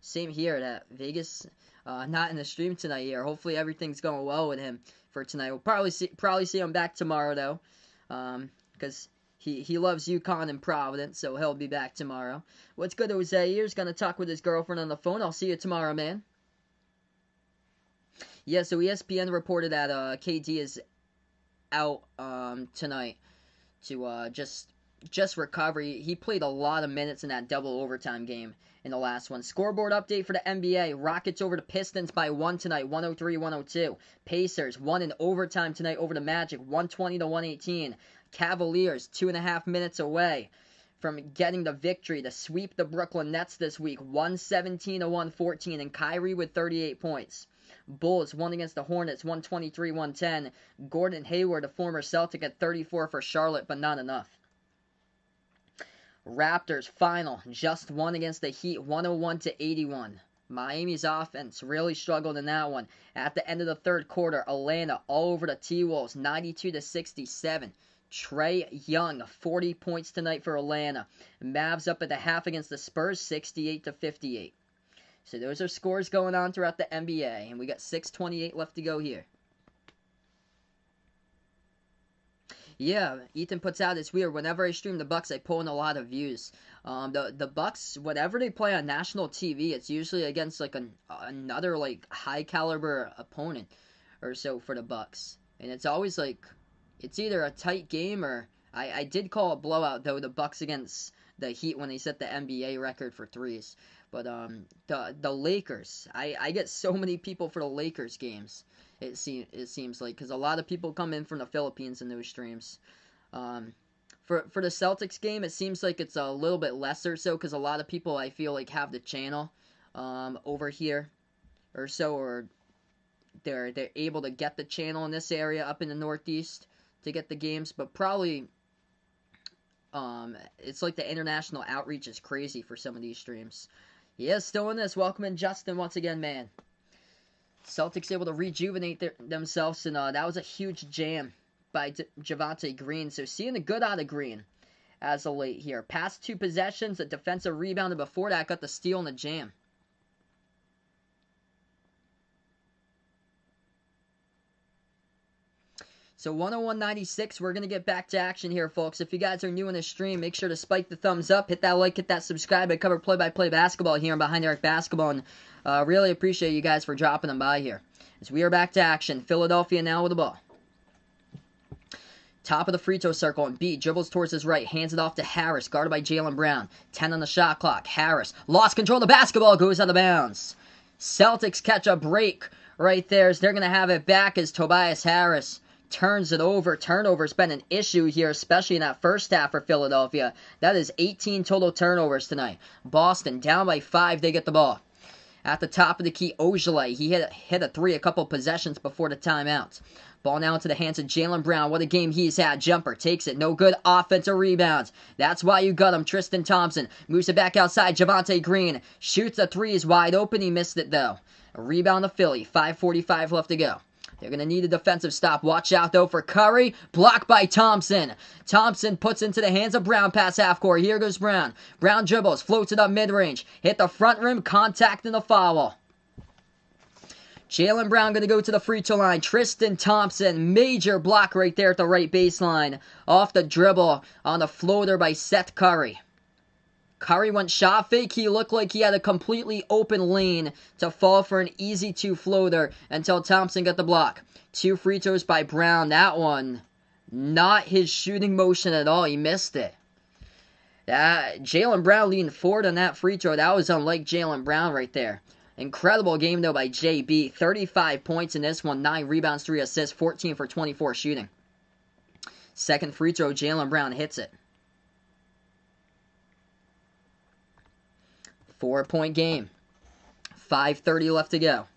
Same here at Vegas. Not in the stream tonight here. Hopefully everything's going well with him for tonight. We'll probably see him back tomorrow though, because he loves UConn and Providence, so he'll be back tomorrow. What's good, Jose? Here's gonna talk with his girlfriend on the phone. I'll see you tomorrow, man. Yeah, so ESPN reported that KD is out tonight to just recover. He played a lot of minutes in that double overtime game in the last one. Scoreboard update for the NBA. Rockets over the Pistons by 1 tonight, 103-102. Pacers won in overtime tonight over the Magic, 120-118. Cavaliers 2.5 minutes away from getting the victory to sweep the Brooklyn Nets this week, 117-114, and Kyrie with 38 points. Bulls won against the Hornets, 123-110. Gordon Hayward, a former Celtic, at 34 for Charlotte, but not enough. Raptors final, just won against the Heat, 101-81. Miami's offense really struggled in that one. At the end of the third quarter, Atlanta all over the T-Wolves, 92-67. Trae Young, 40 points tonight for Atlanta. Mavs up at the half against the Spurs, 68-58. So those are scores going on throughout the NBA, and we got 6:28 left to go here. Yeah, Ethan puts out, it's weird. Whenever I stream the Bucks, I pull in a lot of views. The Bucks, whenever they play on national TV, it's usually against like another like high caliber opponent or so for the Bucks, and it's always like it's either a tight game or I did call a blowout though, the Bucks against the Heat when they set the NBA record for threes. But the Lakers, I get so many people for the Lakers games. It seems like, because a lot of people come in from the Philippines in those streams. For the Celtics game, it seems like it's a little bit lesser so, because a lot of people I feel like have the channel over here or so, or they're able to get the channel in this area up in the Northeast to get the games, but probably it's like the international outreach is crazy for some of these streams. Yeah, still in this. Welcome in, Justin, once again, man. Celtics able to rejuvenate themselves, and that was a huge jam by Javonte Green. So seeing the good out of Green as of late here. Past 2 possessions, a defensive rebound, and before that got the steal and the jam. So 101-96, we're going to get back to action here, folks. If you guys are new in the stream, make sure to spike the thumbs up, hit that like, hit that subscribe. I cover play-by-play basketball here on Behind Eric Basketball, and really appreciate you guys for dropping them by here. As we are back to action, Philadelphia now with the ball. Top of the free throw circle, and B dribbles towards his right, hands it off to Harris, guarded by Jaylen Brown. 10 on the shot clock. Harris lost control of the basketball, goes out of bounds. Celtics catch a break right there as they're going to have it back as Tobias Harris turns it over. Turnover's been an issue here, especially in that first half for Philadelphia. That is 18 total turnovers tonight. Boston down by 5, they get the ball. At the top of the key, Ojale, he hit a 3 a couple possessions before the timeout. Ball now into the hands of Jaylen Brown. What a game he's had. Jumper takes it. No good. Offensive rebounds. That's why you got him. Tristan Thompson moves it back outside. Javonte Green shoots a 3. Is wide open. He missed it, though. A rebound to Philly. 5:45 left to go. They're going to need a defensive stop. Watch out, though, for Curry. Blocked by Thompson. Thompson puts into the hands of Brown past half court. Here goes Brown. Brown dribbles. Floats it up mid-range. Hit the front rim. Contact and a foul. Jaylen Brown going to go to the free throw line. Tristan Thompson, major block right there at the right baseline. Off the dribble on the floater by Seth Curry. Curry went shot fake. He looked like he had a completely open lane to fall for an easy 2 floater until Thompson got the block. 2 free throws by Brown. That one, not his shooting motion at all. He missed it. Jaylen Brown leaning forward on that free throw. That was unlike Jaylen Brown right there. Incredible game, though, by JB. 35 points in this one. 9 rebounds, 3 assists, 14 for 24 shooting. Second free throw, Jaylen Brown hits it. 4-point game. 5:30 left to go.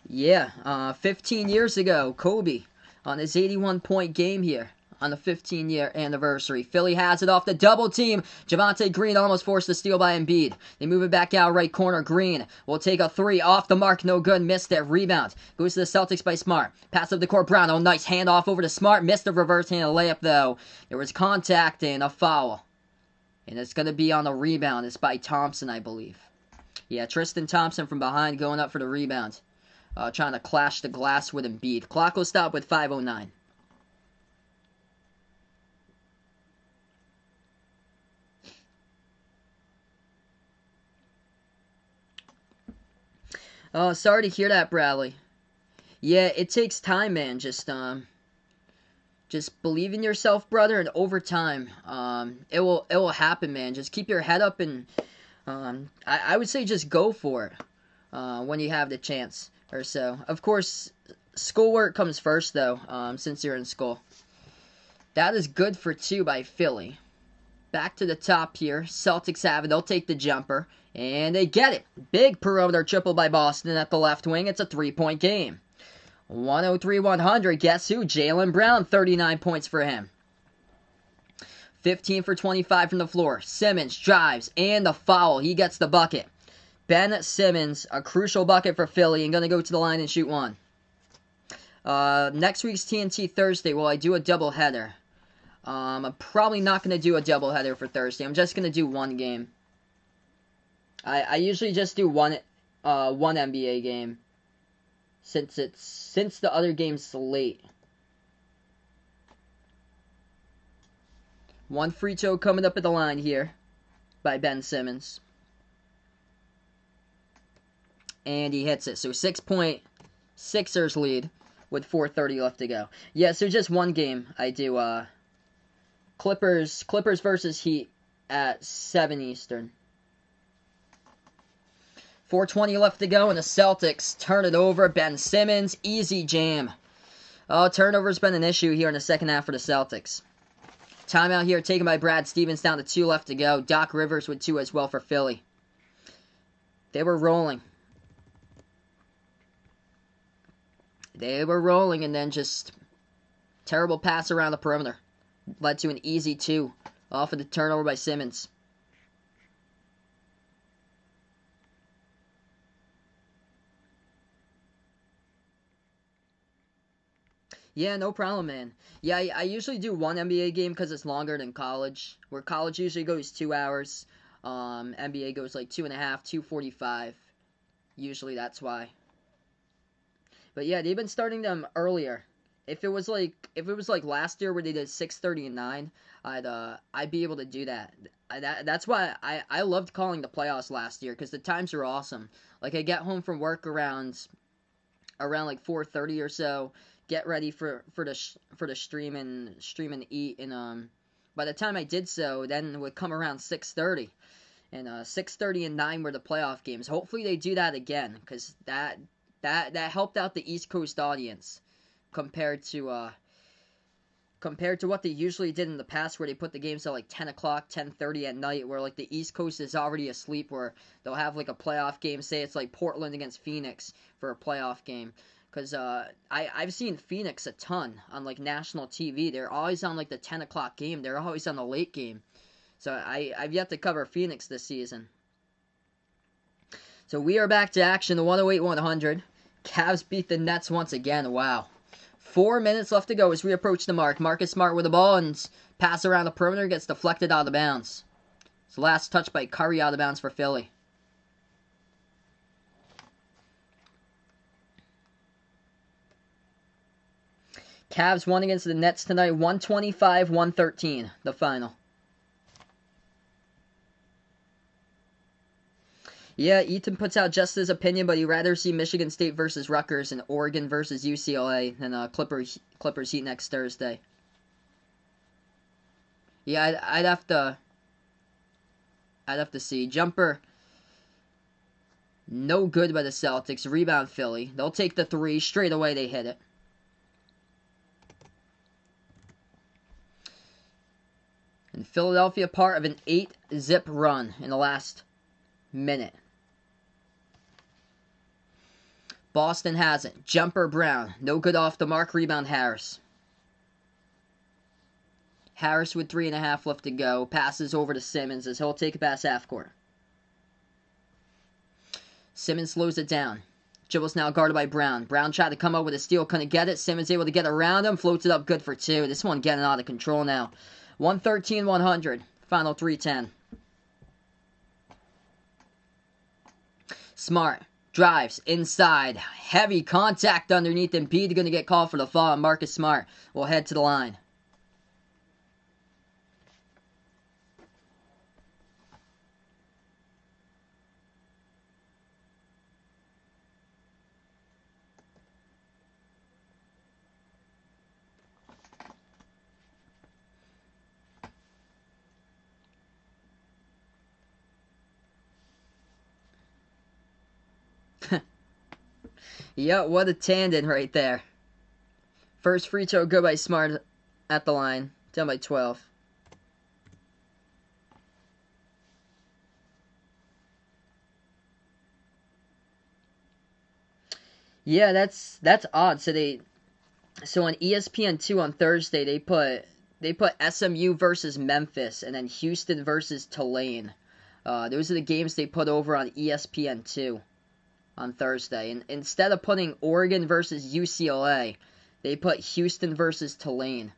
15 years ago, Kobe on his 81-point game here on the 15-year anniversary. Philly has it off the double team. Javonte Green almost forced the steal by Embiid. They move it back out right corner. Green will take a 3 off the mark. No good. Missed it. Rebound. Goes to the Celtics by Smart. Pass up the court. Brown. Oh, nice handoff over to Smart. Missed the reverse-handed layup, though. There was contact and a foul. And it's going to be on the rebound. It's by Thompson, I believe. Yeah, Tristan Thompson from behind going up for the rebound. Trying to clash the glass with Embiid. Clock will stop with 5:09. Oh, sorry to hear that, Bradley. Yeah, it takes time, man. Just believe in yourself, brother, and over time, it will happen, man. Just keep your head up and, I would say just go for it, when you have the chance or so. Of course, schoolwork comes first, though, since you're in school. That is good for 2 by Philly. Back to the top here. Celtics have it. They'll take the jumper. And they get it. Big perimeter triple by Boston at the left wing. It's a 3-point game. 103-100. Guess who? Jaylen Brown. 39 points for him. 15 for 25 from the floor. Simmons drives. And the foul. He gets the bucket. Ben Simmons. A crucial bucket for Philly. And going to go to the line and shoot 1. Next week's TNT Thursday. Will I do a doubleheader? I'm probably not going to do a doubleheader for Thursday. I'm just going to do 1 game. I usually just do one NBA game since the other game's late. 1 free throw coming up at the line here by Ben Simmons. And he hits it. So 6-point Sixers lead with 4:30 left to go. Yeah, so just 1 game I do Clippers versus Heat at 7 Eastern. 4:20 left to go, and the Celtics turn it over. Ben Simmons, easy jam. Oh, turnover's been an issue here in the second half for the Celtics. Timeout here taken by Brad Stevens, down to 2 left to go. Doc Rivers with 2 as well for Philly. They were rolling. And then just terrible pass around the perimeter. Led to an easy 2 off of the turnover by Simmons. Yeah, no problem, man. Yeah, I usually do 1 NBA game because it's longer than college. Where college usually goes 2 hours. NBA goes like 2.5, 2:45. Usually that's why. But yeah, they've been starting them earlier. If it was like last year where they did 6:30 and 9, I'd be able to do that. That's why I loved calling the playoffs last year, because the times are awesome. Like, I get home from work around like 4:30 or so. Get ready for the stream and eat, and by the time I did so, then it would come around 6:30, and 6:30 and 9 were the playoff games. Hopefully they do that again, because that helped out the East Coast audience compared to what they usually did in the past, where they put the games at like 10 o'clock, 10:30 at night, where like the East Coast is already asleep, where they'll have like a playoff game. Say it's like Portland against Phoenix for a playoff game. Because I've seen Phoenix a ton on like national TV. They're always on like the 10 o'clock game. They're always on the late game. So I've yet to cover Phoenix this season. So we are back to action. The 108-100. Cavs beat the Nets once again. Wow. 4 minutes left to go as we approach the mark. Marcus Smart with the ball, and pass around the perimeter gets deflected out of bounds. It's the last touch by Curry out of bounds for Philly. Cavs won against the Nets tonight, 125-113, the final. Yeah, Ethan puts out just his opinion, but he'd rather see Michigan State versus Rutgers and Oregon versus UCLA than Clippers Heat next Thursday. Yeah, I'd have to see. Jumper, no good by the Celtics. Rebound Philly. They'll take the three. Straight away they hit it. And Philadelphia part of an 8-zip run in the last minute. Boston has it. Jumper Brown. No good off the mark. Rebound Harris. Harris with 3.5 left to go. Passes over to Simmons as he'll take it past half court. Simmons slows it down. Dribbles now guarded by Brown. Brown tried to come up with a steal. Couldn't get it. Simmons able to get around him. Floats it up good for two. This one getting out of control now. 113-100. Final 3:10. Smart. Drives inside. Heavy contact underneath. Embiid going to get called for the foul. Marcus Smart will head to the line. Yeah, what a tandem right there. First free throw good by Smart at the line. Down by 12. Yeah, that's odd. So on ESPN2 on Thursday they put SMU versus Memphis and then Houston versus Tulane. Those are the games they put over on ESPN2 on Thursday. And instead of putting Oregon versus UCLA, they put Houston versus Tulane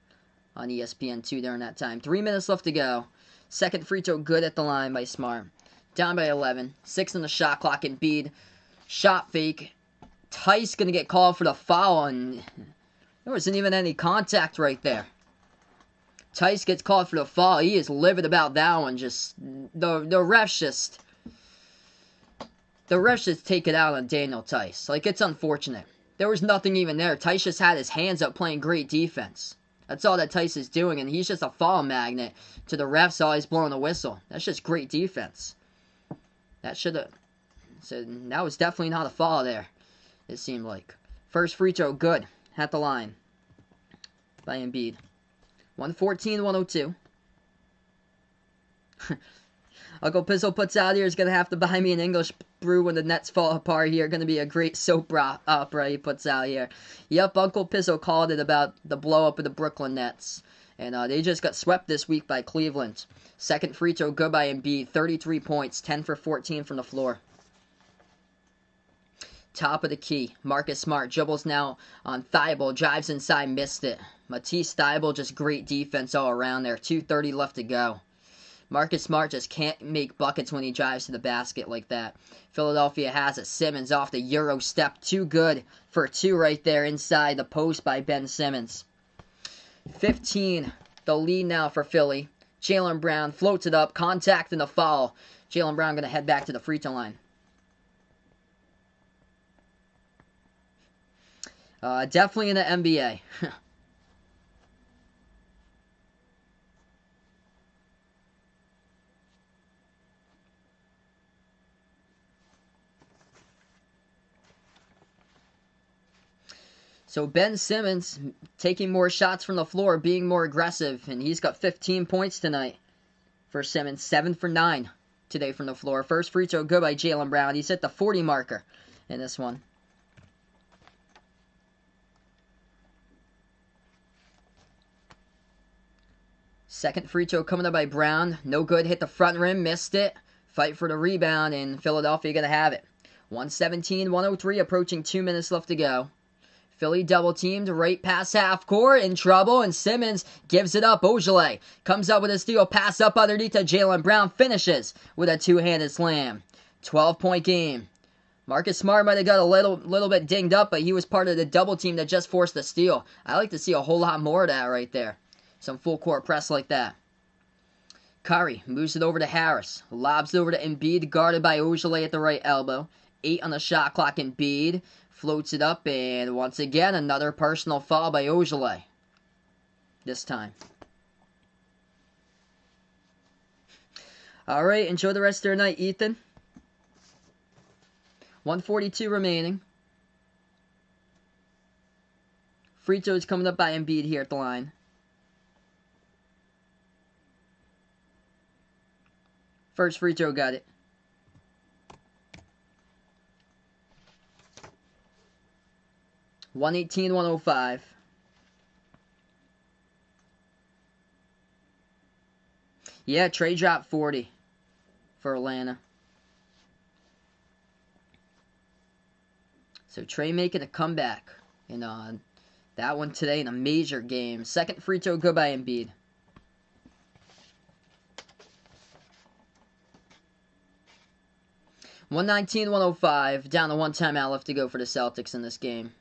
on ESPN2 during that time. 3 minutes left to go. Second free throw good at the line by Smart. Down by 11. 6 on the shot clock. Embiid. Shot fake. Tice going to get called for the foul, and there wasn't even any contact right there. Tice gets called for the foul. He is livid about that one. Just the refs just take it out on Daniel Tice. Like, it's unfortunate. There was nothing even there. Tice just had his hands up playing great defense. That's all that Tice is doing, and he's just a foul magnet to the refs always blowing the whistle. That's just great defense. That should have... So that was definitely not a foul there, it seemed like. First free throw, good. At the line. By Embiid. 114-102. Uncle Pizzle puts out here, is going to have to buy me an English brew when the Nets fall apart here. Going to be a great soap opera he puts out here. Yep, Uncle Pizzle called it about the blow-up of the Brooklyn Nets. And they just got swept this week by Cleveland. Second free throw, good by Embiid. 33 points, 10 for 14 from the floor. Top of the key. Marcus Smart dribbles now on Thibault. Drives inside, missed it. Matisse Thibault, just great defense all around there. 2:30 left to go. Marcus Smart just can't make buckets when he drives to the basket like that. Philadelphia has it. Simmons off the Euro step. Too good for two right there inside the post by Ben Simmons. 15. The lead now for Philly. Jaylen Brown floats it up. Contact and a foul. Jaylen Brown going to head back to the free throw line. Definitely in the NBA. So Ben Simmons taking more shots from the floor, being more aggressive, and he's got 15 points tonight for Simmons. 7 for 9 today from the floor. First free throw good by Jaylen Brown. He's hit the 40 marker in this one. Second free throw coming up by Brown. No good. Hit the front rim. Missed it. Fight for the rebound, and Philadelphia going to have it. 117-103, approaching 2 minutes left to go. Philly double teamed right past half court, in trouble, and Simmons gives it up. Ogilvy comes up with a steal, pass up underneath to Jaylen Brown, finishes with a two-handed slam. 12-point game. Marcus Smart might have got a little bit dinged up, but he was part of the double team that just forced a steal. I like to see a whole lot more of that right there. Some full court press like that. Curry moves it over to Harris. Lobs it over to Embiid, guarded by Ojale at the right elbow. 8 on the shot clock. Embiid floats it up, and once again, another personal foul by Ojale. This time. Alright, enjoy the rest of your night, Ethan. 1:42 remaining. Free throws coming up by Embiid here at the line. First free throw, got it. $118-105. Yeah, Trey dropped 40 for Atlanta. So Trey making a comeback in that one today in a major game. Second free throw good by Embiid. $119-105. Down to 1 timeout left to go for the Celtics in this game.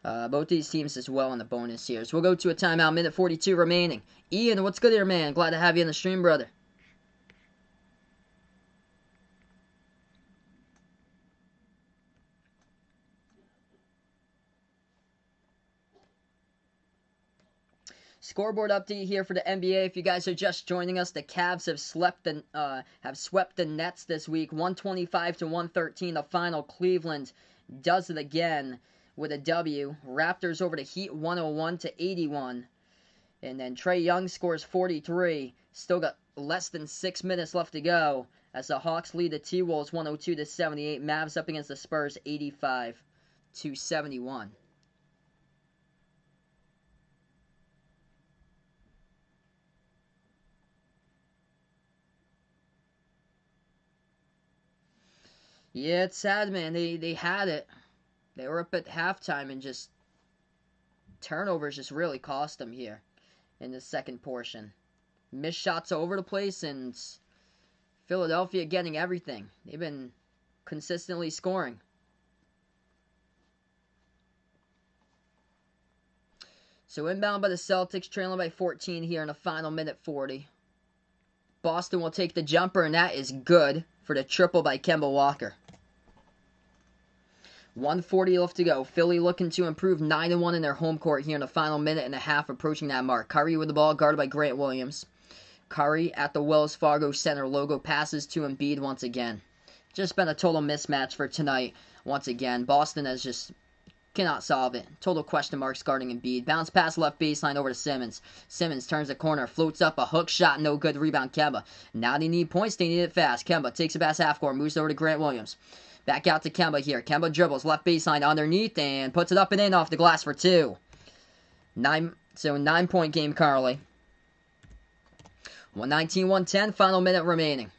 Both these teams as well in the bonus here. So we'll go to a timeout, minute 42 remaining. Ian, what's good here, man? Glad to have you in the stream, brother. Scoreboard update here for the NBA. If you guys are just joining us, the Cavs have swept the Nets this week, 125-113. The final. Cleveland does it again with a W. Raptors over the Heat, 101-81. And then Trae Young scores 43. Still got less than 6 minutes left to go as the Hawks lead the T-Wolves 102-78. Mavs up against the Spurs, 85-71. Yeah, it's sad, man. They had it. They were up at halftime and just turnovers just really cost them here in the second portion. Missed shots all over the place, and Philadelphia getting everything. They've been consistently scoring. So inbound by the Celtics, trailing by 14 here in the final minute 40. Boston will take the jumper, and that is good for the triple by Kemba Walker. 1:40 left to go. Philly looking to improve 9-1 in their home court here in the final minute and a half, approaching that mark. Curry with the ball, guarded by Grant Williams. Curry at the Wells Fargo Center logo, passes to Embiid once again. Just been a total mismatch for tonight once again. Boston has just cannot solve it. Total question marks guarding Embiid. Bounce pass left baseline over to Simmons. Simmons turns the corner, floats up a hook shot, no good. Rebound Kemba. Now they need points, they need it fast. Kemba takes it past half court, moves over to Grant Williams. Back out to Kemba here. Kemba dribbles left baseline underneath and puts it up and in off the glass for 2. 9-point game currently. 119-110, final minute remaining.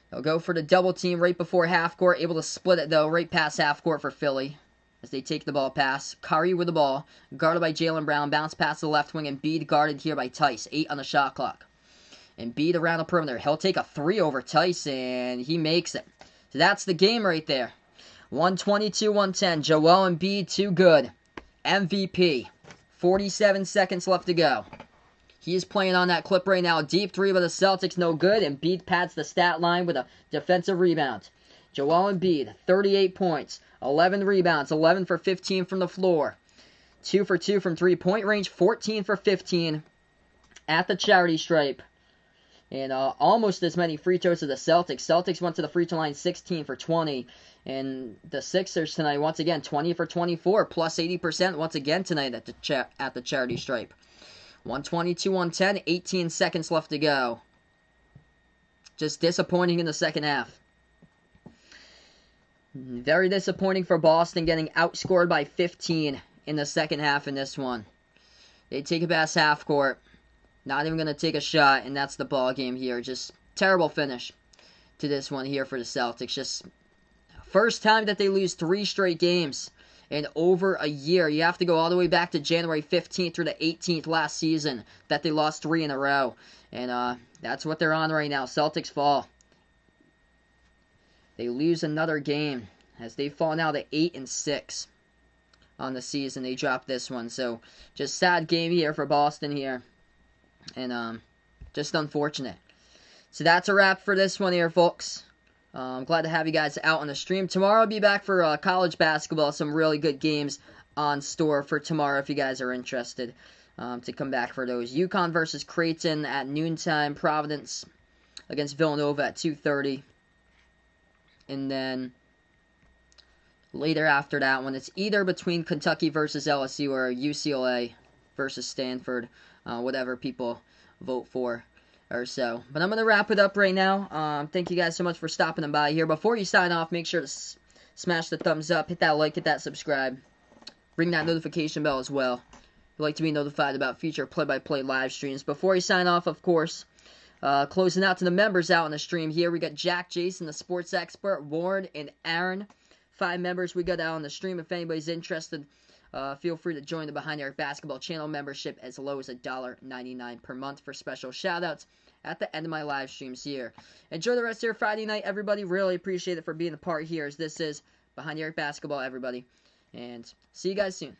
They'll go for the double team right before half court. Able to split it though, right past half court for Philly as they take the ball pass. Curry with the ball, guarded by Jaylen Brown. Bounce pass to the left wing. Embiid guarded here by Tice. 8 on the shot clock. Embiid around the perimeter. He'll take a 3 over Tice, and he makes it. So that's the game right there. 122-110. Joel Embiid, too good. MVP. 47 seconds left to go. He is playing on that clip right now. Deep 3 by the Celtics, no good. Embiid pads the stat line with a defensive rebound. Joel Embiid, 38 points, 11 rebounds, 11 for 15 from the floor. 2 for 2 from three-point range, 14 for 15 at the charity stripe. And almost as many free throws as the Celtics. Celtics went to the free throw line 16 for 20. And the Sixers tonight, once again, 20 for 24, plus 80% once again tonight at the charity stripe. 122-110, 18 seconds left to go. Just disappointing in the second half. Very disappointing for Boston, getting outscored by 15 in the second half in this one. They take it past half court. Not even going to take a shot, and that's the ball game here. Just terrible finish to this one here for the Celtics. Just first time that they lose 3 straight games in over a year. You have to go all the way back to January 15th through the 18th last season that they lost 3 in a row. And that's what they're on right now. Celtics fall. they lose another game as they fall now to 8-6 on the season. They dropped this one, so just sad game here for Boston here, and just unfortunate. So that's a wrap for this one here, folks. I'm glad to have you guys out on the stream. Tomorrow I'll be back for college basketball. Some really good games on store for tomorrow if you guys are interested to come back for those. UConn versus Creighton at noontime. Providence against Villanova at 2:30. And then later after that one, it's either between Kentucky versus LSU or UCLA versus Stanford, whatever people vote for or so. But I'm going to wrap it up right now. Thank you guys so much for stopping by here. Before you sign off, make sure to smash the thumbs up, hit that like, hit that subscribe. Ring that notification bell as well. If you'd like to be notified about future play-by-play live streams. Before you sign off, of course, closing out to the members out on the stream here. We got Jack, Jason, the sports expert, Warren, and Aaron. 5 members we got out on the stream. If anybody's interested, feel free to join the Behind the Arc Basketball channel membership as low as $1.99 per month for special shout-outs at the end of my live streams here. Enjoy the rest of your Friday night, everybody. Really appreciate it for being a part here, as this is Behind the Arc Basketball, everybody. And see you guys soon.